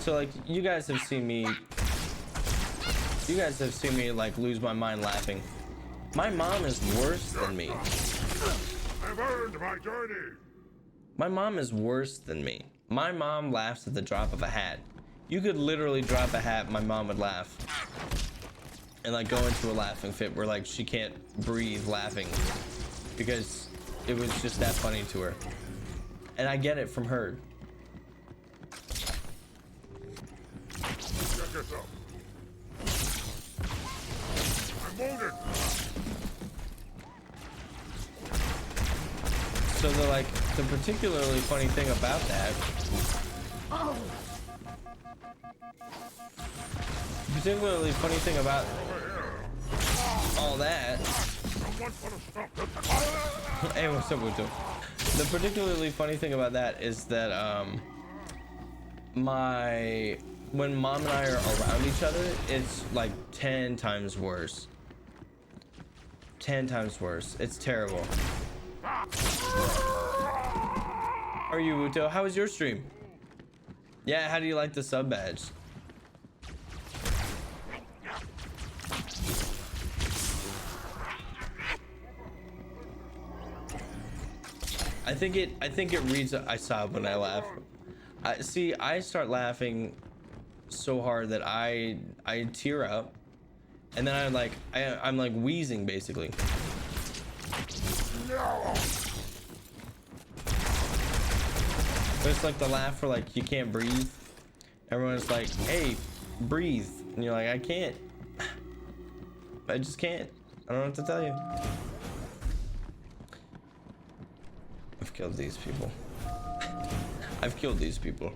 So like, you guys have seen me like lose my mind laughing. My mom is worse than me. I've earned my journey. My mom is worse than me. My mom laughs at the drop of a hat. You could literally drop a hat, my mom would laugh. And like go into a laughing fit where like she can't breathe laughing because it was just that funny to her. And I get it from her. Check yourself. I'm wounded. So the particularly funny thing about that. The particularly funny thing about all that. Hey, what's up, Wuto? The particularly funny thing about that is that when mom and I are around each other, it's like 10 times worse. 10 times worse. It's terrible. How are you, Wuto? How was your stream? Yeah, how do you like the sub badge? I think it reads I sob when I laugh. See, I start laughing so hard that I tear up, and then I'm like wheezing basically. No. It's like the laugh for like you can't breathe. Everyone's like, hey, breathe, and you're like, I can't. I just can't. I don't know what to tell you. I've killed these people. I've killed these people.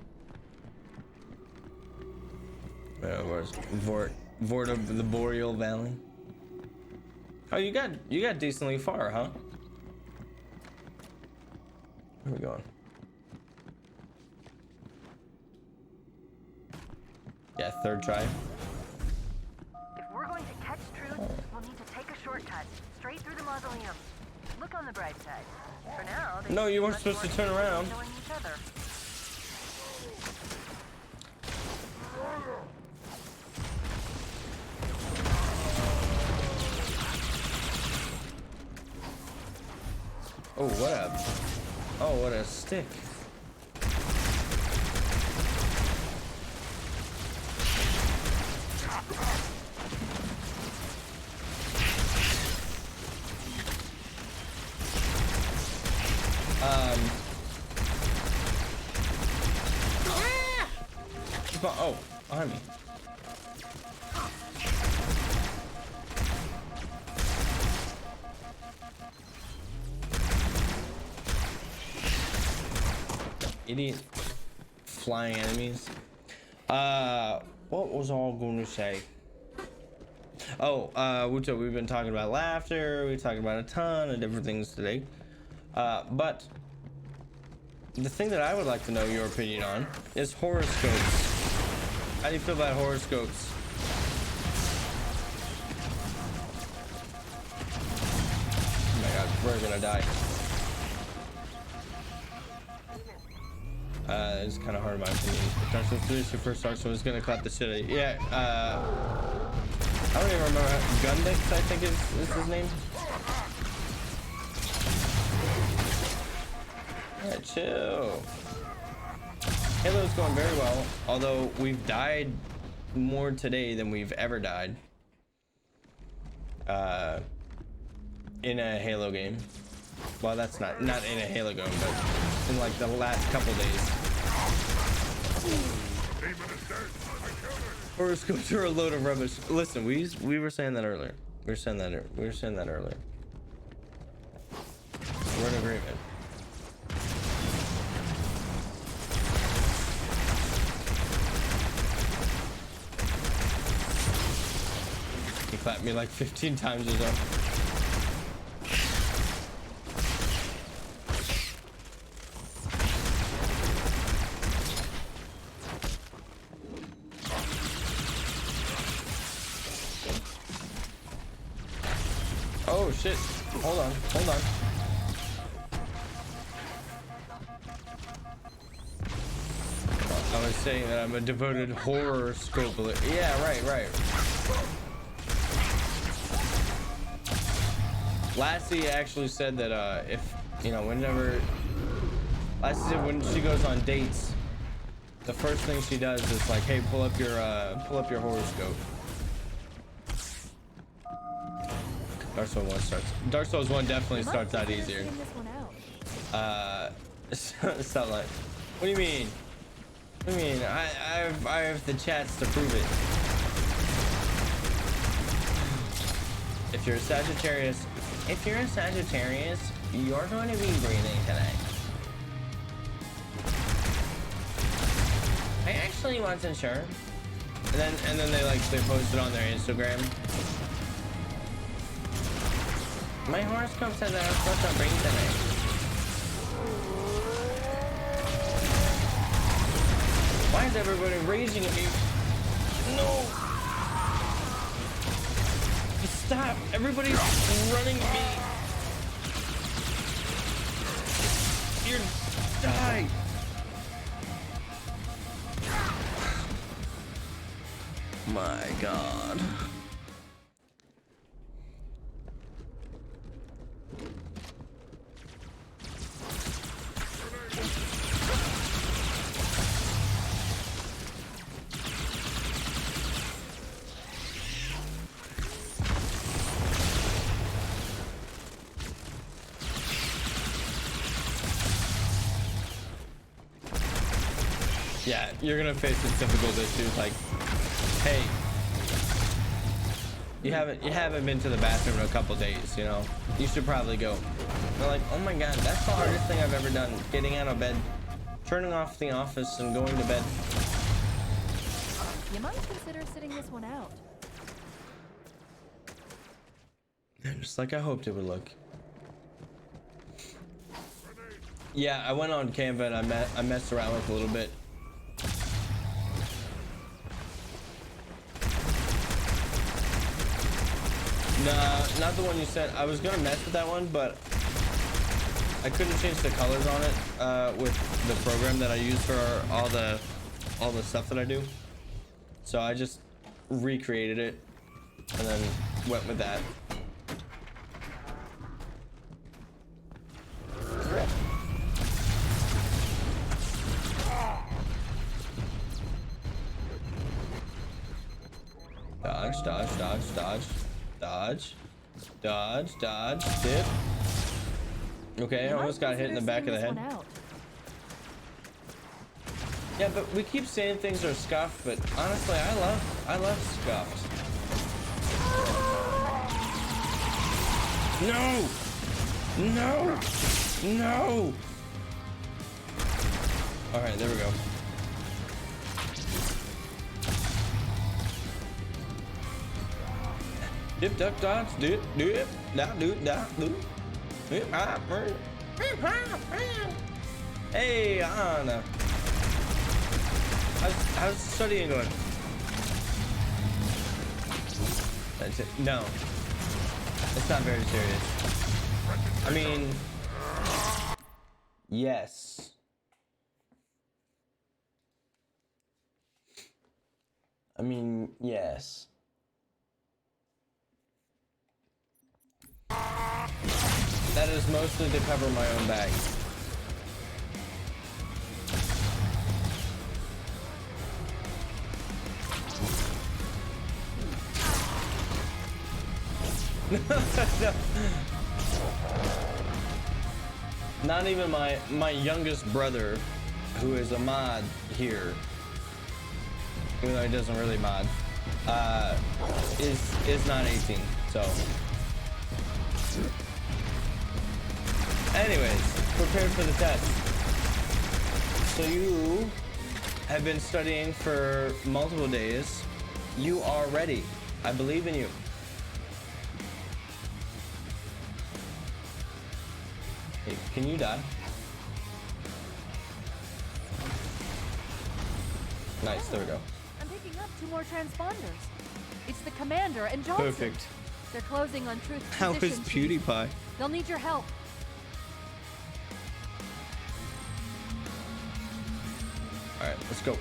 Where's Vort of the Boreal Valley? Oh, you got decently far, huh? Where are we going? Yeah, third try. If we're going to catch Truth, we'll need to take a shortcut straight through the mausoleum. Look on the bright side. For now, No, you weren't supposed to turn around. knowing each other. Oh, what a stick. Oh, behind me. Idiot flying enemies. What was all going to say? Oh, Wuto, we've been talking about laughter. We talked about a ton of different things today. But the thing that I would like to know your opinion on is horoscopes. How do you feel about horoscopes? Oh my god, we're gonna die. It's kind of hard in my opinion. If Dark Souls 3 is your first Dark Souls, it's gonna clap the shit out of you. Yeah, I don't even remember how Gundix, I think is his name. Alright, chill. Halo's going very well, although we've died more today than we've ever died. In a Halo game. Well, that's not in a Halo game, but in like the last couple days. Horoscopes are a load of rubbish. Listen, we were saying that earlier. We were saying that earlier. We're in agreement. He clapped me like 15 times or so. Oh shit. Hold on. I was saying that I'm a devoted horoscope. Yeah, right. Lassie actually said that if Lassie said when she goes on dates, the first thing she does is like, hey, pull up your horoscope. Dark Souls 1 definitely starts out easier. Sound like, what do you mean? I have the chats to prove it. If you're a Sagittarius, you're going to be breathing tonight. I actually wasn't sure. And then they post it on their Instagram. My horoscope said that I'm supposed to breathe tonight. Why is everybody raging at me? No! Stop! Everybody's running at me! You're... Die! My god. Yeah, you're gonna face the typical issues like, hey, you haven't been to the bathroom in a couple days, you know? You should probably go. They're like, oh my god, that's the hardest thing I've ever done. Getting out of bed, turning off the office and going to bed. You might consider sitting this one out. Just like I hoped it would look. Yeah, I went on Canva and I messed around with it a little bit. Nah, not the one you sent. I was gonna mess with that one, but I couldn't change the colors on it with the program that I use for all the stuff that I do. So I just recreated it and then went with that. Dodge, dodge, dodge, dodge, dodge, dodge, dodge, dip. Okay, I almost got hit in the back of the head. Yeah, but we keep saying things are scuffed, but honestly, I love scuffed. No! No! No! Alright, there we go. Dip, duck, dodge, dip, dip, da, do, da, do. Hey, Anna. How's studying going? That's it. No. It's not very serious. I mean, yes. I mean, yes. That is mostly to cover my own bag. No. Not even my youngest brother, who is a mod here, even though he doesn't really mod, is not 18. So, anyways, prepared for the test. So you have been studying for multiple days. You are ready. I believe in you. Hey, can you die? Nice, there we go. I'm picking up 2 more transponders. It's the commander and Johnson. Perfect. They're closing on Truth's How is position, Chief. PewDiePie? They'll need your help. Alright, let's go.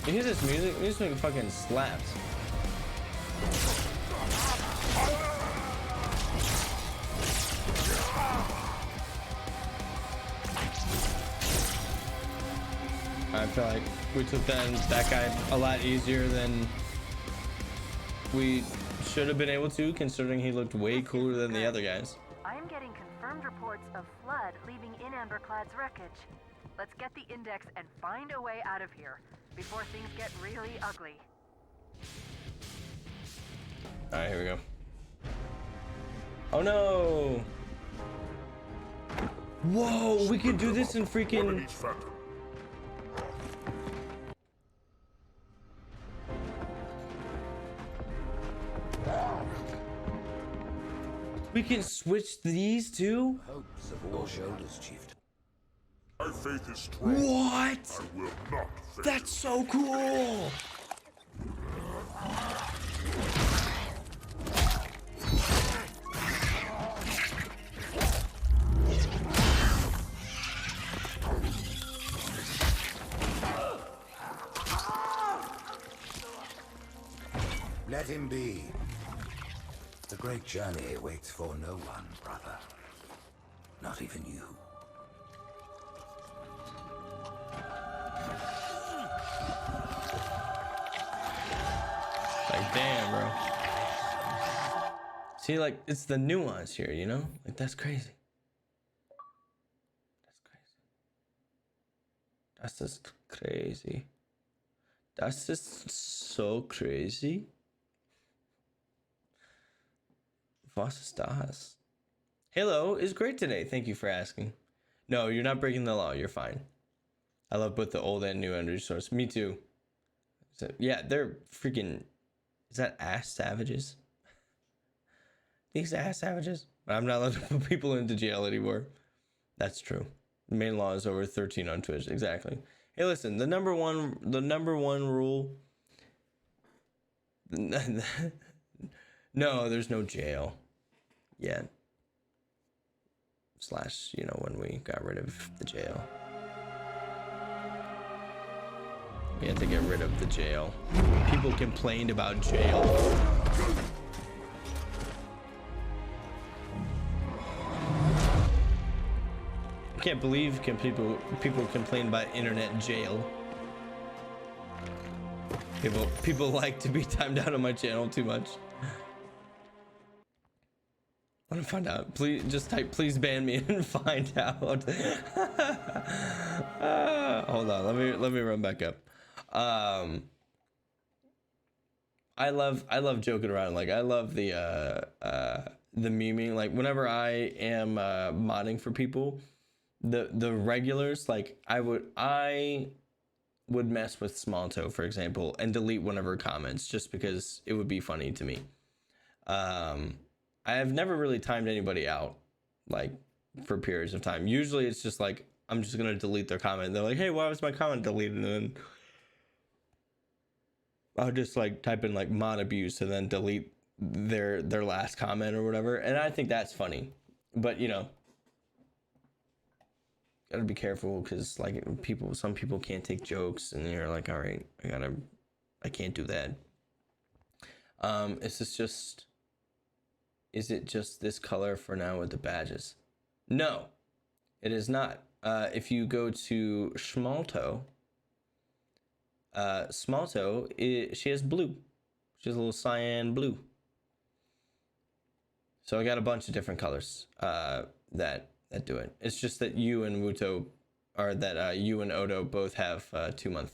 You hear this music? Music fucking slaps. I feel like we took that guy a lot easier than we should have been able to, considering he looked way cooler than the other guys. I am getting confirmed reports of flood leaving in Amberclad's wreckage. Let's get the index and find a way out of here before things get really ugly. Alright, here we go. Oh no! Whoa, we could do this in freaking... We can switch these two? Hopes of all shoulders, chieftain. My faith is strong. What? I will not fail. That's so cool! Let him be. The great journey waits for no one, brother. Not even you. Like, damn, bro. See, like, it's the nuance here, you know? Like, that's crazy. That's crazy. That's just crazy. Das ist so crazy. Was ist das? Halo is great today. Thank you for asking. No, you're not breaking the law. You're fine. I love both the old and new energy source. Me too. So, yeah, they're freaking... Is that ass savages? These ass savages? I'm not allowed to put people into jail anymore. That's true. The main law is over 13 on Twitch. Exactly. Hey, listen. The number one rule... No, there's no jail yet. Slash, you know, when we got rid of the jail. We had to get rid of the jail. People complained about jail. I can't believe people complain about internet jail. People like to be timed out on my channel too much. I want to find out. Please just type please ban me and find out. Hold on, let me run back up. I love joking around. Like I love the memeing. Like whenever I am modding for people, the regulars, like I would mess with Small Toe, for example, and delete one of her comments just because it would be funny to me. I have never really timed anybody out like for periods of time. Usually it's just like I'm just gonna delete their comment. They're like, hey, why was my comment deleted? And then I'll just like type in like mod abuse and then delete their last comment or whatever. And I think that's funny. But you know, gotta be careful because like some people can't take jokes and you're like, all right, I can't do that. Is it just this color for now with the badges? No, it is not. If you go to Schmalto, she has blue. She has a little cyan blue. So I got a bunch of different colors that do it. It's just that you and Wuto, or that you and Odo both have 2 months.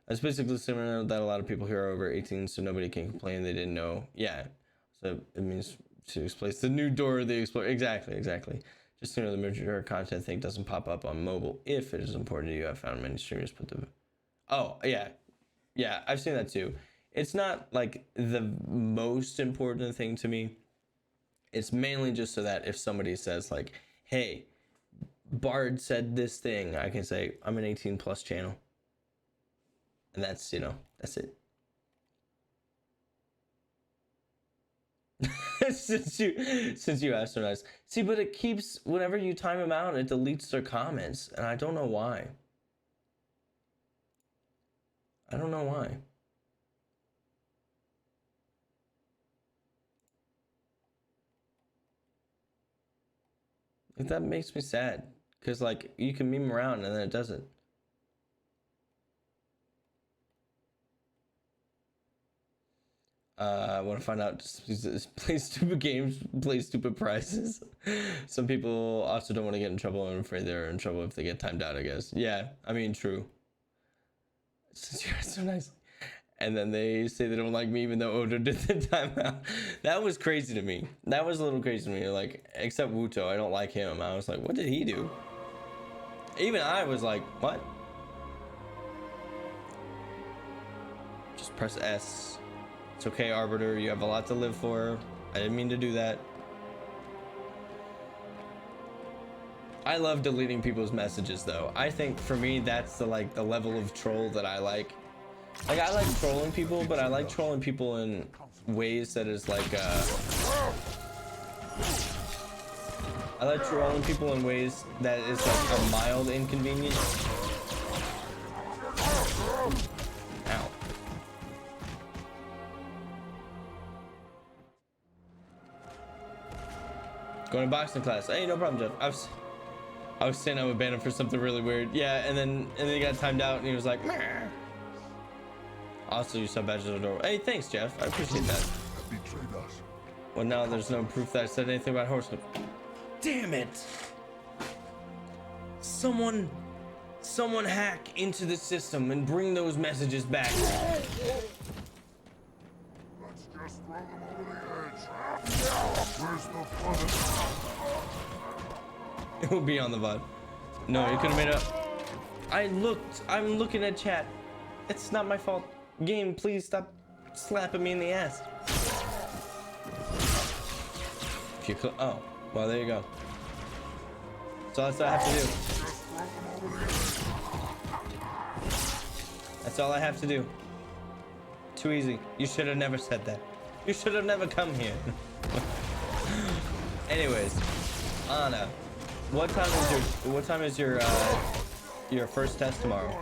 It's basically similar that a lot of people here are over 18, so nobody can complain they didn't know. Yeah. So it means to explain the new door of the Explorer. Exactly. Just so you know, the mature content thing doesn't pop up on mobile if it is important to you. I've found many streamers put the... Oh, yeah. Yeah, I've seen that too. It's not like the most important thing to me. It's mainly just so that if somebody says like, hey, Bard said this thing, I can say, I'm an 18 plus channel. And that's, you know, that's it. since you asked, so nice. See, but it keeps, whenever you time them out, it deletes their comments, and I don't know why. Like, that makes me sad, because like you can meme around and then it doesn't. I want to find out, just play stupid games, play stupid prizes. Some people also don't want to get in trouble. I'm afraid they're in trouble if they get timed out, I guess. Yeah, I mean, true. Since you're so nice. And then they say they don't like me even though Odo did the timeout. That was crazy to me. That was a little crazy to me. Like, except Wuto, I don't like him. I was like, what did he do? Even I was like, what? Just press S. It's okay, Arbiter. You have a lot to live for. I didn't mean to do that. I love deleting people's messages, though. I think for me, that's the level of troll that I like. Like, I like trolling people, but I like trolling people in ways that is like, I like trolling people in ways that is like a mild inconvenience. Ow. Going to boxing class. Hey, no problem, Jeff. I was saying I would ban him for something really weird. Yeah, and then he got timed out and he was like, meh. Also, you sub badges are adorable. Hey, thanks, Jeff. I appreciate that. Well, now there's no proof that I said anything about horoscope. Damn it! Someone Someone hack into the system and bring those messages back. Let's just throw them over the edge. Where's the fun of It will be on the VOD. No, you could have made it up. I'm looking at chat. It's not my fault. Game, please stop slapping me in the ass. If you could, oh, well, there you go. So that's all I have to do. That's all I have to do. Too easy. You should have never said that. You should have never come here. Anyways, Anna, what time is your first test tomorrow?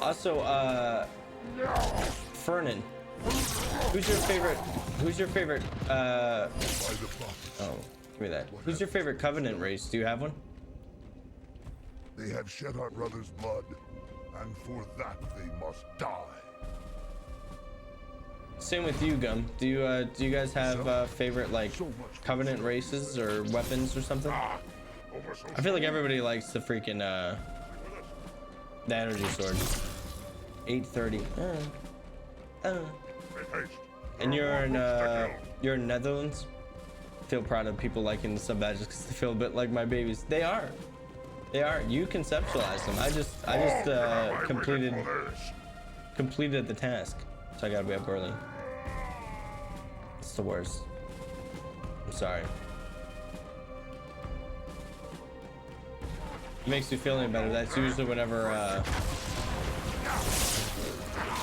Also, Fernan, who's your favorite, oh, give me that. Who's your favorite Covenant race? Do you have one? They have shed our brother's blood, and for that they must die. Same with you, Gum. Do you guys have favorite like Covenant races or weapons or something? I feel like everybody likes the freaking the energy sword. 830. And you're in Netherlands. Feel proud of people liking the sub badges because they feel a bit like my babies. They are. You conceptualized them. I just completed the task, so I gotta be up early. It's the worst. I'm sorry. It makes me feel any better. That's usually whenever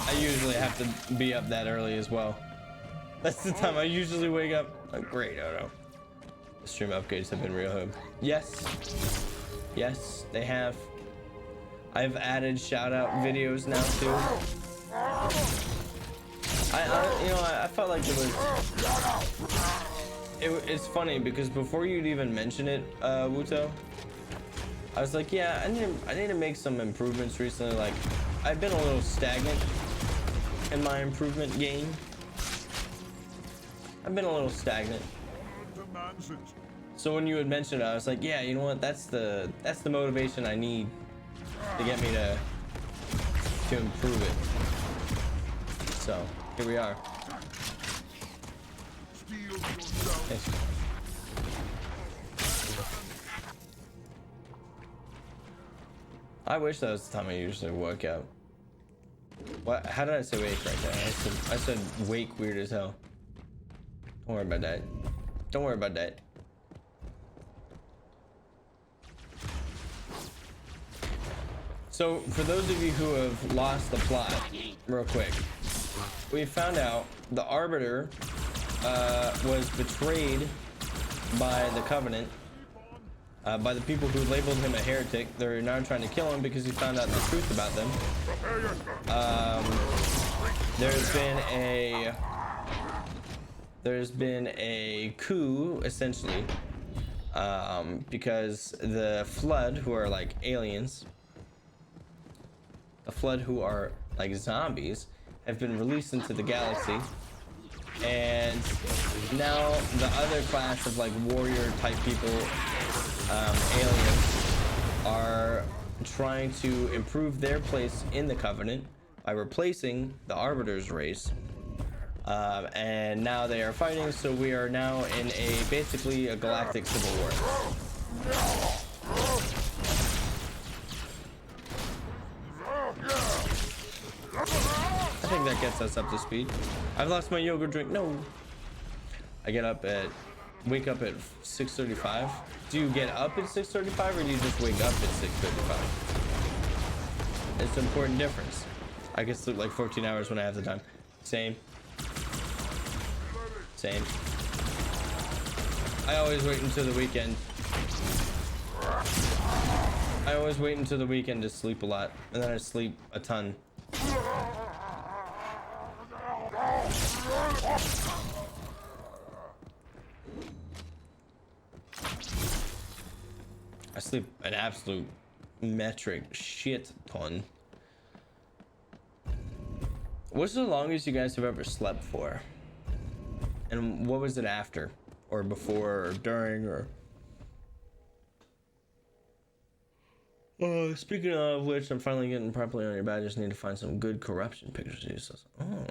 I usually have to be up that early as well. That's the time I usually wake up. Oh, great, oh no. The stream upgrades have been real hood. Yes, they have. I've added shout out videos now too. I felt like it's funny because before you'd even mention it, Wuto, I was like, yeah, I need to make some improvements recently. Like, I've been a little stagnant in my improvement game. I've been a little stagnant. So when you had mentioned it, I was like, yeah, you know what? That's the motivation I need to get me to improve it. So here we are. Thanks. I wish that was the time I usually work out. What? How did I say wake right there? I said wake weird as hell. Don't worry about that. Don't worry about that. So for those of you who have lost the plot, real quick, we found out the Arbiter was betrayed by the Covenant, by the people who labeled him a heretic. They're now trying to kill him because he found out the truth about them. There's been a coup, essentially, because the Flood, who are like aliens, the Flood, who are like zombies, have been released into the galaxy, and now the other class of like warrior type people, aliens, are trying to improve their place in the Covenant by replacing the Arbiter's race, and now they are fighting. So we are now in basically a galactic civil war. I think that gets us up to speed. I've lost my yogurt drink. No. I wake up at 6:35. Do you get up at 6:35 or do you just wake up at 6:35? It's an important difference. I can sleep like 14 hours when I have the time. Same. I always wait until the weekend. To sleep a lot, and then I sleep a ton. I sleep an absolute metric shit ton. What's the longest you guys have ever slept for? And what was it after? Or before, or during, or... Speaking of which, I'm finally getting properly on your badge. I just need to find some good corruption pictures. Oh.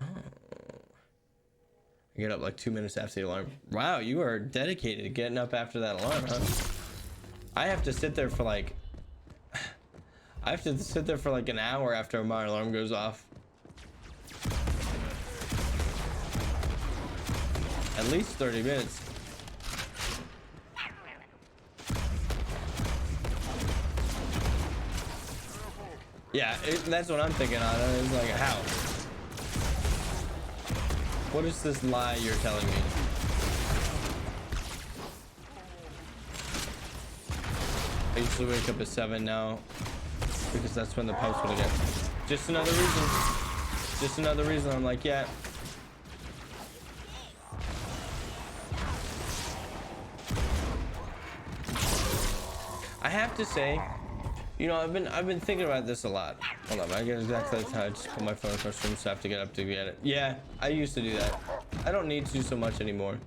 I get up like 2 minutes after the alarm. Wow, you are dedicated to getting up after that alarm, huh? I have to sit there for like... I have to sit there for like an hour after my alarm goes off. At least 30 minutes. Yeah, that's what I'm thinking on it. It's like, how? What is this lie you're telling me? I usually wake up at 7 now because that's when the post would get. Just another reason. Just another reason. I'm like, yeah. I have to say, you know, I've been thinking about this a lot. Hold on, I get exactly the time. I just put my phone across the room, so I have to get up to get it. Yeah, I used to do that. I don't need to so much anymore.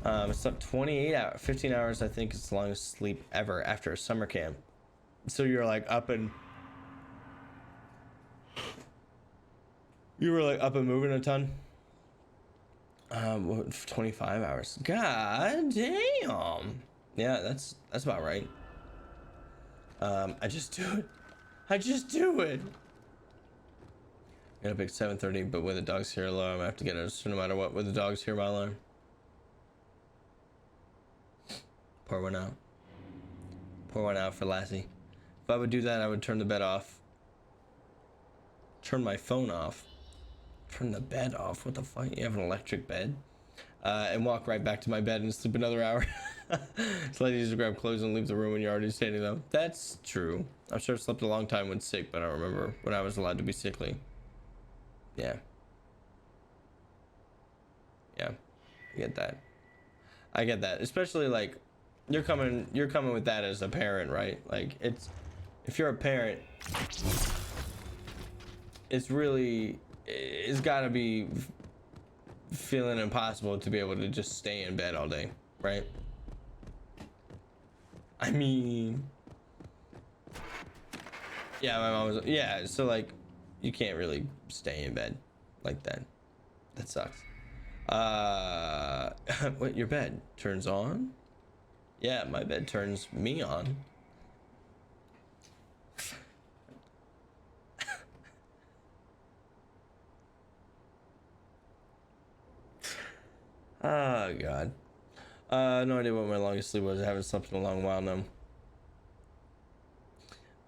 It's up 28 hours, 15 hours, I think is the longest sleep ever after a summer camp. So you're like up and... You were like up and moving a ton? 25 hours. God damn. Yeah, that's about right. I just do it. I just do it. Get up at 7:30, but when the dogs hear alarm, I have to get it no matter what. When the dogs hear my alarm. Pour one out. Pour one out for Lassie. If I would do that, I would turn the bed off. Turn my phone off. Turn the bed off. What the fuck? You have an electric bed? And walk right back to my bed and sleep another hour. It's like you just grab clothes and leave the room when you're already standing though. That's true. I'm sure I slept a long time when sick, but I don't remember when I was allowed to be sickly. Yeah. Yeah. I get that. I get that. Especially like you're coming with that as a parent, right? Like if you're a parent, it's gotta be feeling impossible to be able to just stay in bed all day, right? I mean, yeah, my mom was, yeah, so like you can't really stay in bed like that. That sucks. What, your bed turns on? Yeah, my bed turns me on. Oh god. No idea what my longest sleep was. I haven't slept in a long while now.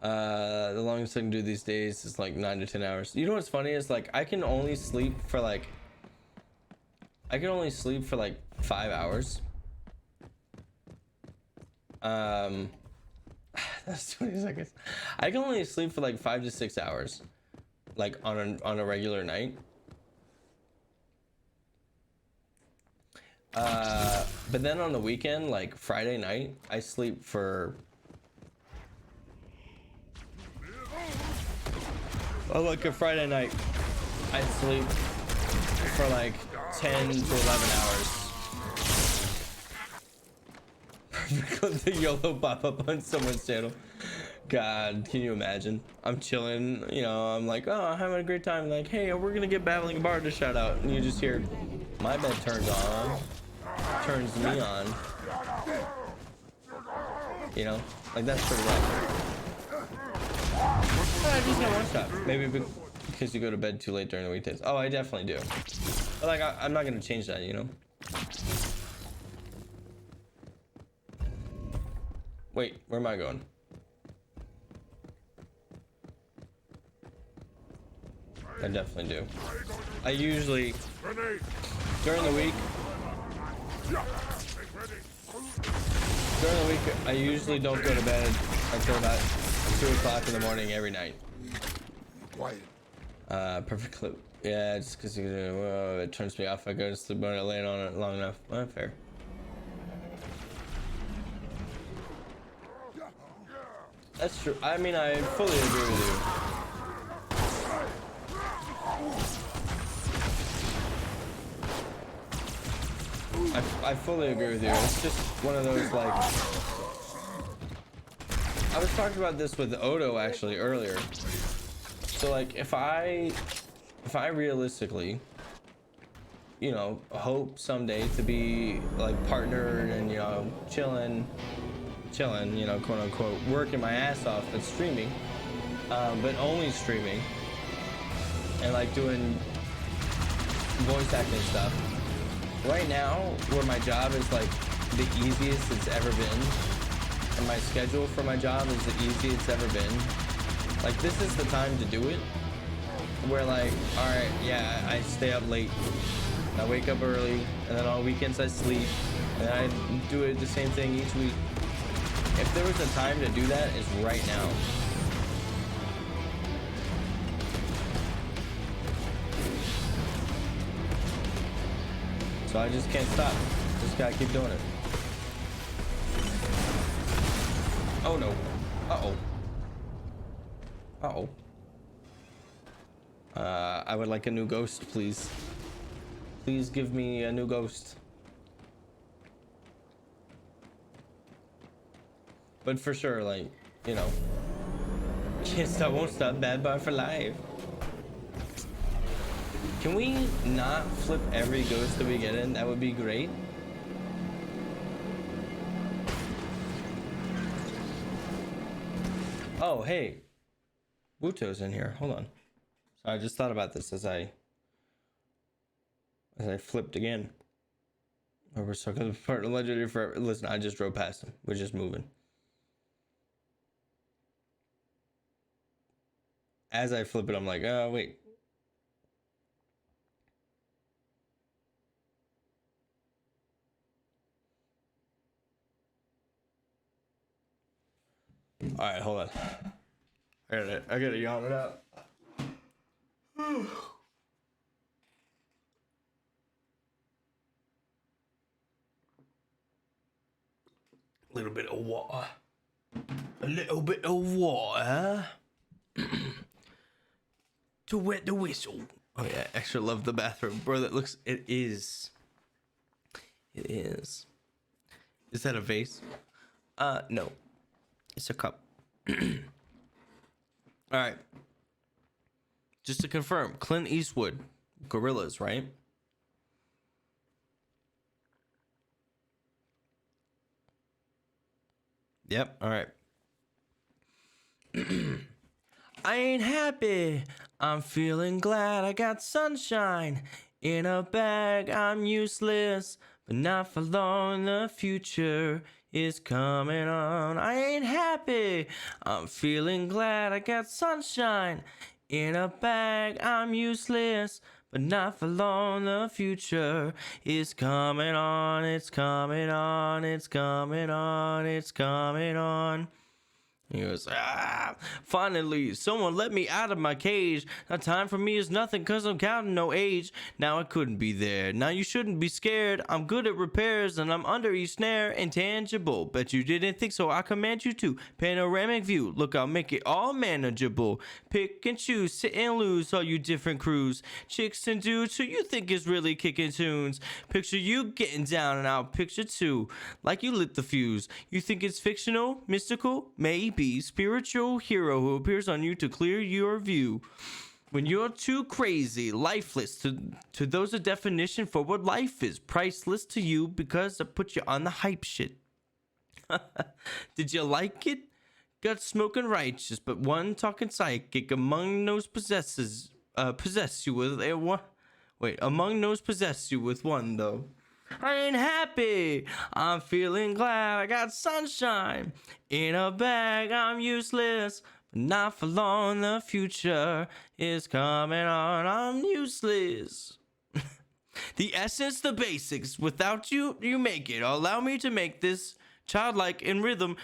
The longest I can do these days is like 9 to 10 hours. You know what's funny is like I can only sleep for like 5 hours. That's 20 seconds. I can only sleep for like 5 to 6 hours, like on a regular night. But then on the weekend, like Friday night, I sleep for like a Friday night, I sleep for like 10 to 11 hours. The YOLO pop up on someone's channel. God, can you imagine? I'm chilling, you know, I'm like, oh, I'm having a great time. Like, hey, we're gonna get Battling Bard to shout out. And you just hear, my bed turns on, turns me on. You know, like that's pretty rough. I just got one shot. Maybe because you go to bed too late during the weekdays. Oh, I definitely do. But like, I'm not gonna change that, you know? Wait, where am I going? I definitely do. I usually, during the week, I usually don't go to bed until about 2 o'clock in the morning every night. Quiet. Perfect clip. Yeah, it's because it turns me off. I go to sleep when I lay on it long enough. Well, fair. That's true. I mean, I fully agree with you. I fully agree with you. It's just one of those, like, I was talking about this with Odo actually earlier. So like, if I realistically, you know, hope someday to be like partnered and, you know, chilling, you know, quote unquote, working my ass off at streaming, but only streaming and like doing voice acting stuff. Right now, where my job is like the easiest it's ever been, and my schedule for my job is the easiest it's ever been, like this is the time to do it. Where like, all right, yeah, I stay up late, I wake up early, and then on weekends I sleep, and I do it the same thing each week. If there was a time to do that, it's right now. So I just can't stop. Just gotta keep doing it. Oh no. Uh-oh. Uh-oh. I would like a new ghost, please. Please give me a new ghost. But for sure, like, you know, can't stop, won't stop, bad bar for life. Can we not flip every ghost that we get in? That would be great. Oh, hey. Wuto's in here. Hold on. So I just thought about this as I flipped again. Oh, we're stuck in the part of legendary forever. Listen, I just drove past him. We're just moving. As I flip it, I'm like, oh, wait. All right, hold on. I gotta yawn it out. A little bit of water. A little bit of water. To wet the whistle. Oh yeah, extra love the bathroom. Bro, that looks, it is. It is. Is that a vase? No. It's a cup. Alright. Just to confirm, Clint Eastwood, Gorillas, right? Yep, alright. I ain't happy. I'm feeling glad I got sunshine in a bag. I'm useless, but not for long. The future is coming on. I ain't happy. I'm feeling glad I got sunshine in a bag. I'm useless, but not for long. The future is coming on. It's coming on. It's coming on. It's coming on. He goes, finally, someone let me out of my cage. Now time for me is nothing cause I'm counting no age. Now I couldn't be there. Now you shouldn't be scared. I'm good at repairs and I'm under each snare. Intangible. Bet you didn't think so. I command you to. Panoramic view. Look, I'll make it all manageable. Pick and choose. Sit and lose all you different crews. Chicks and dudes who you think is really kicking tunes. Picture you getting down and I'll picture too. Like you lit the fuse. You think it's fictional? Mystical? Maybe. Spiritual hero who appears on you to clear your view when you're too crazy, lifeless to those a definition for what life is, priceless to you because I put you on the hype shit. Did you like it? Got smoking righteous, but one talking psychic among those possess you with a one. Wait, among those possess you with one though. I ain't happy. I'm feeling glad I got sunshine in a bag. I'm useless, but not for long. The future is coming on. I'm useless. The essence, the basics. Without you, you make it. Allow me to make this Childlike in rhythm,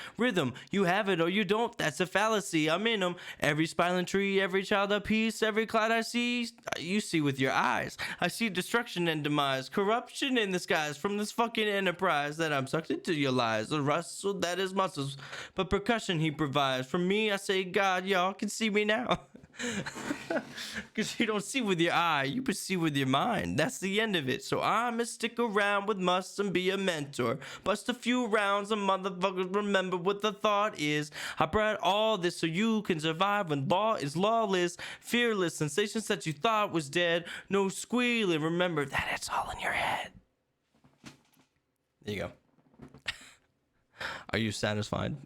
you have it or you don't, that's a fallacy, I'm in them. Every spiraling tree, every child of peace, every cloud I see, you see with your eyes. I see destruction and demise, corruption in the skies from this fucking enterprise that I'm sucked into your lies. The rustle that is muscles, but percussion he provides. From me, I say, God, y'all can see me now. Because you don't see with your eye, you perceive with your mind. That's the end of it. So I'ma stick around with Must and be a mentor. Bust a few rounds and motherfuckers remember what the thought is. I brought all this so you can survive when law is lawless. Fearless sensations that you thought was dead. No squealing. Remember that it's all in your head. There you go. Are you satisfied?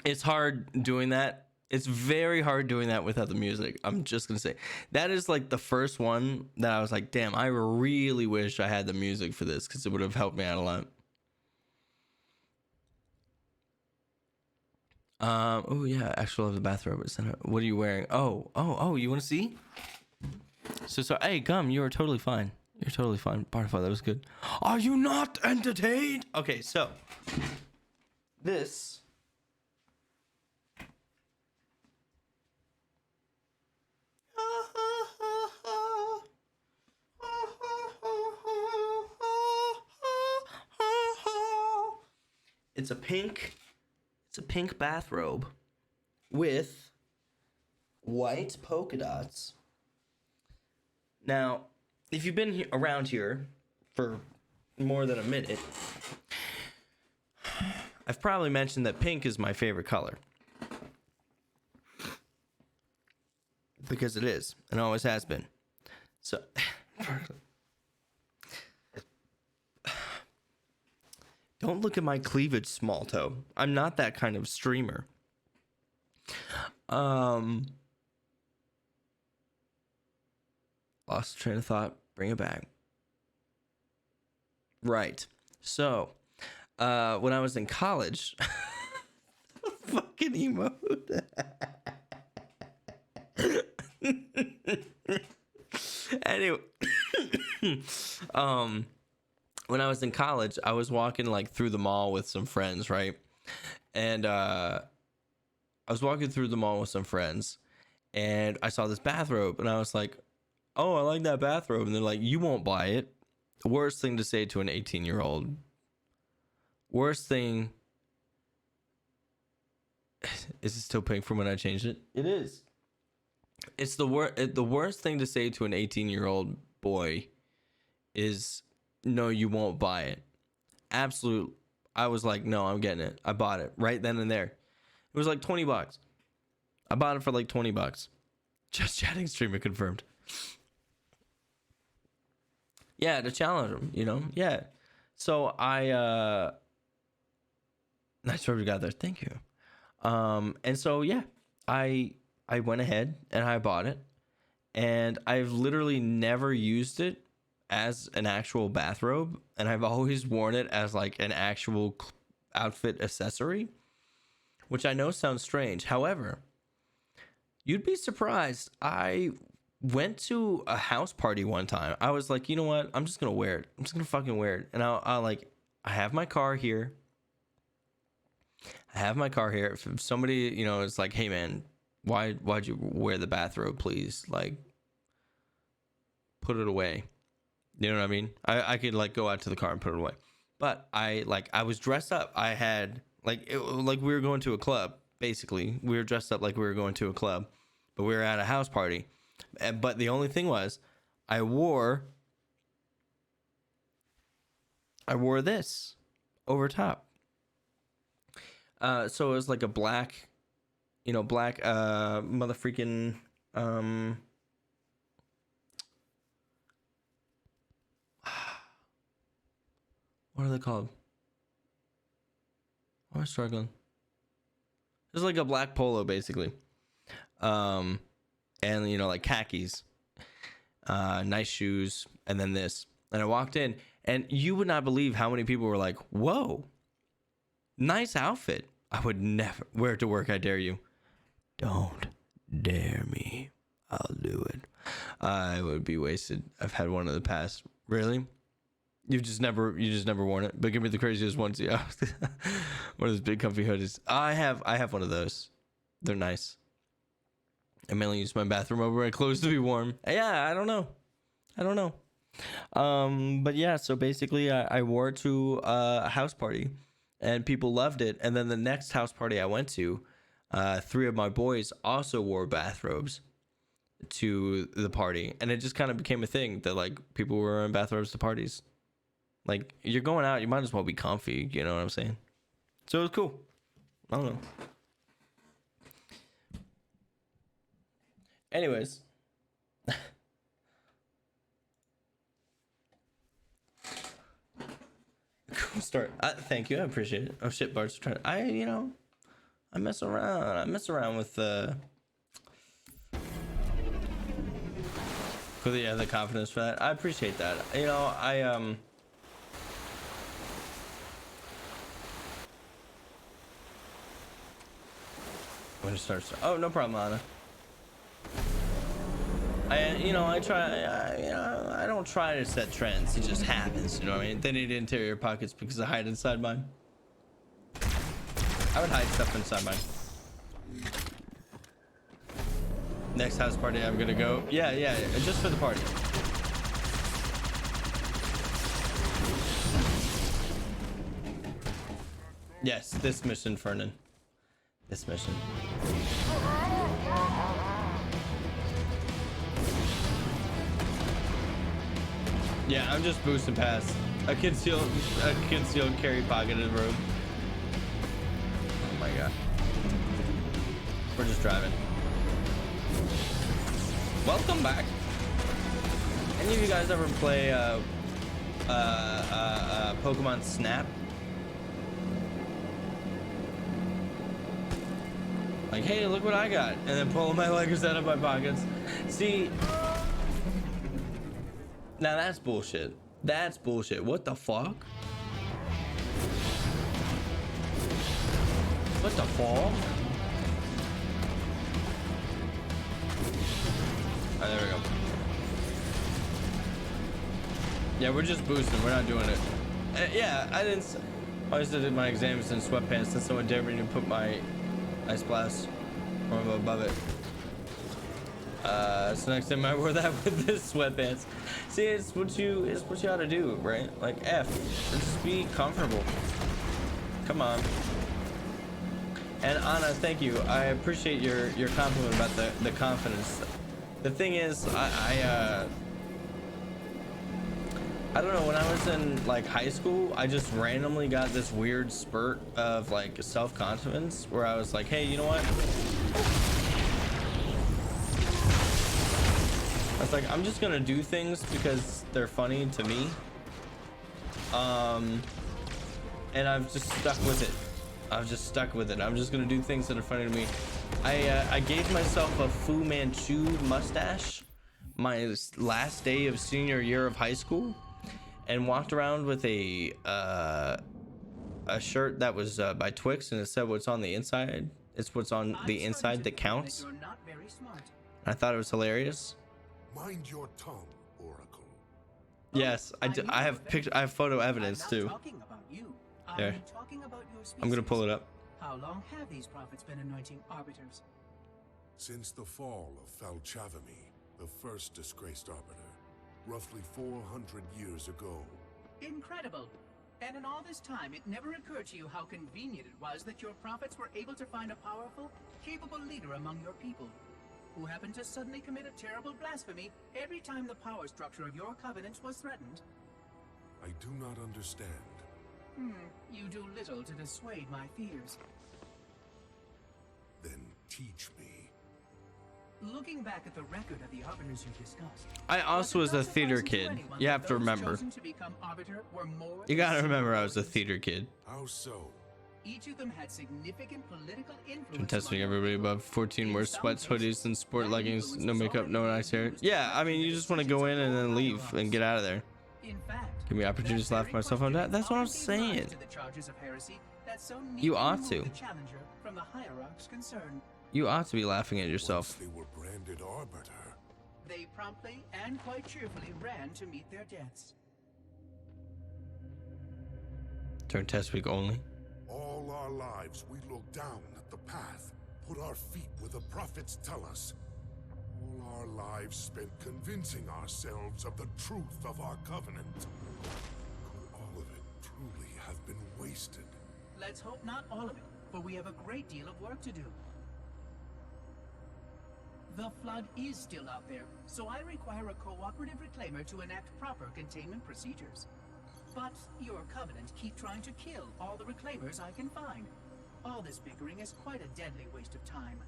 It's hard doing that. It's very hard doing that without the music. I'm just gonna say that is like the first one that I was like, damn, I really wish I had the music for this because it would have helped me out a lot. Oh yeah, actually love the bathrobe. What are you wearing? Oh, you want to see? So hey, Gum, you are totally fine. You're totally fine. Bartify, that was good. Are you not entertained? Okay, so this. It's a pink bathrobe with white polka dots. Now, if you've been around here for more than a minute, I've probably mentioned that pink is my favorite color. Because it is, and always has been. So, don't look at my cleavage, small toe. I'm not that kind of streamer. Lost train of thought. Bring it back. Right. So, when I was in college, fucking emo. Anyway, when I was in college, I was walking like through the mall with some friends, right? And I was walking through the mall with some friends, and I saw this bathrobe, and I was like, "Oh, I like that bathrobe." And they're like, "You won't buy it." Worst thing to say to an 18-year-old. Worst thing. Is it still pink from when I changed it? It is. It's the worst thing to say to an 18-year-old boy is, no, you won't buy it. Absolute. I was like, no, I'm getting it. I bought it right then and there. It was like $20. I bought it for like $20. Just chatting streamer confirmed. Yeah, to challenge him, you know? Yeah. So nice robe you got there. Thank you. And so yeah, I went ahead and I bought it, and I've literally never used it as an actual bathrobe, and I've always worn it as like an actual outfit accessory, which I know sounds strange. However, you'd be surprised. I went to a house party one time. I was like, you know what? I'm just gonna wear it. I'm just gonna fucking wear it. And I have my car here. If somebody, you know, is like, hey man, why'd you wear the bathrobe, please? Like, put it away. You know what I mean? I could like go out to the car and put it away. But I was dressed up. I had like we were going to a club, basically. We were dressed up like we were going to a club, but we were at a house party. But the only thing was, I wore this over top. So it was like a black motherfreaking what are they called? Why am I struggling? It's like a black polo basically. And you know, like khakis, nice shoes, and then this. And I walked in, and you would not believe how many people were like, whoa, nice outfit. I would never wear it to work. I dare you. Don't dare me. I'll do it. I would be wasted. I've had one in the past. Really? You just never worn it. But give me the craziest ones. Yeah. One of those big comfy hoodies. I have one of those. They're nice. I mainly use my bathroom over my clothes to be warm. Yeah, I don't know. But yeah, so basically I wore it to a house party and people loved it. And then the next house party I went to, 3 of my boys also wore bathrobes to the party. And it just kind of became a thing that like people were wearing bathrobes to parties. Like, you're going out, you might as well be comfy, you know what I'm saying? So it was cool. I don't know. Anyways. Cool start. Thank you, I appreciate it. Oh shit, Bart's trying to... I mess around. I mess around with the confidence for that. I appreciate that. When it starts, oh, no problem, Anna. I don't try to set trends. It just happens, you know what I mean? They need interior pockets because I hide inside mine. I would hide stuff inside mine. Next house party I'm gonna go. Yeah, just for the party. Yes, this mission, Fernan. This mission. Yeah, I'm just boosting past. A concealed carry pocketed road. Oh my god. We're just driving. Welcome back. Any of you guys ever play Pokemon Snap? Like, hey, look what I got, and then pulling my Legos out of my pockets. See, now that's bullshit. That's bullshit. What the fuck? What the fuck? Alright, there we go. Yeah, we're just boosting. We're not doing it. Yeah, I always did my exams in sweatpants, and someone dared me to put my Ice Blast from above it. So next time I wear that with this sweatpants. See, it's what you ought to do, right? Like just be comfortable. Come on. And Anna, thank you. I appreciate your compliment about the confidence. The thing is, I don't know, when I was in like high school, I just randomly got this weird spurt of like self-confidence where I was like, hey, you know what? I was like, I'm just gonna do things because they're funny to me. And I've just stuck with it. I'm just gonna do things that are funny to me. I gave myself a Fu Manchu mustache my last day of senior year of high school, and walked around with a shirt that was by Twix, and it said what's on the inside. It's what's on the inside that counts. I thought it was hilarious. Mind your tongue, Oracle. Yes, I have photo evidence too. There. I'm gonna pull it up. How long have these prophets been anointing arbiters? Since the fall of Falchavami, the first disgraced arbiter, roughly 400 years ago. Incredible. And in all this time, it never occurred to you how convenient it was that your prophets were able to find a powerful, capable leader among your people, who happened to suddenly commit a terrible blasphemy every time the power structure of your covenants was threatened. I do not understand. You do little to dissuade my fears. Then teach me. Looking back at the record of the arbiters you discussed, I also was a theater kid. You have to remember. You gotta remember I was a theater kid. How so? Each of them had significant political influence. I'm testing everybody above 14 wears sweats, hoodies, and sport leggings, no makeup, no nice hair. Yeah, I mean, you just want to go in and then leave and get out of there. In fact, give me opportunities to laugh myself on that. That's what I'm saying. You ought to. You ought to be laughing at yourself. They were branded arbiter. They promptly and quite cheerfully ran to meet their deaths. During test week only. All our lives we look down at the path, put our feet where the prophets tell us. All our lives spent convincing ourselves of the truth of our covenant. Could all of it truly have been wasted? Let's hope not all of it, for we have a great deal of work to do. The flood is still out there, so I require a cooperative reclaimer to enact proper containment procedures. But your covenant keep trying to kill all the reclaimers I can find. All this bickering is quite a deadly waste of time.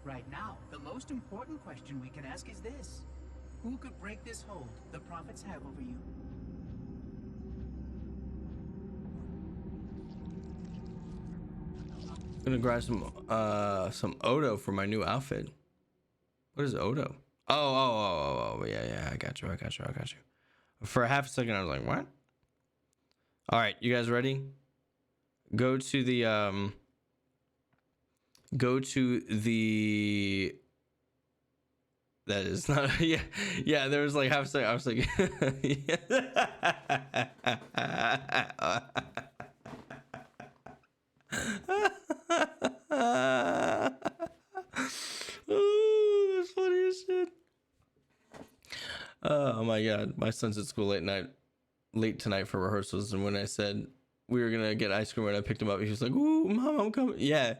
Right now, the most important question we can ask is this. Who could break this hold the prophets have over you? I'm gonna grab some Odo for my new outfit. What is Odo? Oh, yeah, I got you. For a half a second, I was like, what? All right, you guys ready? Go to the that is not yeah, there was like half a second I was like oh, that's funny as shit. Oh my god, my son's at school late tonight for rehearsals, and when I said we were gonna get ice cream when I picked him up, he was like, "Ooh, mom, I'm coming." Yeah,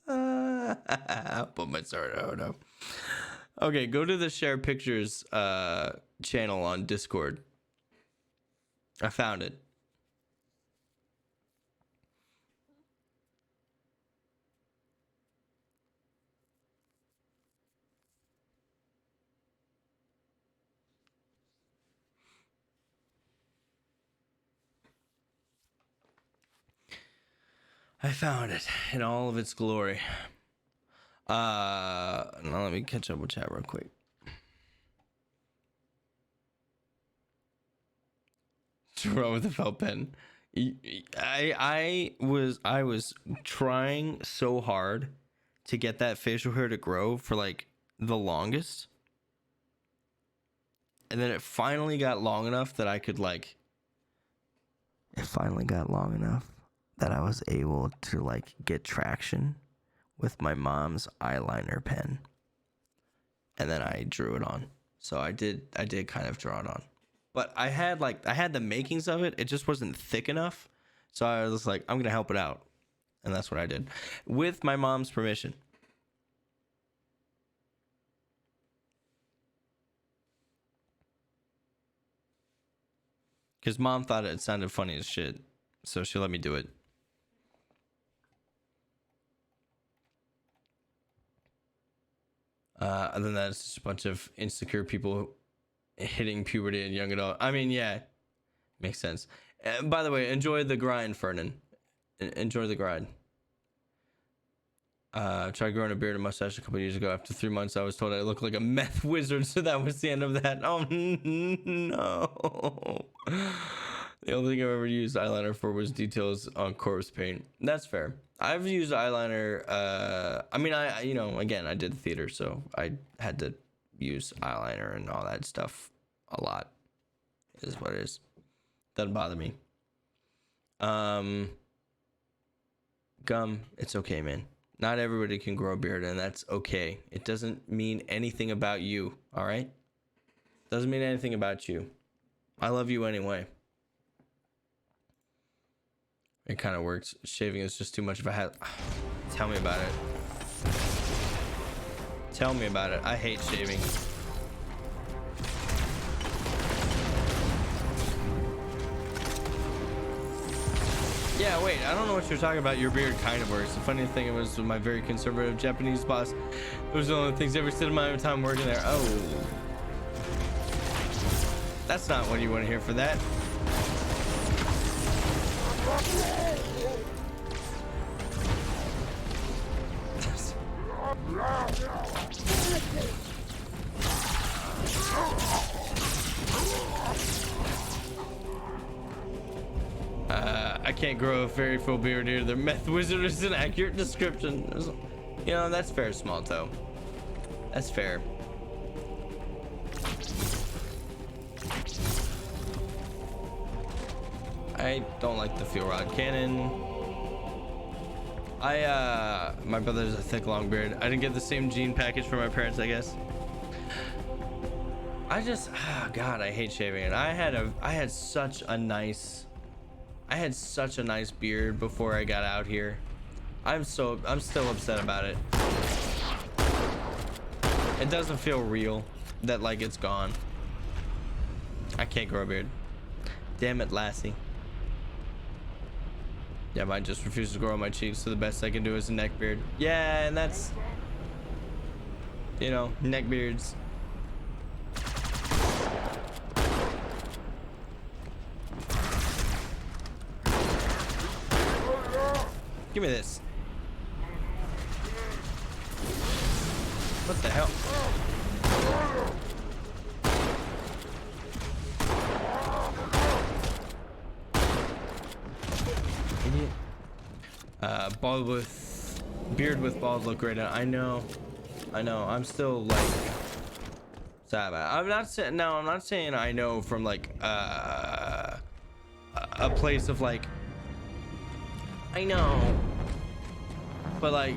I'll put my sword out. No. Okay, go to the share pictures channel on Discord. I found it. I found it in all of its glory. Now let me catch up with chat real quick. What's wrong with the felt pen? I was trying so hard to get that facial hair to grow for like the longest, and then it finally got long enough that I could like. It finally got long enough that I was able to like get traction with my mom's eyeliner pen, and then I drew it on. So I did kind of draw it on, but I had the makings of it. It just wasn't thick enough, so I was like, I'm gonna help it out, and that's what I did with my mom's permission. Because mom thought it sounded funny as shit, so she let me do it. Other than that, it's just a bunch of insecure people hitting puberty and young adult. I mean, yeah, makes sense. By the way, enjoy the grind, Fernan. Enjoy the grind. Tried growing a beard and mustache a couple years ago. After 3 months, I was told I looked like a meth wizard, so that was the end of that. Oh no! The only thing I've ever used eyeliner for was details on corpse paint. That's fair. I've used eyeliner. I mean, again, I did theater, so I had to use eyeliner and all that stuff a lot. It is what it is. Doesn't bother me. Gum, it's okay, man. Not everybody can grow a beard, and that's okay. It doesn't mean anything about you, all right? Doesn't mean anything about you. I love you anyway. It kind of works. Shaving is just too much of a hat. Tell me about it. Tell me about it. I hate shaving. Yeah, wait, I don't know what you're talking about. Your beard kind of works. The funny thing, it was my very conservative Japanese boss. It was one of the things I ever said in my time working there. Oh. That's not what you want to hear for that. I can't grow a very full beard here. The meth wizard is an accurate description. You know, that's fair, small toe. That's fair. I don't like the fuel rod cannon. My brother's a thick long beard. I didn't get the same gene package for my parents, I guess. God, I hate shaving it. I had such a nice beard before I got out here. I'm still upset about it. It doesn't feel real that like it's gone. I can't grow a beard. Damn it, Lassie. Yeah, mine just refuses to grow on my cheeks, so the best I can do is a neck beard. Yeah, and that's, you know, neck beards. Give me this. What the hell? Idiot. Bald with beard with bald look great. I know. I'm still like sad about it. I'm not saying no. I'm not saying I know from like a place of like I know, but like,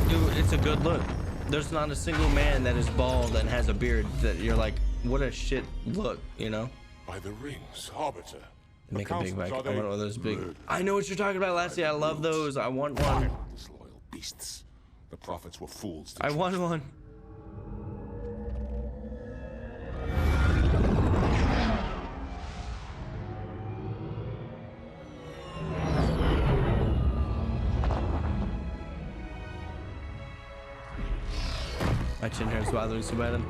dude, it's a good look. There's not a single man that is bald and has a beard that you're like, what a shit look, you know? By the rings, Arbiter. Make a big bag. I want one of those big. I know what you're talking about, Lassie. I love those. I want one. Disloyal beasts. The prophets were fools. I want one. My chin hair is bothering so bad.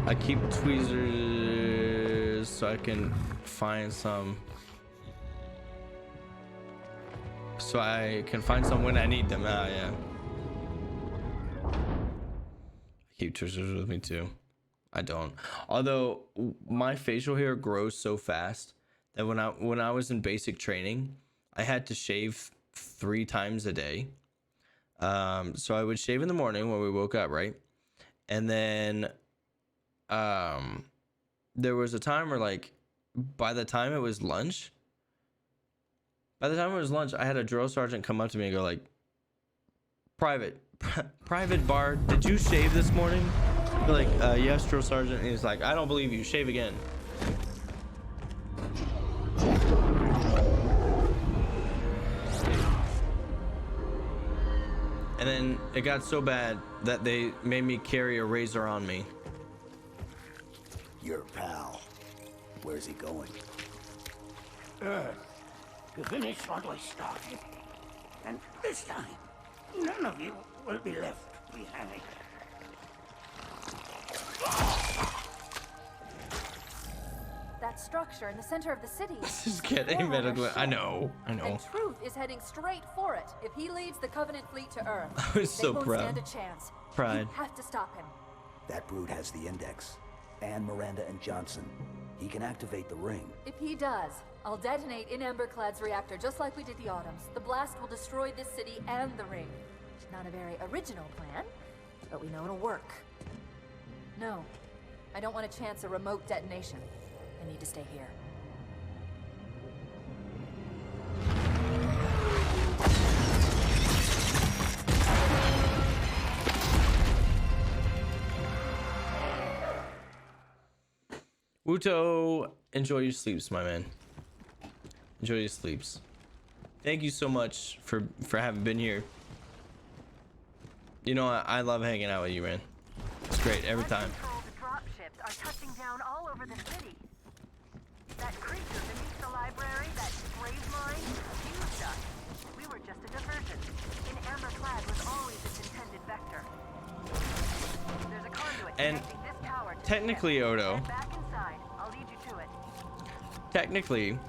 I keep tweezers so I can find some. So I can find some when I need them. Ah, yeah. I keep tweezers with me too. I don't. Although my facial hair grows so fast that when I was in basic training, I had to shave 3 times a day. So I would shave in the morning when we woke up, right? And then there was a time where like by the time it was lunch, I had a drill sergeant come up to me and go like, Private Bard, did you shave this morning? I'd be like, yes, drill sergeant. And he's like, I don't believe you, shave again. And then it got so bad that they made me carry a razor on me. Your pal. Where's he going? To finish what we started. And this time, none of you will be left behind. That structure in the center of the city. Just kidding, medical. I know. And Truth is heading straight for it. If he leads the Covenant fleet to Earth, I was so they won't proud. stand a chance. Pride. You have to stop him. That brute has the index. And Miranda and Johnson. He can activate the ring. If he does, I'll detonate in Emberclad's reactor just like we did the Autumns. The blast will destroy this city and the ring. Not a very original plan, but we know it'll work. No, I don't want to chance a remote detonation. I need to stay here. Wuto, enjoy your sleeps, my man. Enjoy your sleeps. Thank you so much for having been here. You know, I love hanging out with you, man. It's great every time. The dropships are touching down all over the city. That creature beneath the library, that slave mine, used us. We were just a diversion. In Amberclad was always its intended vector. There's a conduit connecting this tower to Technically, the Odo. Get back inside. I'll lead you to it. Technically,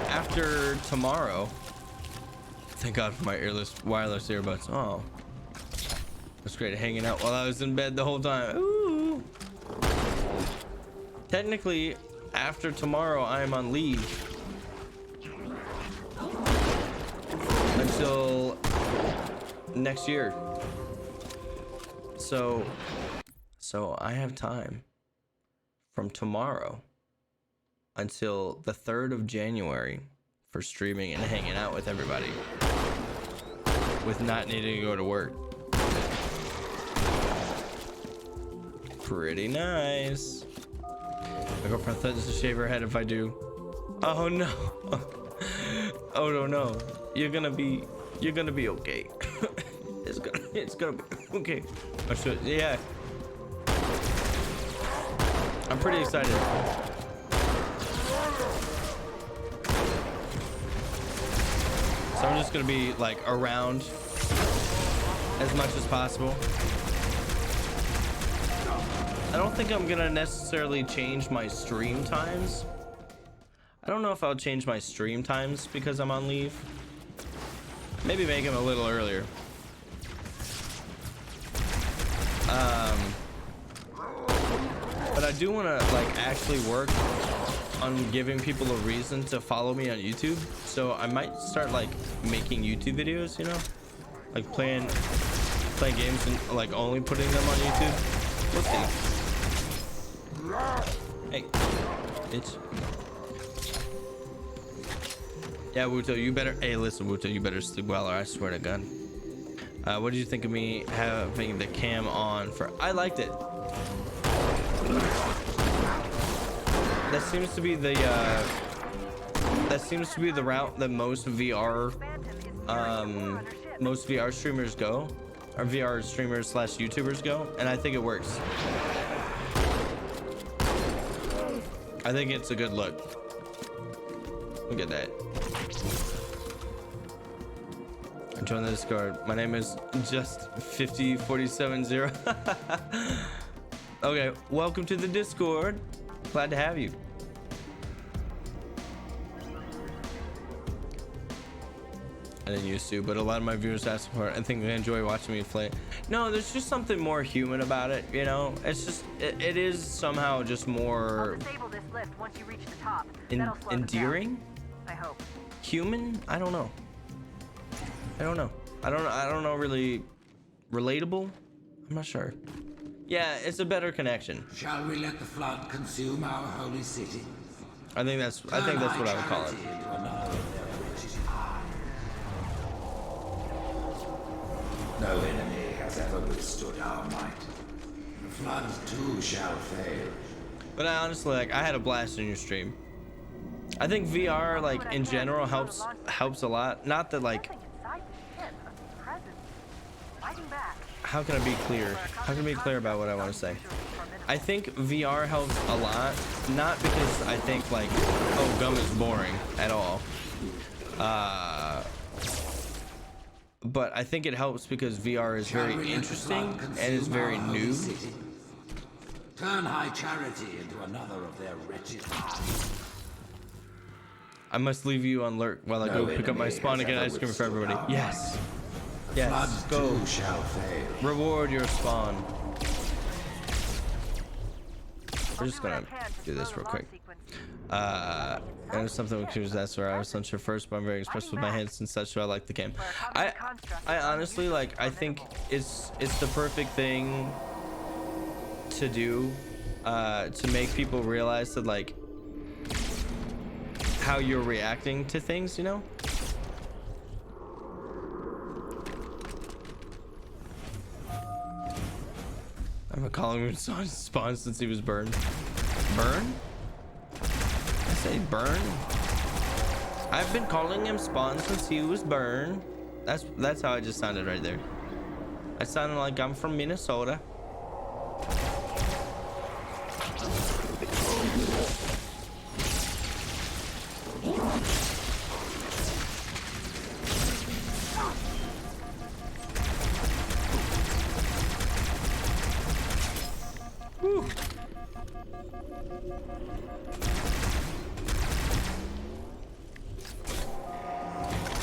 after tomorrow. Thank God for my wireless earbuds. Oh, it's great hanging out while I was in bed the whole time. Ooh. Technically, after tomorrow, I am on leave until next year. So I have time from tomorrow until the 3rd of January for streaming and hanging out with everybody with not needing to go to work. Pretty nice. My girlfriend threatens to shave her head if I do. Oh no. Oh no. You're gonna be okay. it's gonna be okay. I should, yeah. I'm pretty excited. So I'm just gonna be like around as much as possible. I don't think I'm gonna necessarily change my stream times. I don't know if I'll change my stream times because I'm on leave. Maybe make them a little earlier. But I do want to like actually work on giving people a reason to follow me on YouTube. So I might start like making YouTube videos, you know, like playing games and like only putting them on YouTube. We'll see. Hey, bitch. Yeah, Wuto, you better. Hey, listen, Wuto, you better sleep well, or I swear to God. What did you think of me having the cam on for? I liked it. That seems to be the route that most VR streamers go, or VR streamers / YouTubers go, and I think it works. I think it's a good look. Look at that. Join the Discord. My name is just 50470. Okay, welcome to the Discord. Glad to have you. I didn't used to, but a lot of my viewers ask for it. I think they enjoy watching me play. No, there's just something more human about it, you know? It's just, it is somehow just more... I'll disable this lift once you reach the top. Endearing? I hope. Human? I don't know. I don't know, really relatable? I'm not sure. Yeah, it's a better connection. Shall we let the flood consume our holy city? I think that's what I would call it. No enemy has ever withstood our might. The flood too shall fail. But I honestly, like, I had a blast in your stream. I think VR, like, in general helps a lot. Not that, like, how can I be clear? How can I be clear about what I want to say? I think VR helps a lot, not because I think like, oh, gum is boring at all. But I think it helps because VR is very interesting and it's very new. Turn high charity into another of their wretched hearts. I must leave you on alert while I go pick up my spawn and get ice cream for everybody. Yes. Yes, go. Reward your spawn. We're just gonna do this real quick. And there's something which was that's where I was unsure first, but I'm very expressive with my hands and such, so I like the game. I honestly, like, I think it's the perfect thing to do, to make people realize that, like, how you're reacting to things, you know? I've been calling him Spawn since he was burned. Burn? I say burn? I've been calling him Spawn since he was burned. That's how I just sounded right there. I sounded like I'm from Minnesota. Whew.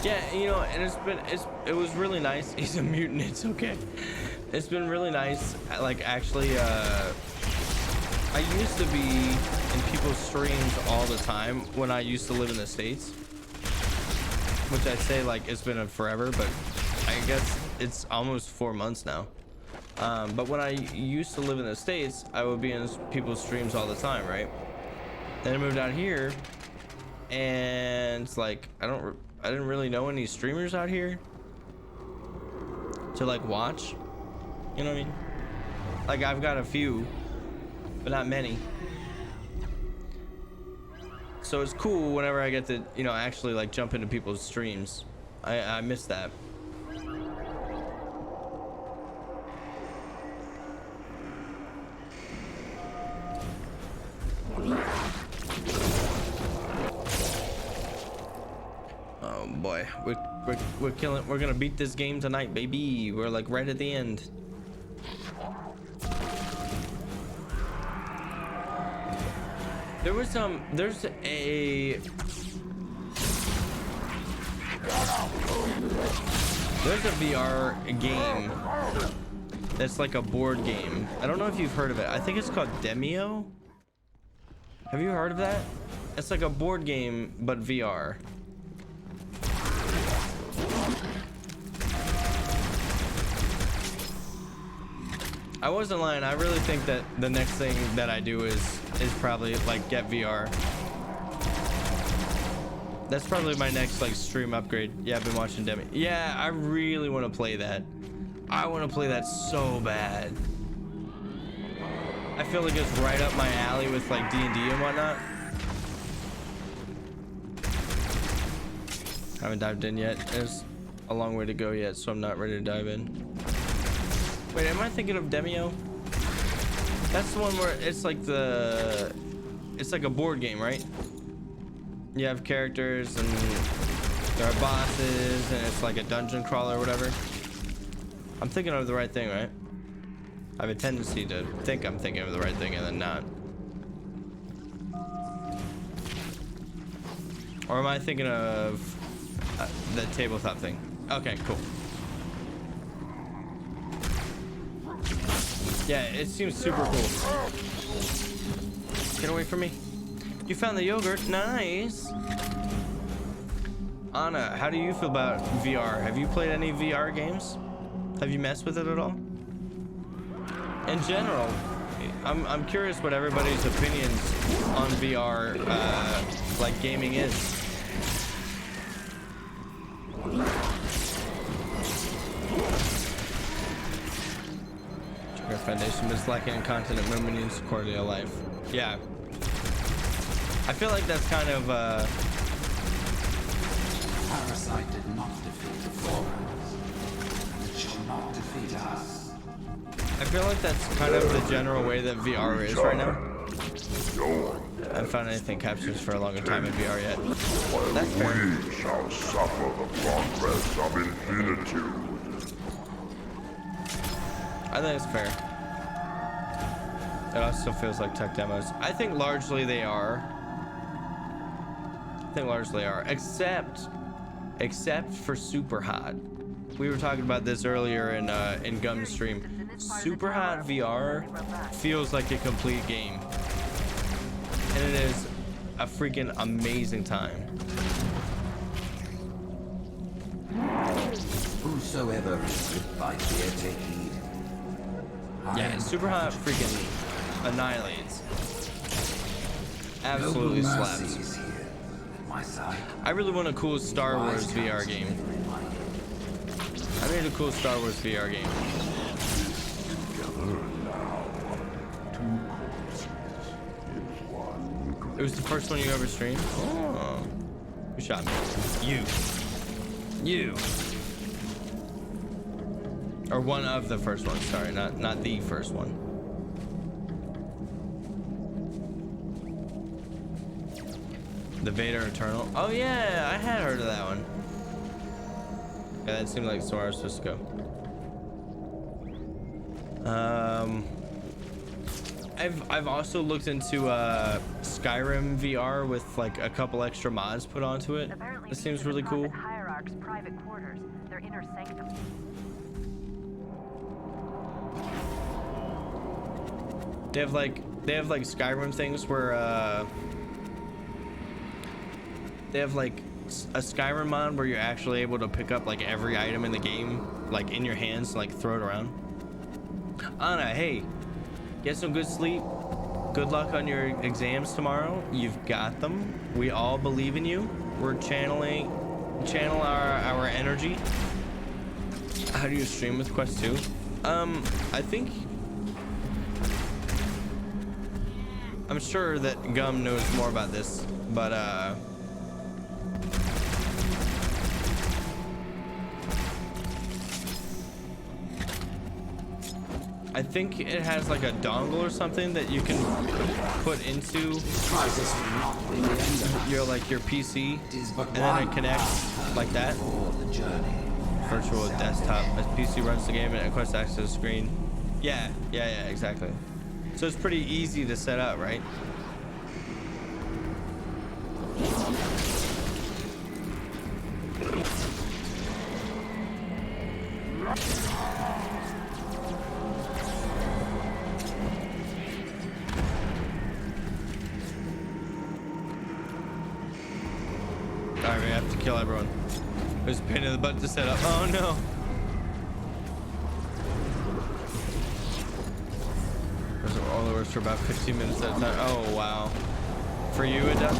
Yeah, you know, and it was really nice. He's a mutant, it's okay. It's been really nice, like, actually, I used to be in people's streams all the time when I used to live in the States, which I say, like, it's been forever, but I guess it's almost 4 months now. But when I used to live in the States, I would be in people's streams all the time, right? Then I moved out here, and it's like I didn't really know any streamers out here to like watch. You know what I mean? Like I've got a few, but not many. So it's cool whenever I get to, you know, actually like jump into people's streams. I miss that. Oh boy, we're killing. We're gonna beat this game tonight, baby. We're like right at the end. There's a VR game that's like a board game. I don't know if you've heard of it. I think it's called Demio. Have you heard of that? It's like a board game but VR. I wasn't lying. I really think that the next thing that I do is probably like get VR. That's probably my next like stream upgrade. Yeah, I've been watching Demi. Yeah, I really want to play that. I want to play that so bad. I feel like it's right up my alley with like D&D and whatnot. Haven't dived in yet. There's a long way to go yet, so I'm not ready to dive in. Wait, am I thinking of Demio? That's the one where it's like a board game, right? You have characters and there are bosses and it's like a dungeon crawler or whatever. I'm thinking of the right thing, right? I have a tendency to think I'm thinking of the right thing and then not. Or am I thinking of the tabletop thing? Okay, cool. Yeah, it seems super cool. Get away from me. You found the yogurt. Nice. Anna, how do you feel about VR? Have you played any VR games? Have you messed with it at all? In general, I'm curious what everybody's opinions on VR, like gaming is. Your foundation is lacking in content and movement needs quality of life. Yeah. I feel like that's kind of Parasite did not defeat the Forums. It shall not defeat us. I feel like that's kind of the general way that VR is right now. I haven't found anything captures for a longer time in VR yet. That's fair. We shall suffer the progress of infinitude. I think it's fair. It also feels like tech demos. I think largely they are. Except for Super Hot. We were talking about this earlier in Gum's stream. Super Hot VR feels like a complete game, and it is a freaking amazing time. Whosoever is gripped by fear, take heed. Yeah, Super Hot freaking annihilates. Absolutely slaps. I really want a cool Star Wars VR game. I need a cool Star Wars VR game. It was the first one you ever streamed? Oh. Who shot me? You. Or one of the first ones, sorry, not the first one. The Vader Eternal. Oh yeah, I had heard of that one. Yeah, that seemed like somewhere I was supposed to go. I've also looked into Skyrim VR with like a couple extra mods put onto it. Apparently, It seems really cool. Hierarch's private quarters, their inner sanctum. They have like Skyrim things where they have like a Skyrim mod where you're actually able to pick up like every item in the game like in your hands, like throw it around. Anna, hey, get some good sleep. good luck on your exams tomorrow. You've got them. We all believe in you. We're channel our energy. How do you stream with Quest 2? I think I'm sure that Gum knows more about this, but I think it has like a dongle or something that you can put into your PC, and then it connects like that. Virtual desktop as PC runs the game and Quest access screen. Yeah, exactly. So it's pretty easy to set up, right? Alright, we have to kill everyone. It was a pain in the butt to set up. Oh no. There's all the works for about 15 minutes at a time. Oh wow. For you it does?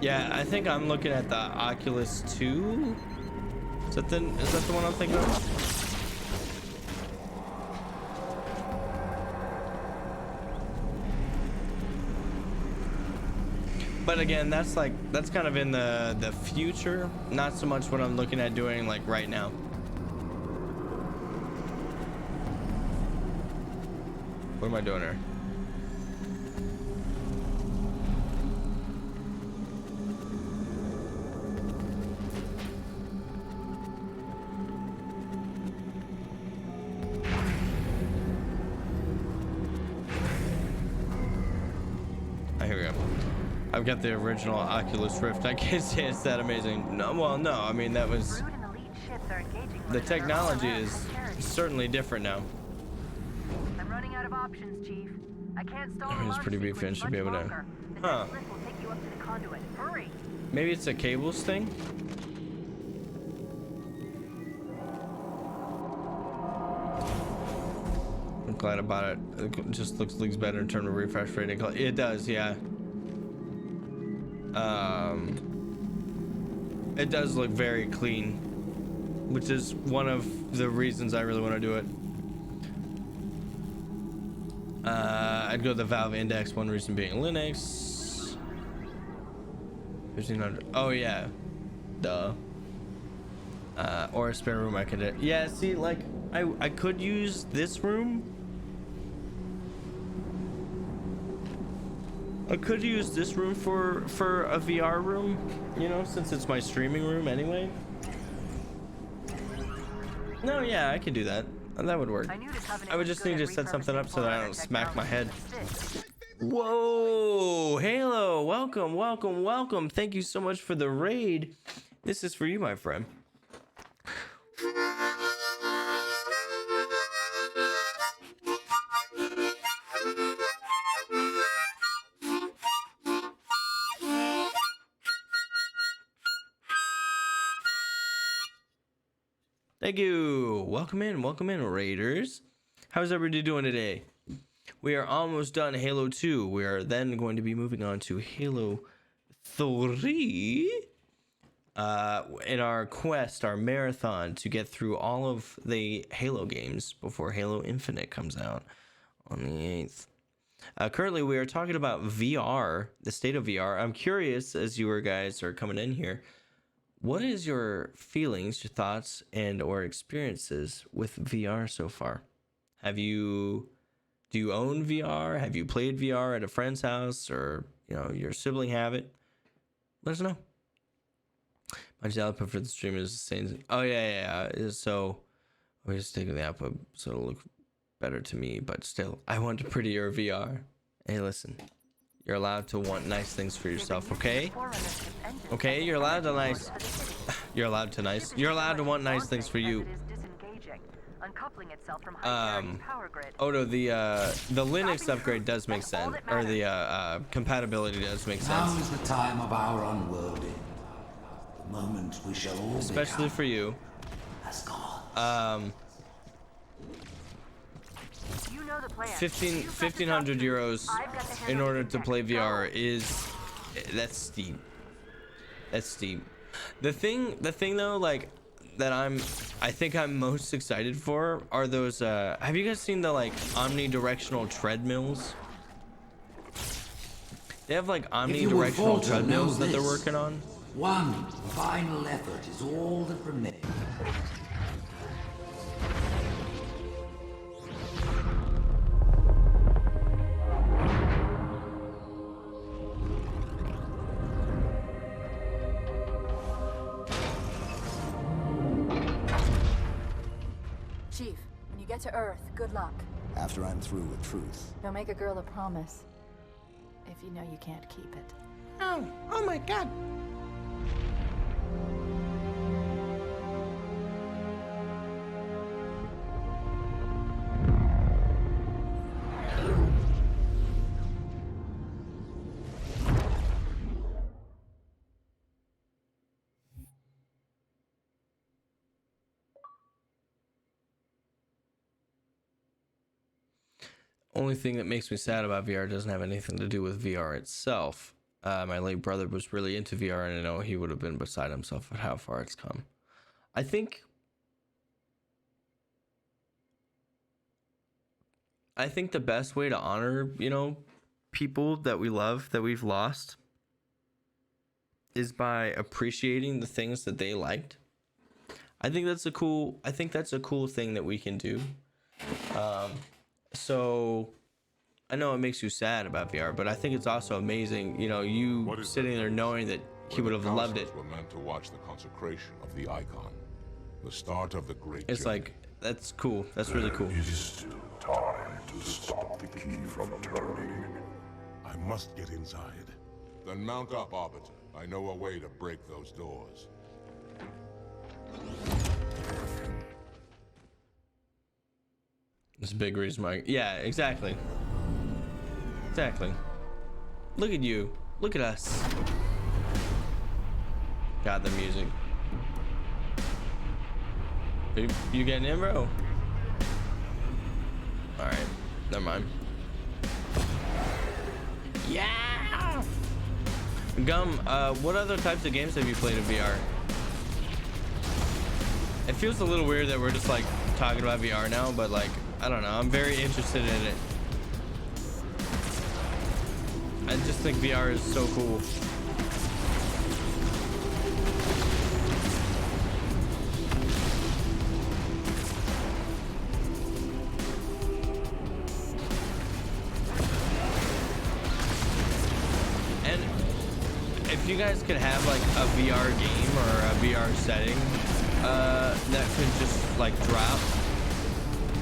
Yeah, I think I'm looking at the Oculus 2. Is that the one I'm thinking of? But again, that's kind of in the future, not so much what I'm looking at doing like right now. What am I doing here? Here we go. I've got the original Oculus Rift. I can't say it's that amazing. No, well, no. I mean, that was... The technology is certainly different now. I'm running out of options, Chief. I can't stall It's pretty beefy and should be able to... Huh. will take you up to the conduit. Hurry! Maybe it's a cables thing? I'm glad about it. It just looks better in terms of refresh rate. It does, yeah. It does look very clean, which is one of the reasons I really want to do it. I'd go the Valve Index, one reason being Linux. 1500. Oh yeah, duh. Or a spare room I could. Yeah, see, like I could use this room. I could use this room for a VR room, you know, since it's my streaming room anyway. No, yeah, I could do that. That would work. I would just need to set something up so that I don't smack my head. Whoa, Halo, welcome. Thank you so much for the raid. This is for you, my friend. Thank you. Welcome in, Raiders. How's everybody doing today? We are almost done Halo 2. We are then going to be moving on to Halo 3 in our quest, our marathon to get through all of the Halo games before Halo Infinite comes out on the 8th. Currently, we are talking about VR, the state of VR. I'm curious, as you guys are coming in here, what is your feelings, your thoughts, and or experiences with VR so far? Do you own VR? Have you played VR at a friend's house, or your sibling have it? Let us know. My output for the stream is the same. Oh yeah. So we're just taking the output so it'll look better to me, but still, I want a prettier VR. Hey, listen. You're allowed to want nice things for yourself, okay? Okay, you're allowed to want nice things for you. Odo, the Linux upgrade does make sense, or the compatibility does make sense. Now is the time of our unworldly. moment we shall all especially for you. You know the plan. 1,500 euros in order to play VR is that's steep. That's steep. The thing though, like that I think I'm most excited for are those have you guys seen the like omnidirectional treadmills? They have like omnidirectional treadmills that they're working on. One final effort is all that remains. Chief, when you get to Earth, good luck. After I'm through with truth. Don't make a girl a promise if you know you can't keep it. Oh my god. Only thing that makes me sad about VR doesn't have anything to do with VR itself. My late brother was really into VR, and I know he would have been beside himself at how far it's come. I think the best way to honor, you know, people that we love, that we've lost, is by appreciating the things that they liked. I think that's a cool thing that we can do. So I know it makes you sad about VR, but I think it's also amazing, you know, you sitting there knowing that he would have loved it. Were meant to watch the consecration of the icon, the start of the great It's journey. like, that's cool. That's really cool. It is still time to stop the key from turning. I must get inside. Then mount up, Arbiter. I know a way to break those doors. It's a big reason why. Yeah, exactly. Exactly. Look at you. Look at us. God, the music. You getting in, bro? Alright. Never mind. Yeah! Gum, what other types of games have you played in VR? It feels a little weird that we're just like talking about VR now, but like, I don't know, I'm very interested in it. I just think VR is so cool. And if you guys could have like a VR game or a VR setting that could just like drop,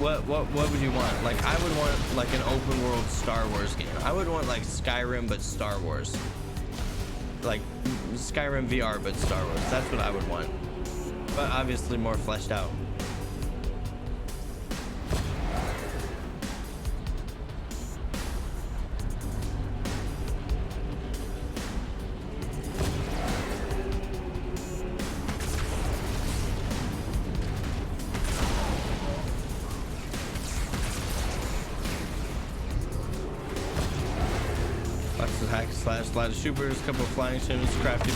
what would you want? Like, I would want like an open world Star Wars game. I would want like Skyrim but Star Wars. Like Skyrim VR but Star Wars. That's what I would want. But obviously more fleshed out. Slide of shooters, a couple of flying sims, crafty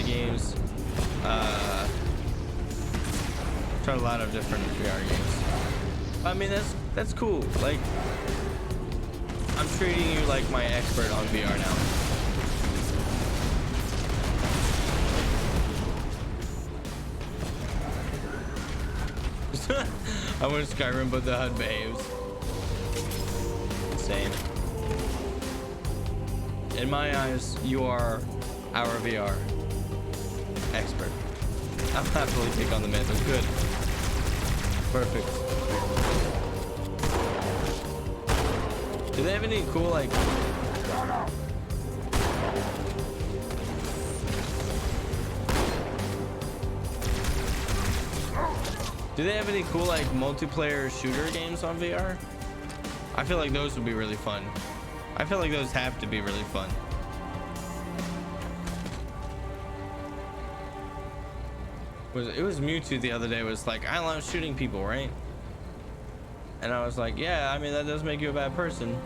games. Tried a lot of different VR games. I mean, that's cool. Like, I'm treating you like my expert on VR now. I went to Skyrim, but the HUD behaves. Insane. In my eyes, you are our VR expert. I'll happily take on the mantle. Good. Perfect. Do they have any cool, like... Do they have any cool, like, multiplayer shooter games on VR? I feel like those would be really fun. I feel like those have to be really fun. it was Mewtwo the other day was like, I love shooting people, right? And I was like, yeah, I mean, that does make you a bad person.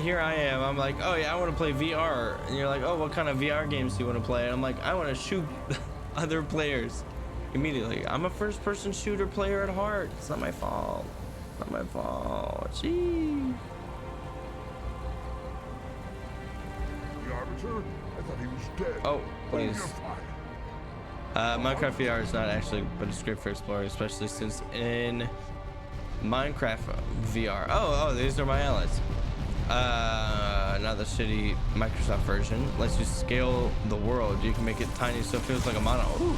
Here I am, I'm like, oh yeah, I want to play VR. And you're like, oh, what kind of VR games do you want to play? And I'm like, I want to shoot other players. Immediately, I'm a first person shooter player at heart. It's not my fault. Not my fault. Gee. The Arbiter? I thought he was dead. Oh, please. Minecraft VR is not actually, but it's great for exploring, especially since in Minecraft VR. Oh, these are my allies. Not the shitty Microsoft version. Lets you scale the world. You can make it tiny so it feels like a mono. Ooh.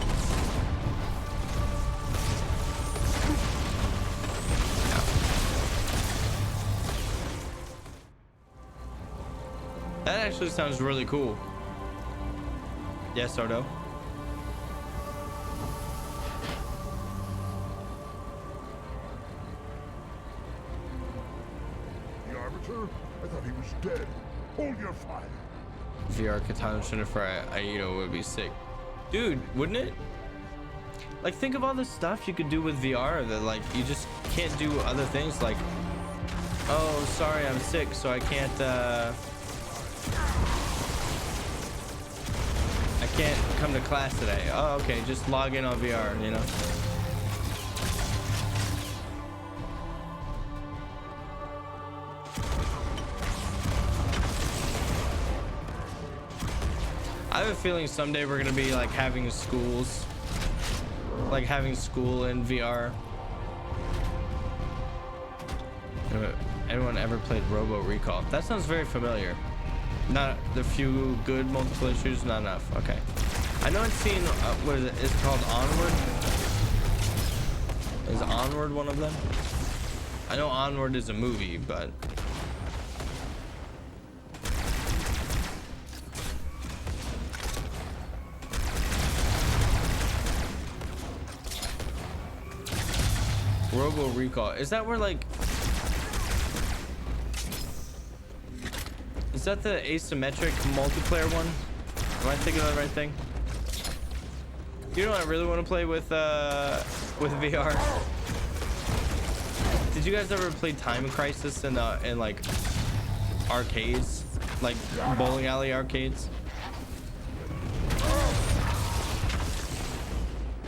That actually sounds really cool. Yes, Sordo. The Arbiter? I thought he was dead. Hold your fire. VR Katana Shunner for Aido would be sick. Dude, wouldn't it? Like, think of all the stuff you could do with VR that, like, you just can't do other things. Like, oh, sorry, I'm sick, so I can't come to class today. Oh, okay, just log in on VR, you know? I have a feeling someday we're gonna be like having schools, like having school in VR. Anyone ever played Robo Recall? That sounds very familiar. Not the few good multiplayer shooters, not enough. Okay. I know I've seen, what is it? It's called Onward. Is Onward one of them? I know Onward is a movie, but. Robo Recall. Is that where like... Is that the asymmetric multiplayer one? Am I thinking of the right thing? You know what I really want to play with VR? Did you guys ever play Time Crisis in like arcades? Like bowling alley arcades?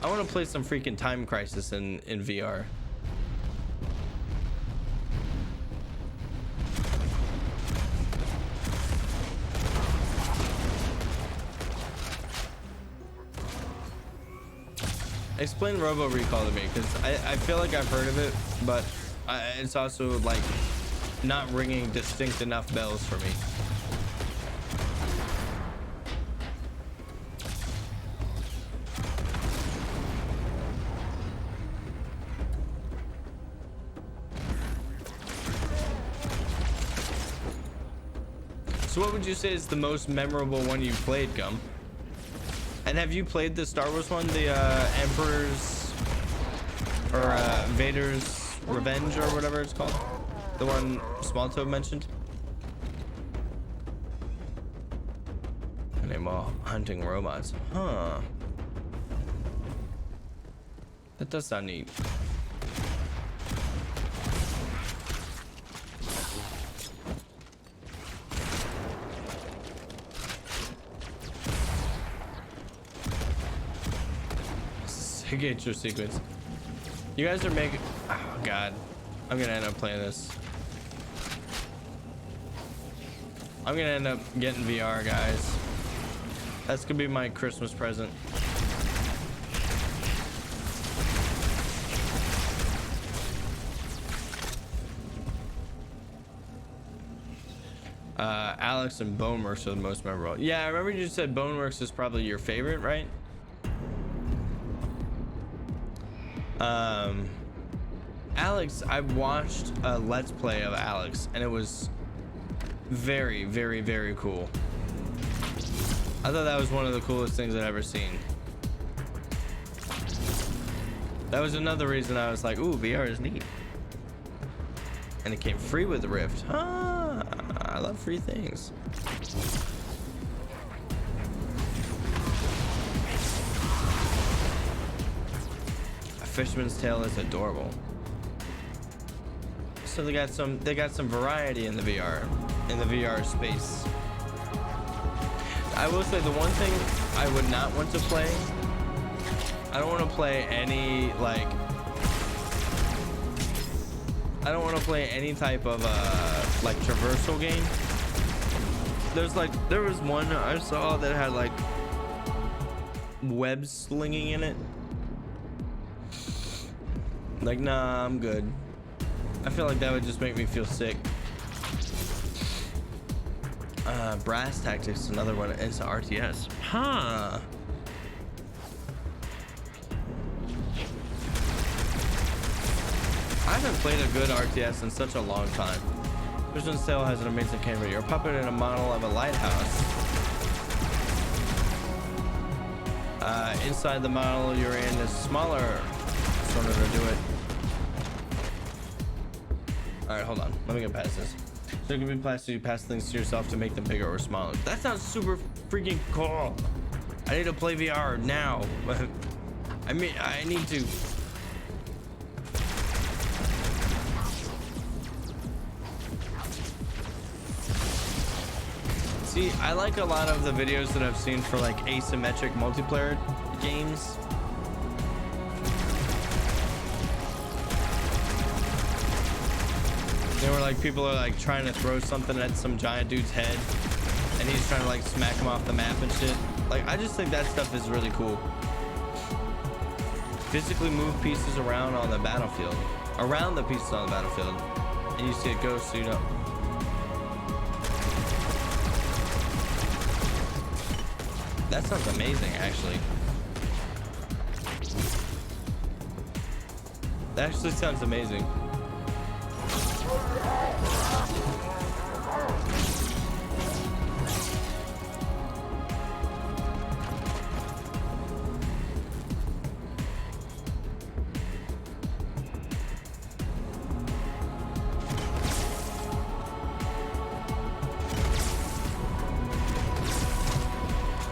I want to play some freaking Time Crisis in VR. Explain Robo Recall to me, because I feel like I've heard of it, but it's also like not ringing distinct enough bells for me. So what would you say is the most memorable one you've played, Gum? And have you played the Star Wars one, the Emperor's or Vader's Revenge or whatever it's called? The one Smalltoe mentioned? And while hunting robots. Huh. That does sound neat. Signature sequence. You guys are making... Oh god, I'm gonna end up playing this. I'm gonna end up getting VR, guys. That's gonna be my Christmas present. Alex and Boneworks are the most memorable. Yeah, I remember you said Boneworks is probably your favorite, right? Alex, I watched a Let's Play of Alex, and it was very, very, very cool. I thought that was one of the coolest things I've ever seen. That was another reason I was like, ooh, VR is neat. And it came free with the Rift. Ah, I love free things. Fisherman's Tale is adorable. So they got some variety in the VR space. I will say the one thing I would not want to play, I don't want to play any like, I don't want to play any type of like traversal game. There was one I saw that had like web slinging in it. Like, nah, I'm good. I feel like that would just make me feel sick. Brass Tactics, another one. It's a RTS. Huh. I haven't played a good RTS in such a long time. Fisherman's Tale has an amazing camera. You're a puppet in a model of a lighthouse. Inside the model you're in is smaller sort of to do it. All right, hold on. Let me get past this. So it can be plastic. You pass things to yourself to make them bigger or smaller. That sounds super freaking cool. I need to play VR now. I mean, I need to. See, I like a lot of the videos that I've seen for like asymmetric multiplayer games. They were like, people are like trying to throw something at some giant dude's head and he's trying to like smack him off the map and shit. Like, I just think that stuff is really cool. Physically move pieces around on the battlefield, around the pieces on the battlefield, and you see it go, so you know. That sounds amazing, actually. That actually sounds amazing.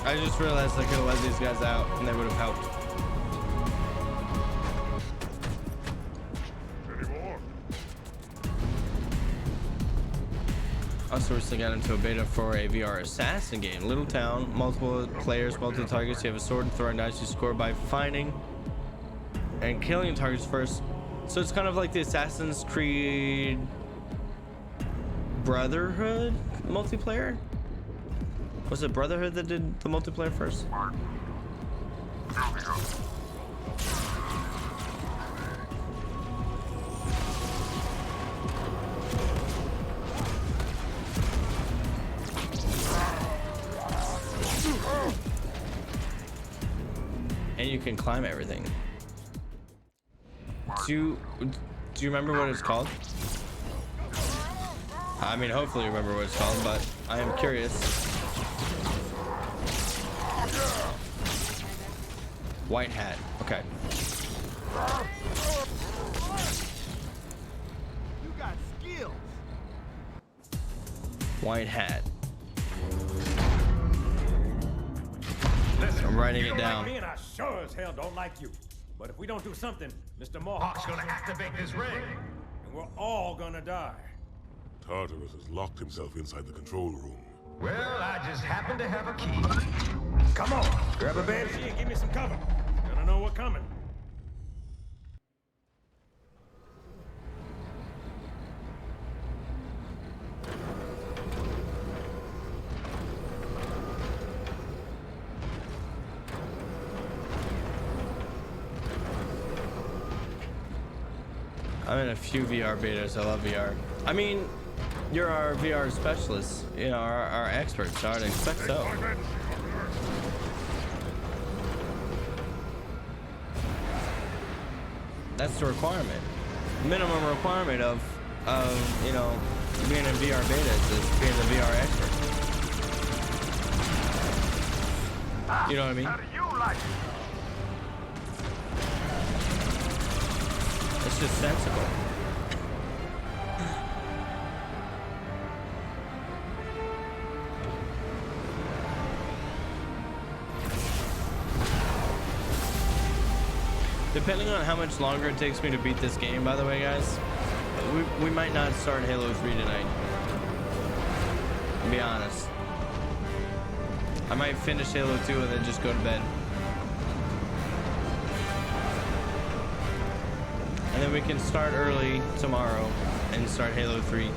I just realized I could have let these guys out and they would have helped. Also recently got into a beta for a VR assassin game. Little town, multiple players, multiple targets. You have a sword and throwing dice. You score by finding and killing targets first. So it's kind of like the Assassin's Creed Brotherhood multiplayer. Was it Brotherhood that did the multiplayer first? And you can climb everything. Do you remember what it's called? I mean, hopefully you remember what it's called, but I am curious. White hat. Okay. You got skills. White hat. Listen, I'm writing you it don't down. Like me and I sure as hell don't like you. But if we don't do something, Mr. Mohawk's gonna activate this ring, and we're all gonna die. Tartarus has locked himself inside the control room. Well, I just happen to have a key. Come on, grab a banshee and give me some cover. Gonna know what's coming. I'm in a few VR betas. I love VR. I mean, you're our VR specialists, you know, our experts. I would expect so. That's the requirement. Minimum requirement of you know, being in VR betas is being the VR expert. You know what I mean? How do you like it? It's just sensible. The Depending on how much longer it takes me to beat this game, by the way, guys, we might not start Halo 3 tonight. To be honest. I might finish Halo 2 and then just go to bed. And then we can start early tomorrow and start Halo 3.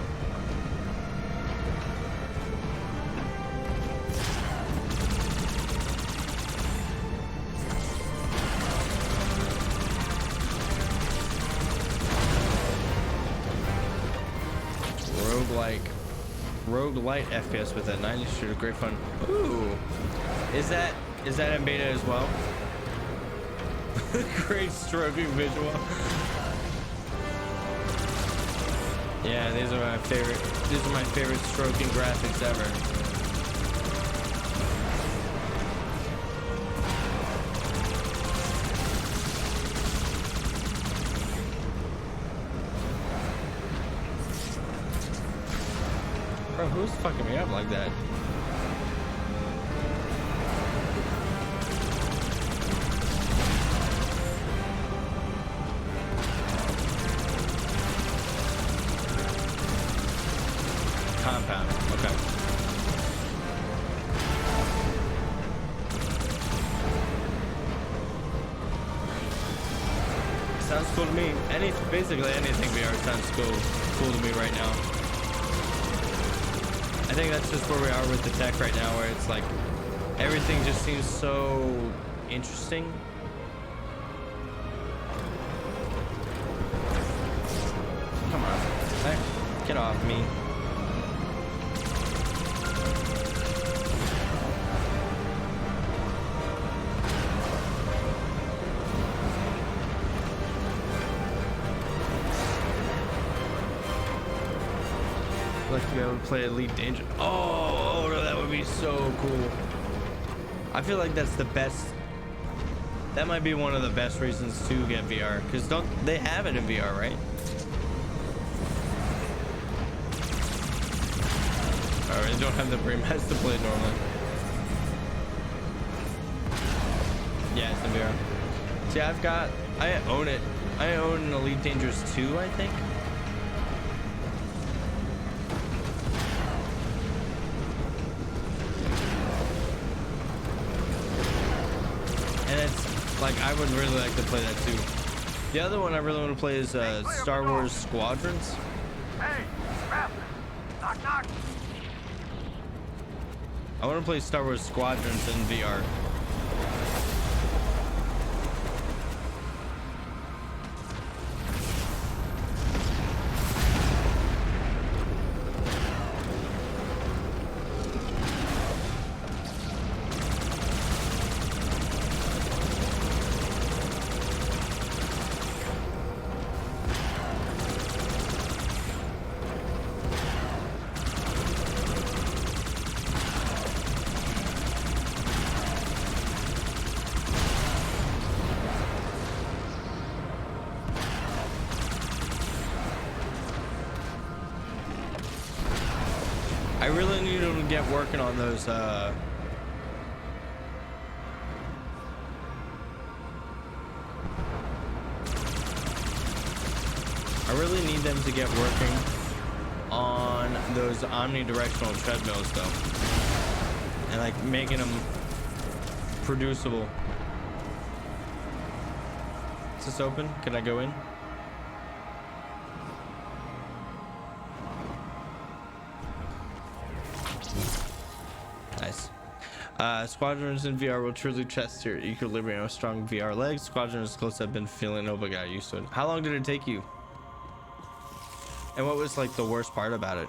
Roguelite FPS with that 90 shooter, great fun. Ooh, is that in beta as well? Great stroking visual. Yeah, these are my favorite stroking graphics ever. Bro, who's fucking me up like that? Compound, okay. Sounds cool to me. Basically anything VR sounds cool to me right now. I think that's just where we are with the tech right now, where it's like everything just seems so interesting. Come on, hey, get off me. Like to be able to play Elite Danger. Oh, no, that would be so cool. I feel like that's the best. That might be one of the best reasons to get VR, because don't they have it in VR, right? I really don't have the brain mass to play it normally. Yeah, it's in VR. See, I own it. I own Elite Dangerous 2, I think. Like, I would really like to play that too. The other one I really want to play is Star Wars Squadrons. Hey, Rap! Knock, knock! I want to play Star Wars Squadrons in VR. I really need to get working on those I really need them to get working on those omnidirectional treadmills though, and like making them producible. Is this open? Can I go in? Nice. Squadrons in VR will truly test your equilibrium with strong VR legs. Squadrons close I've been feeling, oh, but got used to it. How long did it take you? And what was like the worst part about it?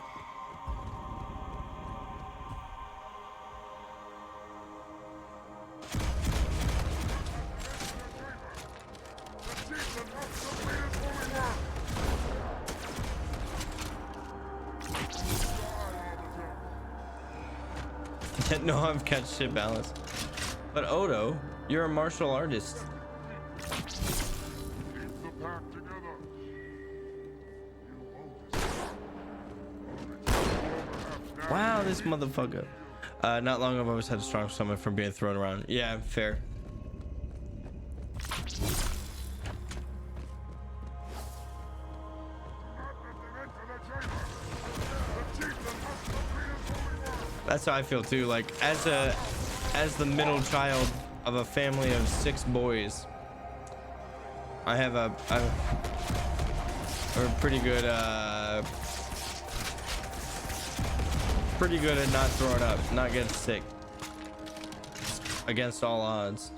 No, I've got shit balance. But Odo, you're a martial artist. Wow, this motherfucker. Not long ago, I've always had a strong stomach from being thrown around. Yeah, fair. That's how I feel too. Like as the middle child of a family of 6 boys, I have a pretty good at not throwing up, not getting sick against all odds.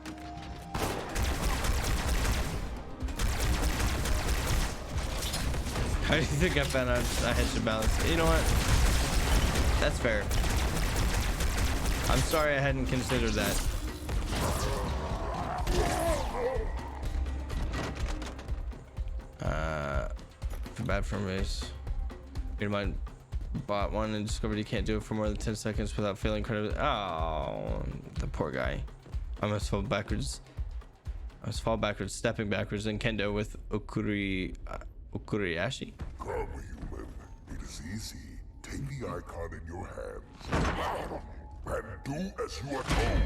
How do you think I found out I had to balance? You know what? That's fair. I'm sorry I hadn't considered that. Too bad for me. You might bought one and discovered you can't do it for more than 10 seconds without feeling credit. Oh, the poor guy. I must fall backwards, stepping backwards in kendo with Okuriashi. Come, human. It is easy. Take the icon in your hands and do as you are told.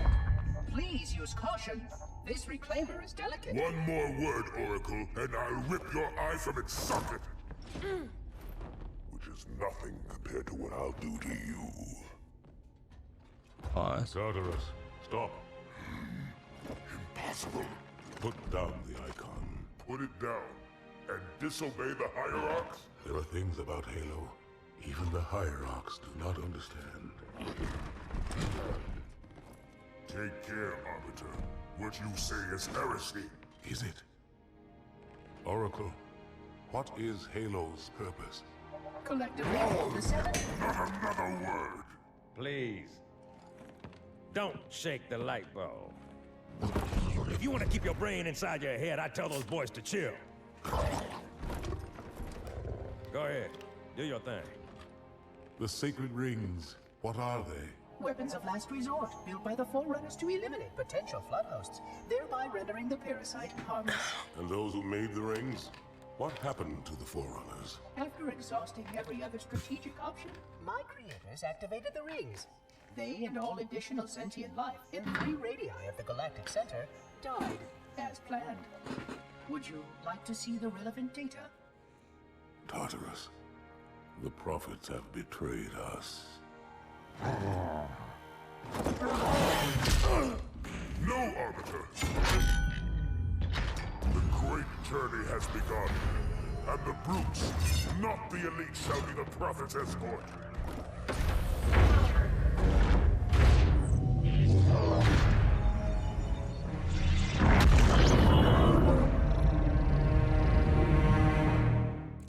Please use caution. This reclaimer is delicate. One more word, Oracle, and I'll rip your eye from its socket. Which is nothing compared to what I'll do to you. Pause. Tartarus, stop. Impossible. Put down the icon. Put it down and disobey the Hierarchs? There are things about Halo even the Hierarchs do not understand. Take care, Arbiter. What you say is heresy. Is it? Oracle, what is Halo's purpose? Collectively, the 7. Not another word. Please. Don't shake the light bulb. If you want to keep your brain inside your head, I tell those boys to chill. Go ahead. Do your thing. The sacred rings, what are they? Weapons of last resort, built by the Forerunners to eliminate potential flood hosts, thereby rendering the parasite harmless. And those who made the rings? What happened to the Forerunners? After exhausting every other strategic option, my creators activated the rings. They and all additional sentient life in 3 radii of the galactic center died as planned. Would you like to see the relevant data? Tartarus, the prophets have betrayed us. No, Arbiter! The great journey has begun, and the brutes, not the elite, shall be the prophet's escort.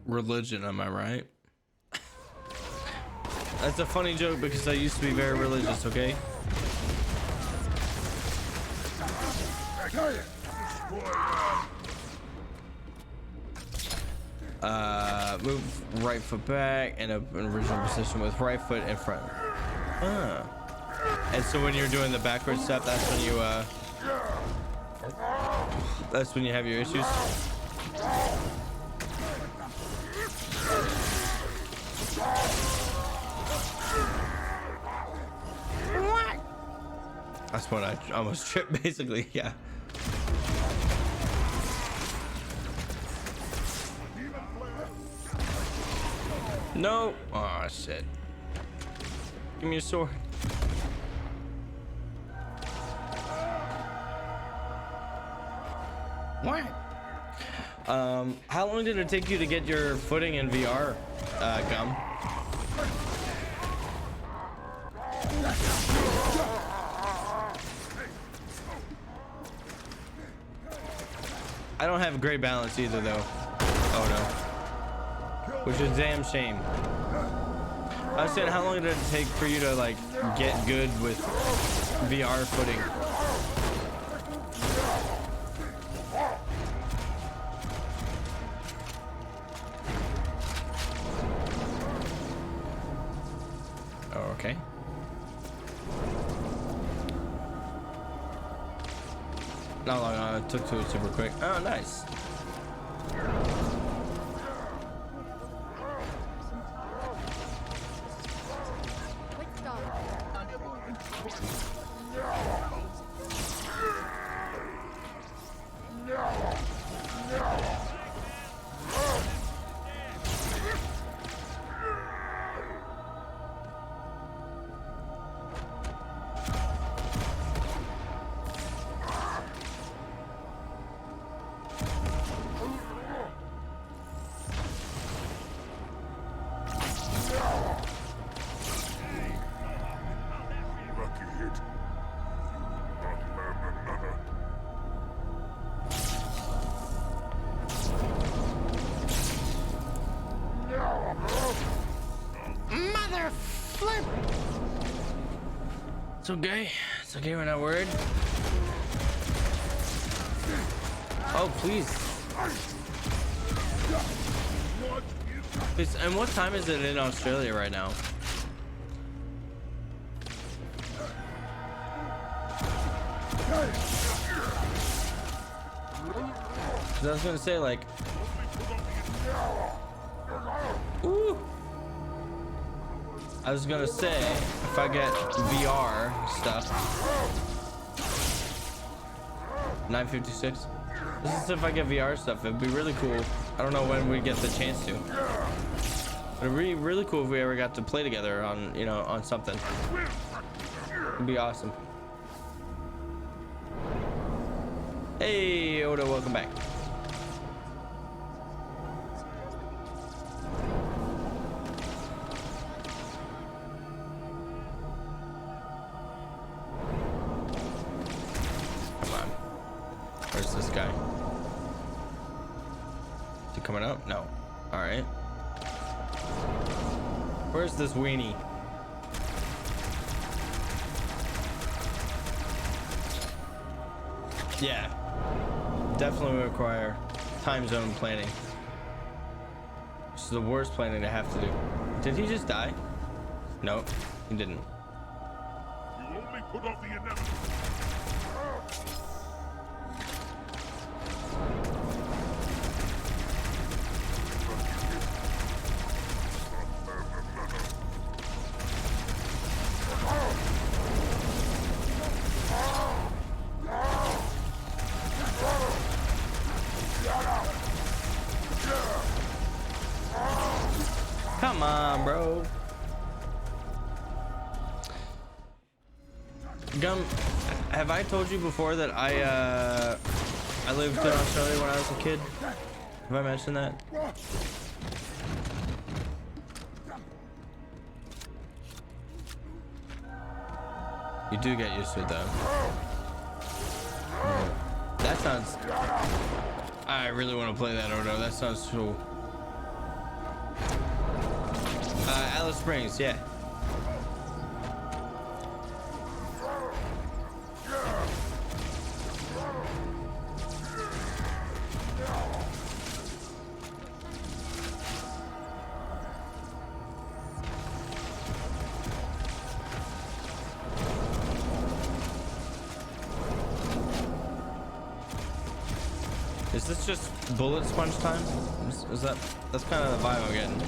Religion, am I right? That's a funny joke because I used to be very religious, okay? Move right foot back and up in original position with right foot in front. Ah. And so when you're doing the backward step, that's when you have your issues. That's what I almost tripped, basically, yeah. No! Aw, shit. Give me your sword. What? How long did it take you to get your footing in VR, Gum? I don't have great balance either, though. Oh no. Which is a damn shame. I was saying, how long did it take for you to like get good with VR footing? Oh, okay. Not long. I took to it super quick. Oh, nice. flip. It's okay. It's okay. We're not worried. Oh, please. Please. And what time is it in Australia right now? I was gonna say, like, ooh. I was gonna say, if I get VR stuff, 9:56. This is if I get VR stuff. It'd be really cool. I don't know when we get the chance to. It'd be really cool if we ever got to play together on, you know, on something. It'd be awesome. Hey, Oda, welcome back. Come on. Where's this guy? Is he coming up? No. All right. Where's this weenie? Yeah. Definitely require time zone planning. This is the worst planning to have to do. Did he just die? Nope, he didn't. You only put off the inevitable. Come on, bro. Gum, have I told you before that I lived in Australia when I was a kid? Have I mentioned that? You do get used to it though. That sounds... I really want to play that, Odo. That sounds cool. Alice Springs, yeah. Is this just bullet sponge time? Is that's kind of the vibe I'm getting.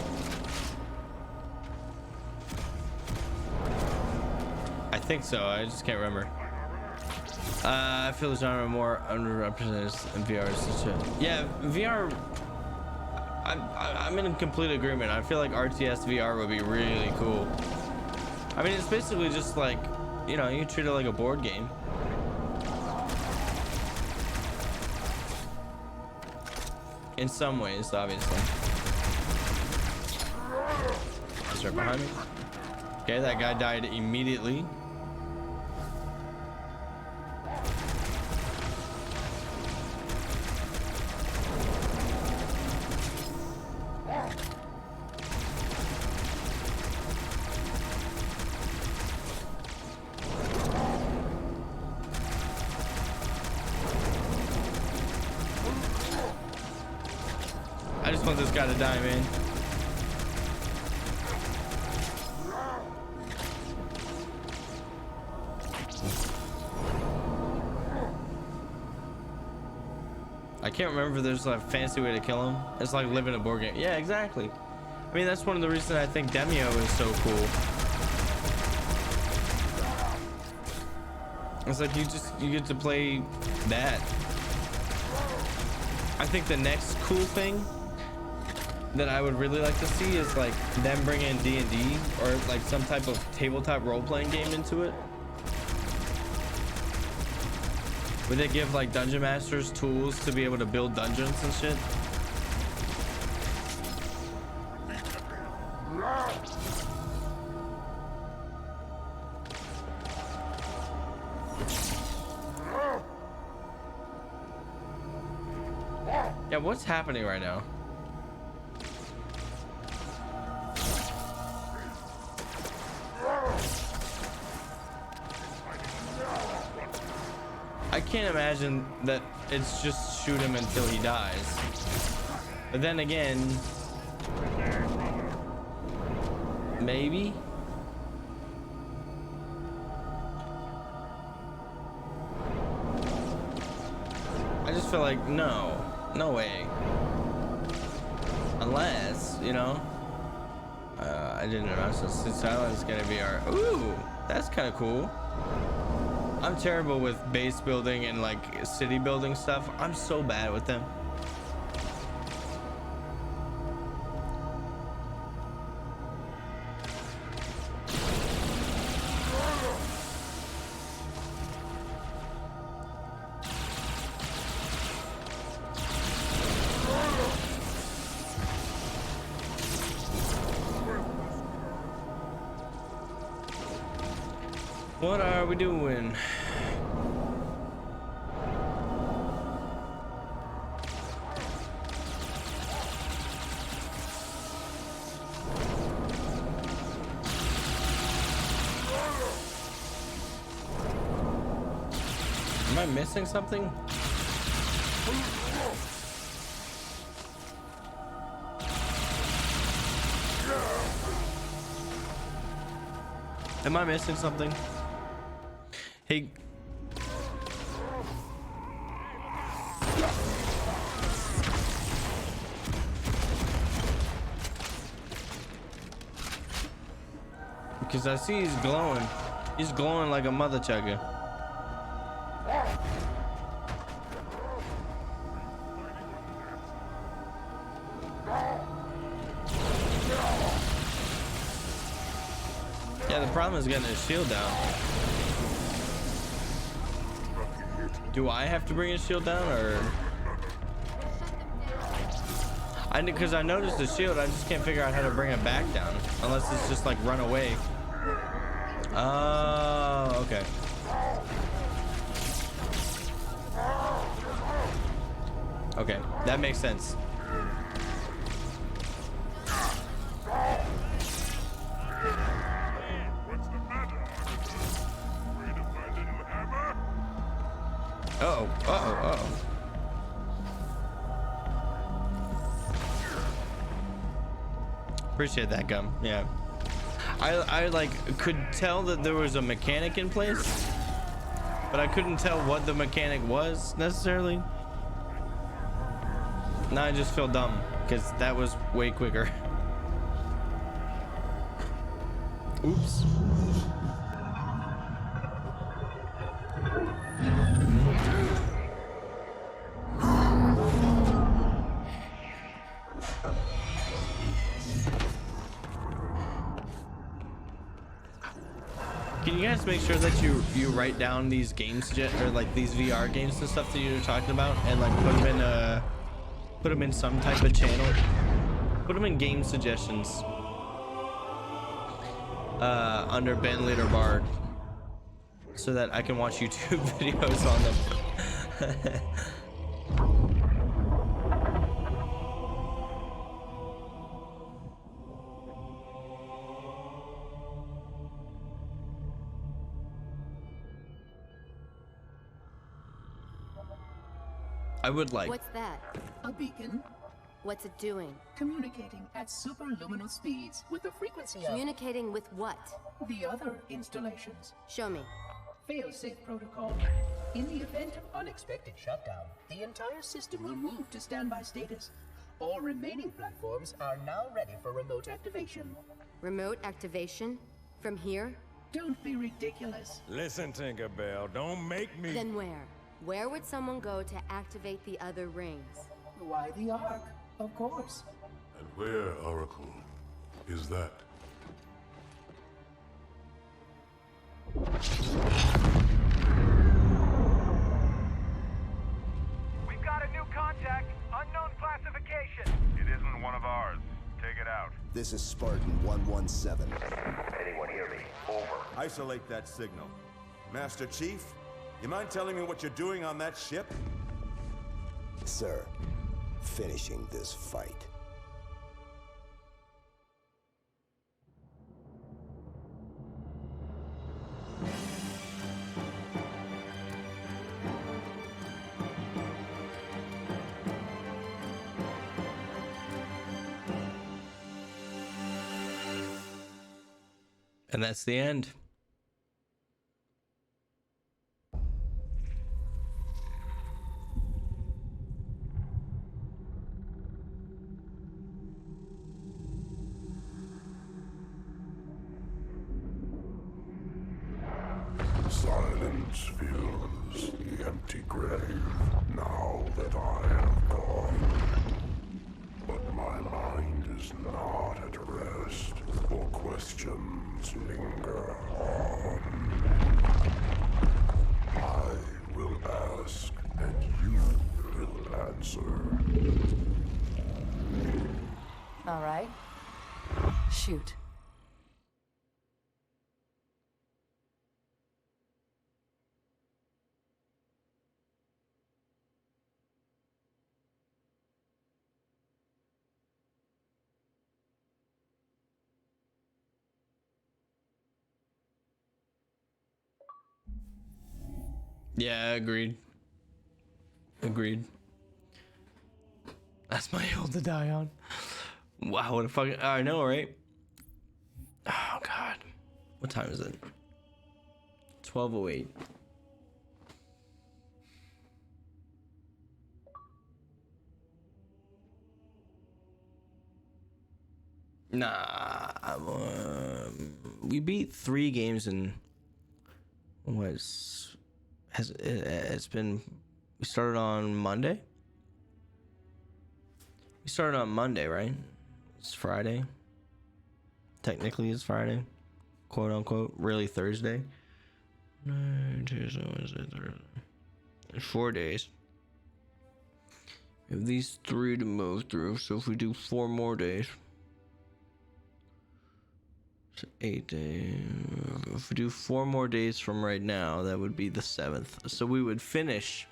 I think so. I just can't remember. I feel the genre more underrepresented in VR. Yeah, VR. I'm in complete agreement. I feel like RTS VR would be really cool. I mean, it's basically just like, you know, you treat it like a board game. In some ways, obviously. He's right behind me. Okay, that guy died immediately. I just want this guy to die, man. I can't remember if there's a fancy way to kill him. It's like living a board game. Yeah, exactly. I mean, that's one of the reasons I think Demio is so cool. It's like you get to play that. I think the next cool thing that I would really like to see is like them bring in D&D or like some type of tabletop role-playing game into it, where they give like dungeon masters tools to be able to build dungeons and shit. Yeah, what's happening right now? I can't imagine that it's just shoot him until he dies. But then again, maybe. I just feel like no way. Unless, you know, I didn't know. So silence is gonna be our. Ooh, that's kind of cool. I'm terrible with base building and like city building stuff. I'm so bad with them. What are we doing? Am I missing something? Am I missing something? Hey. Because I see he's glowing. He's glowing like a mother chugger. Yeah, the problem is getting his shield down. Do I have to bring his shield down, or? Because I noticed the shield, I just can't figure out how to bring it back down. Unless it's just like run away. Oh, okay. Okay, that makes sense. Uh-oh, uh-oh, uh-oh. Appreciate that, Gum. Yeah. I like could tell that there was a mechanic in place, but I couldn't tell what the mechanic was necessarily. Now I just feel dumb because that was way quicker. Oops. Can you guys make sure that you write down these games or like these VR games and stuff that you're talking about, and like put them in some type of channel? Put them in game suggestions under Ben Leader Bard, so that I can watch YouTube videos on them. I would like. What's that? A beacon. What's it doing? Communicating at superluminal speeds with the frequency of... Communicating with what? The other installations. Show me. Fail-safe protocol. In the event of unexpected shutdown, the entire system will move to standby status. All remaining platforms are now ready for remote activation. Remote activation? From here? Don't be ridiculous. Listen, Tinkerbell, don't make me... Then where? Where would someone go to activate the other rings? Why the Ark? Of course. And where, Oracle, is that? We've got a new contact. Unknown classification. It isn't one of ours. Take it out. This is Spartan 117. Anyone hear me? Over. Isolate that signal. Master Chief, you mind telling me what you're doing on that ship? Sir, finishing this fight. And that's the end. Silence fills the empty grave now that I have gone. But my mind is not at rest, for questions linger on. I will ask, and you will answer. All right. Shoot. Yeah, agreed. Agreed. That's my hill to die on. Wow, what a fucking... I know, right? Oh, God. What time is it? 12:08. Nah. We beat 3 games in... It's been... We started on Monday? We started on Monday, right? It's Friday. Technically, it's Friday. Quote unquote. Really Thursday. Tuesday, Wednesday, Thursday. It's 4 days. We have these 3 to move through. So if we do 4 more days. It's 8 days. If we do 4 more days from right now, that would be the 7th. So we would finish...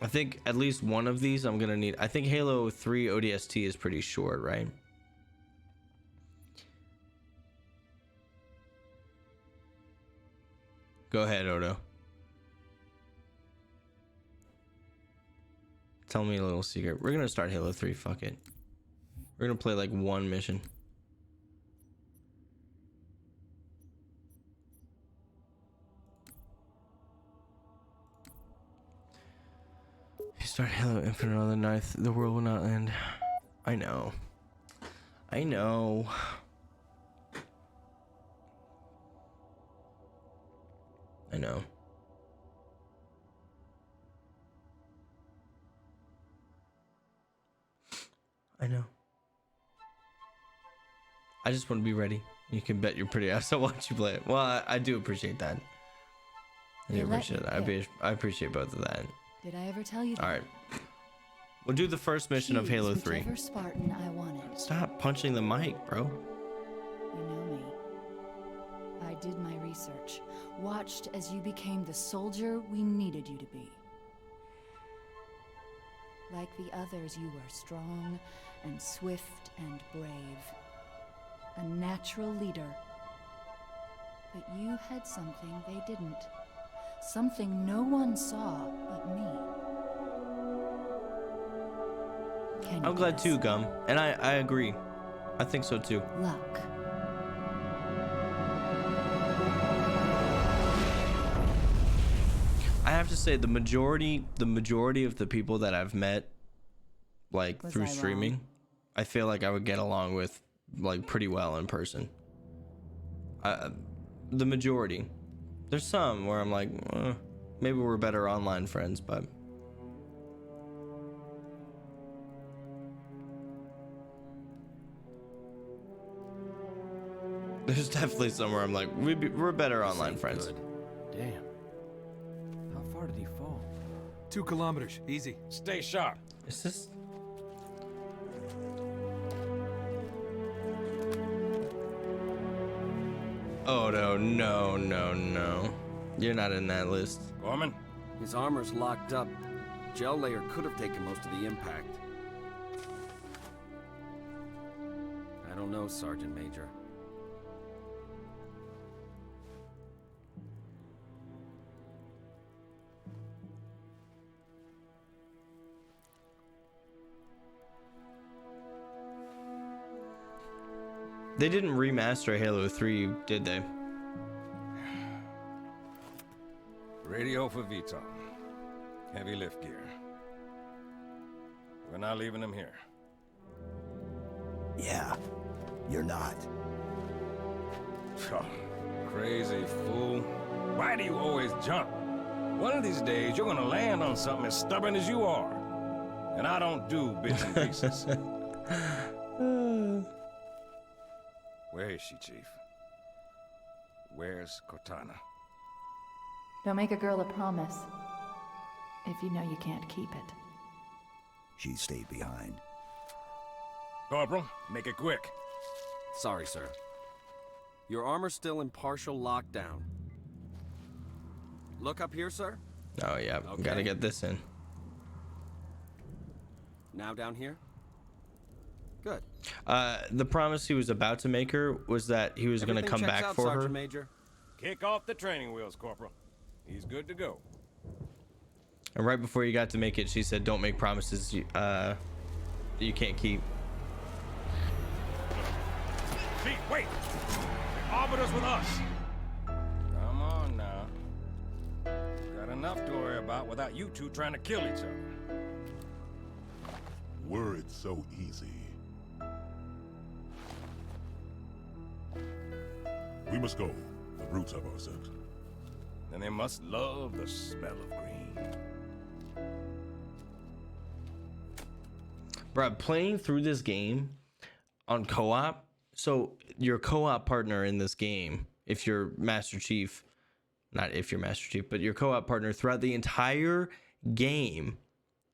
I think at least one of these I'm gonna need. I think Halo 3 ODST is pretty short, right? Go ahead, Odo. Tell me a little secret. We're gonna start Halo 3, fuck it. We're gonna play like 1 mission. You start Halo Infinite on the 9th, the world will not end. I know. I know. I know. I know. I just want to be ready. You can bet your pretty ass I'll watch you play it. Well, I do appreciate that. I do appreciate that. I appreciate both of that. Did I ever tell you that? All right. We'll do the first mission of Halo 3. Whichever Spartan I wanted. Stop punching the mic, bro. You know me. I did my research. Watched as you became the soldier we needed you to be. Like the others, you were strong and swift and brave. A natural leader. But you had something they didn't. Something no one saw but me. I'm glad too, Gum. And I agree. I think so too. Luck. I have to say the majority of the people that I've met like Was through I streaming, wrong? I feel like I would get along with like pretty well in person. The majority. There's some where I'm like, maybe we're better online friends, but there's definitely some where I'm like, we're better online friends. Good. Damn. How far did he fall? 2 kilometers. Easy. Stay sharp. Is this? Oh no. You're not in that list. Gorman? His armor's locked up. Gel layer could have taken most of the impact. I don't know, Sergeant Major. They didn't remaster Halo 3, did they? Radio for VTOL. Heavy lift gear. We're not leaving them here. Yeah, you're not. Oh, crazy fool. Why do you always jump? One of these days, you're gonna land on something as stubborn as you are. And I don't do bits and pieces. Where is she, Chief? Where's Cortana? Don't make a girl a promise if you know you can't keep it. She stayed behind. Corporal, make it quick. Sorry, sir. Your armor's still in partial lockdown. Look up here, sir. Oh, yeah. Okay. Gotta get this in. Now down here? Good. The promise he was about to make her was that he was going to come Everything back checks out, for Sergeant her. Major. Kick off the training wheels, Corporal. He's good to go. And right before you got to make it, she said, don't make promises you can't keep. Chief, wait! The Arbiter's with us! Come on now. Got enough to worry about without you two trying to kill each other. Were it so easy. We must go. The brutes have our scent. Then they must love the smell of green. Bruh, playing through this game on co-op, so your co-op partner in this game, if you're Master Chief, not if you're Master Chief, but your co-op partner throughout the entire game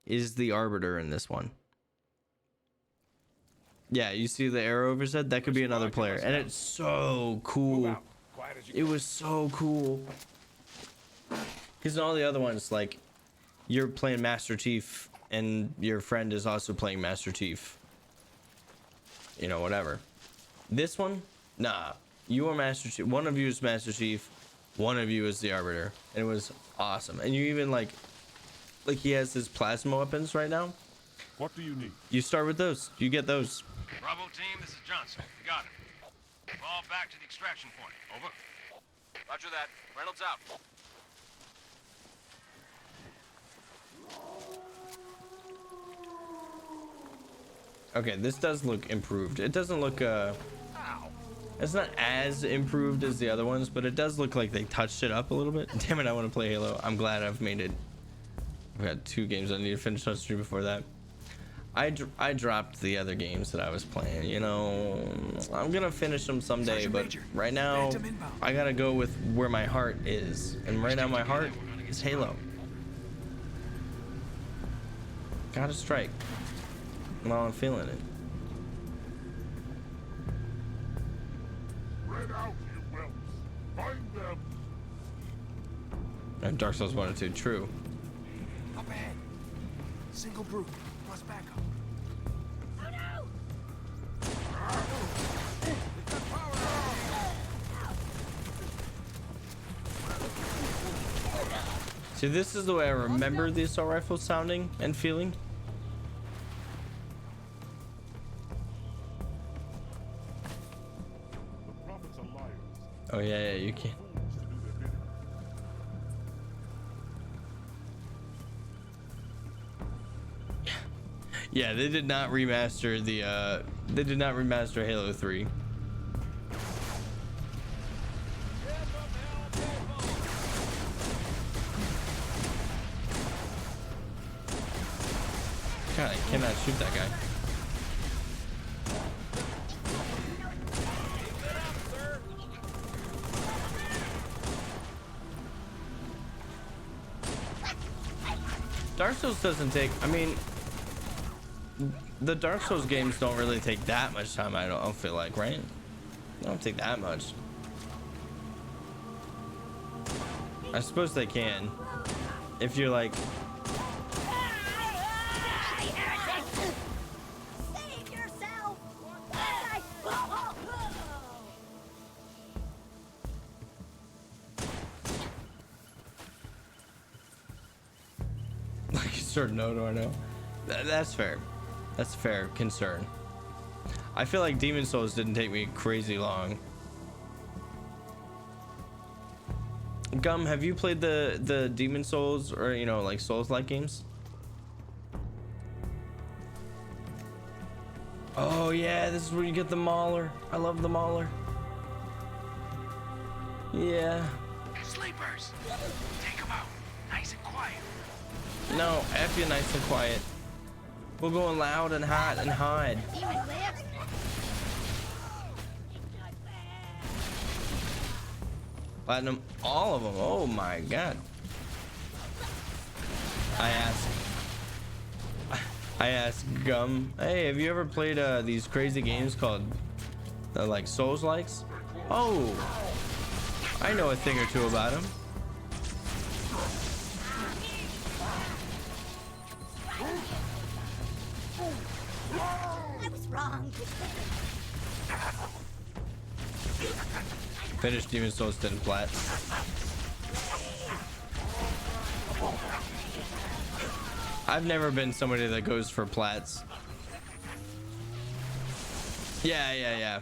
is the Arbiter in this one. Yeah, you see the arrow over his head? That could be another player. And it's so cool. It was so cool. Because in all the other ones, like, you're playing Master Chief and your friend is also playing Master Chief. You know, whatever. This one, nah. You are Master Chief. One of you is Master Chief. One of you is the Arbiter. And it was awesome. And you even, like he has his plasma weapons right now. What do you need? You start with those. You get those. Bravo team, this is Johnson. We got it. Fall back to the extraction point. Over. Roger that. Reynolds out. Okay, this does look improved. It doesn't look, it's not as improved as the other ones, but it does look like they touched it up a little bit. Damn it, I want to play Halo. I'm glad I've made it. I've got 2 games I need to finish on stream before that. I dropped the other games that I was playing, you know. I'm gonna finish them someday, but right now I gotta go with where my heart is, and right now my heart is Halo. Gotta strike while I'm feeling it. Spread out, you whelps. Find them. And Dark Souls 1 and 2, true. Up ahead. Single brute plus backup. See, this is the way I remember the assault rifle sounding and feeling. The prophets are liars. Oh yeah, you can. Yeah, they did not remaster the they did not remaster Halo 3. God, I cannot shoot that guy. Dark Souls doesn't take, I mean, the Dark Souls games don't really take that much time, I don't feel like, right? They don't take that much. I suppose they can. If you're like... Save yourself! Like, sort of no, no. That's fair. That's a fair concern. I feel like Demon Souls didn't take me crazy long. Gum, have you played the Demon Souls or, you know, like Souls-like games? Oh yeah, this is where you get the Mauler. I love the Mauler. Yeah. Sleepers! Take them out. Nice and quiet. No, F you nice and quiet. We're going loud and hot and hide. Platinum, all of them. Oh my god. I asked Gum, hey, have you ever played these crazy games called like Souls likes? Oh, I know a thing or two about them. I was wrong. Finished Demon Souls 10 plat. I've never been somebody that goes for plats. Yeah.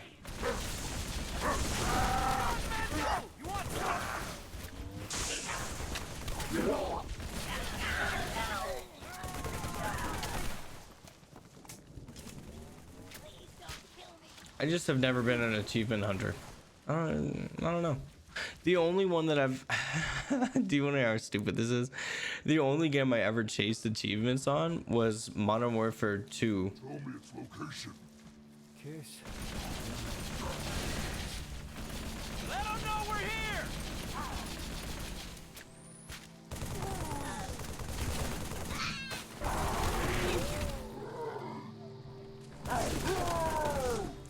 I just have never been an achievement hunter. I don't know. The only one that I've do you want to know how stupid this is? The only game I ever chased achievements on was Modern Warfare 2. Tell me its location. Kiss. Let them know we're here!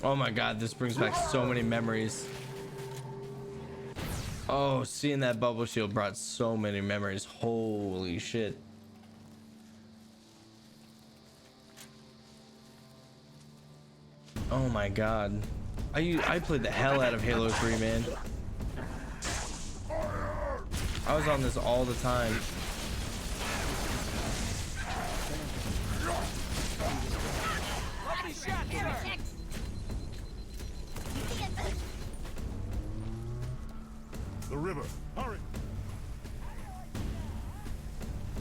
Oh my god, this brings back so many memories. Oh, seeing that bubble shield brought so many memories. Holy shit. Oh my god. I played the hell out of Halo 3, man. I was on this all the time. The river. Hurry.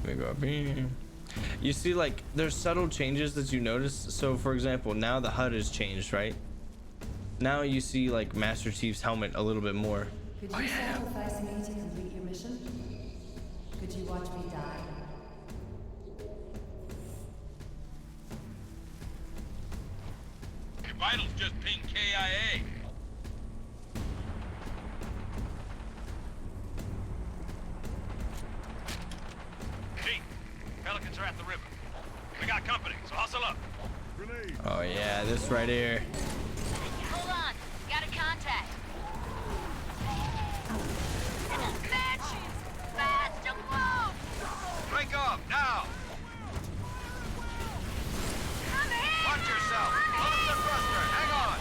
Let me go up here. You see, like, there's subtle changes that you notice. So for example, now the HUD has changed, right? Now you see like Master Chief's helmet a little bit more. Could you sacrifice me to complete your mission? Could you watch me die? Your vitals just pinged KIA. Chief, Pelicans are at the river. We got company, so hustle up. Grenade. Oh yeah, this right here. Hold on. Got a contact. Matches. Fast to move. Break off, now! Come here. Watch yourself! Hold up the thruster, hang on!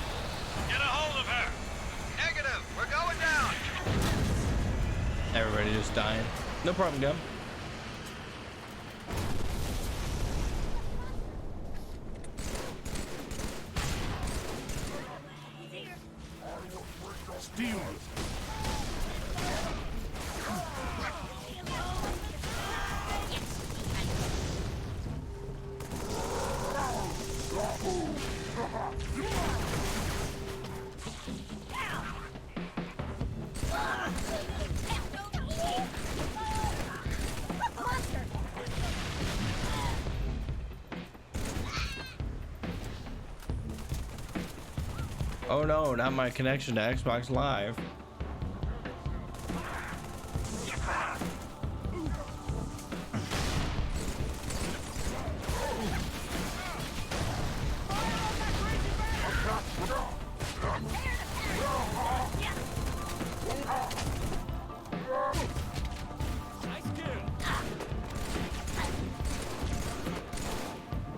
Get a hold of her! Negative, we're going down! Everybody just dying. No problem, Gum. Steal. Oh no, not my connection to Xbox Live.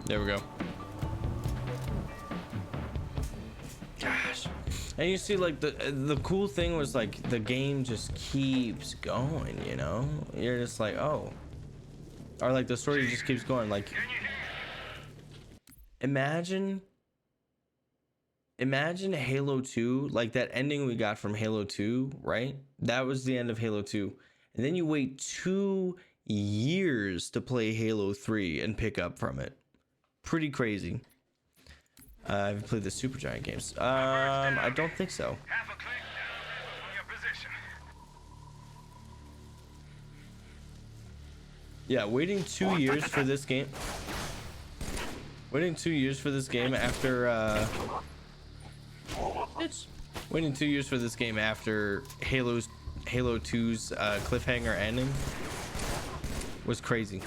There we go. Gosh. And you see, like, the cool thing was, like, the game just keeps going, you know? You're just like, oh. Or, like, the story just keeps going. Like, imagine imagine Halo 2, like that ending we got from Halo 2, right? That was the end of Halo 2. And then you wait 2 years to play Halo 3 and pick up from it. Pretty crazy. I've played the Supergiant games. I don't think so. Yeah, waiting 2 years for this game. Waiting 2 years for this game after waiting 2 years for this game after Halo 2's cliffhanger ending was crazy.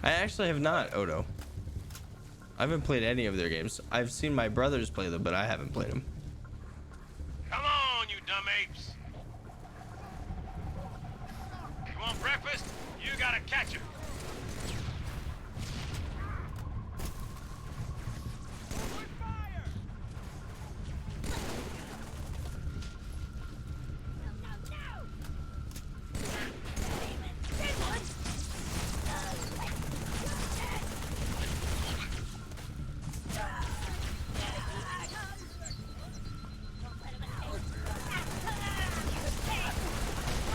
I actually have not, Odo. I haven't played any of their games. I've seen my brothers play them, but I haven't played them. Come on, you dumb apes. You want breakfast? You gotta catch it.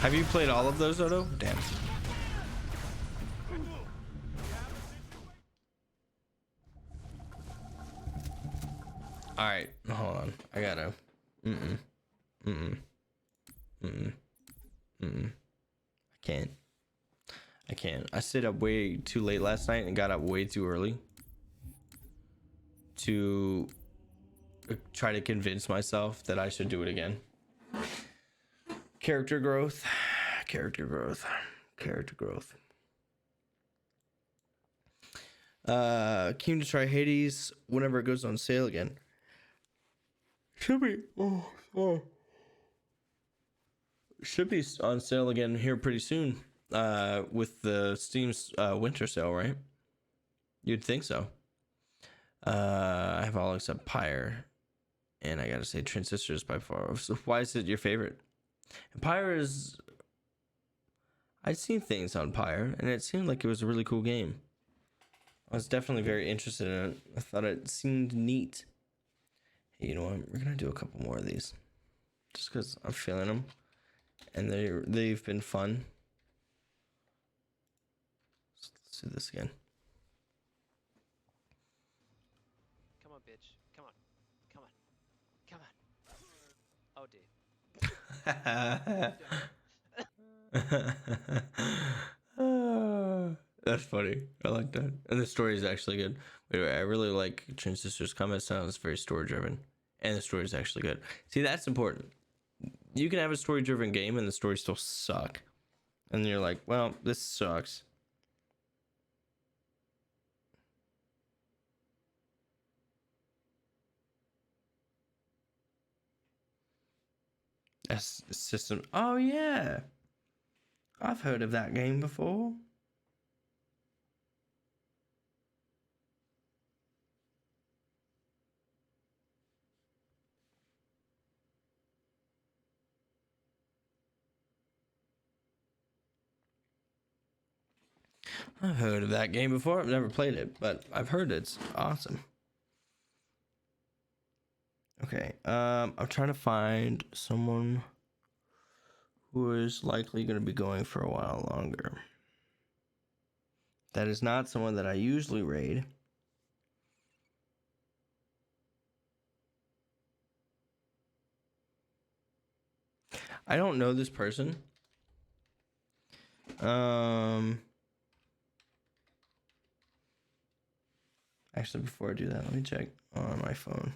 Have you played all of those, Odo? Damn. All right, hold on. I gotta. I can't. I stayed up way too late last night and got up way too early to try to convince myself that I should do it again. Character growth. Keen to try Hades whenever it goes on sale again. Should be should be on sale again here pretty soon. With the Steam's winter sale, right? You'd think so. I have all except Pyre, and I gotta say Transistors by far. So why is it your favorite? Pyre is. I'd seen things on Pyre, and it seemed like it was a really cool game. I was definitely very interested in it. I thought it seemed neat. Hey, you know what? We're gonna do a couple more of these, just because I'm feeling them, and they've been fun. So let's do this again. Come on, bitch. Come on. Come on. Come on. Oh, dude. That's funny. I like that. And the story is actually good. Wait, I really like Transistor's combat style. It's very story driven. And the story is actually good. See, that's important. You can have a story driven game and the story still suck. And you're like, well, this sucks. That's system. Oh, yeah. I've heard of that game before. I've heard of that game before. I've never played it, but I've heard it's awesome. Okay, I'm trying to find someone who is likely going to be going for a while longer. That is not someone that I usually raid. I don't know this person. Actually, before I do that, let me check on my phone.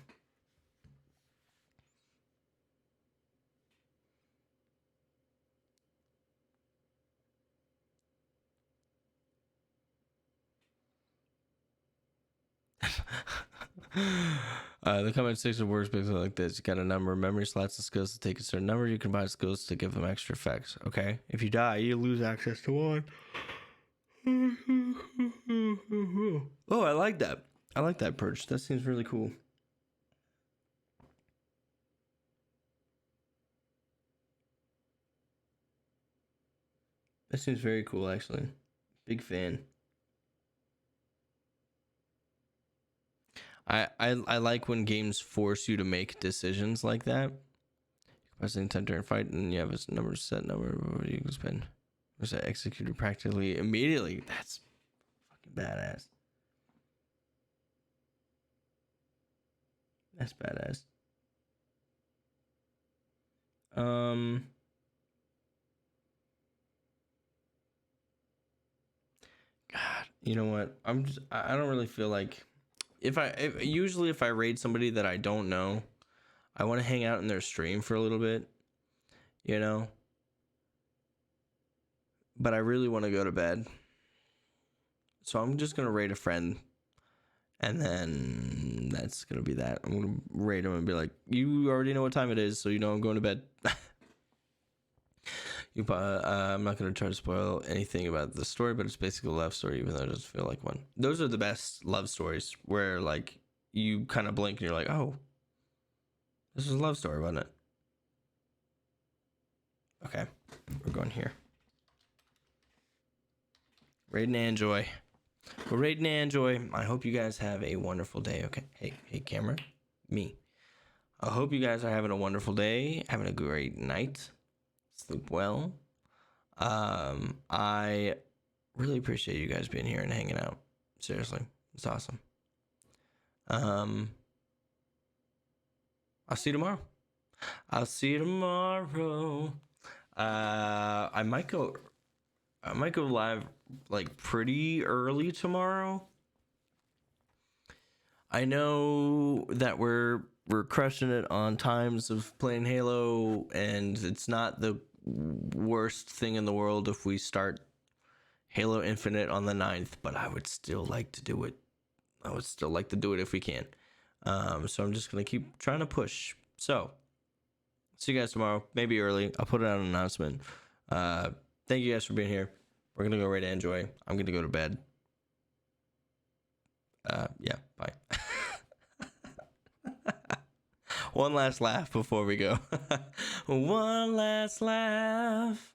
The comment section works basically like this. You got a number of memory slots and skills to take a certain number. You combine skills to give them extra effects. Okay. If you die, you lose access to one. Oh, I like that. I like that perch. That seems really cool. That seems very cool, actually. Big fan. I like when games force you to make decisions like that. Pressing intent during fight, and you have a set number you can spend. Was that executed practically immediately? That's fucking badass. That's badass. God, you know what? I don't really feel like usually if I raid somebody that I don't know, I want to hang out in their stream for a little bit, you know? But I really want to go to bed. So I'm just going to raid a friend. And then that's going to be that. I'm going to raid him and be like, you already know what time it is, so you know I'm going to bed. I'm not going to try to spoil anything about the story, but it's basically a love story, even though it doesn't feel like one. Those are the best love stories where, like, you kind of blink and you're like, oh, this is a love story, wasn't it? Okay, we're going here. Raid and enjoy. We're raiding and enjoy. I hope you guys have a wonderful day. Okay, hey, camera, me. I hope you guys are having a wonderful day, having a great night. Sleep well. I really appreciate you guys being here and hanging out. Seriously, it's awesome. I'll see you tomorrow. I might go live like pretty early tomorrow. I know that we're crushing it on times of playing Halo, and it's not the worst thing in the world if we start Halo Infinite on the 9th, but I would still like to do it. I would still like to do it if we can. So I'm just going to keep trying to push. So, see you guys tomorrow, maybe early. I'll put out an announcement. Thank you guys for being here. We're going to go right to enjoy. I'm going to go to bed. Yeah, bye. One last laugh before we go. One last laugh.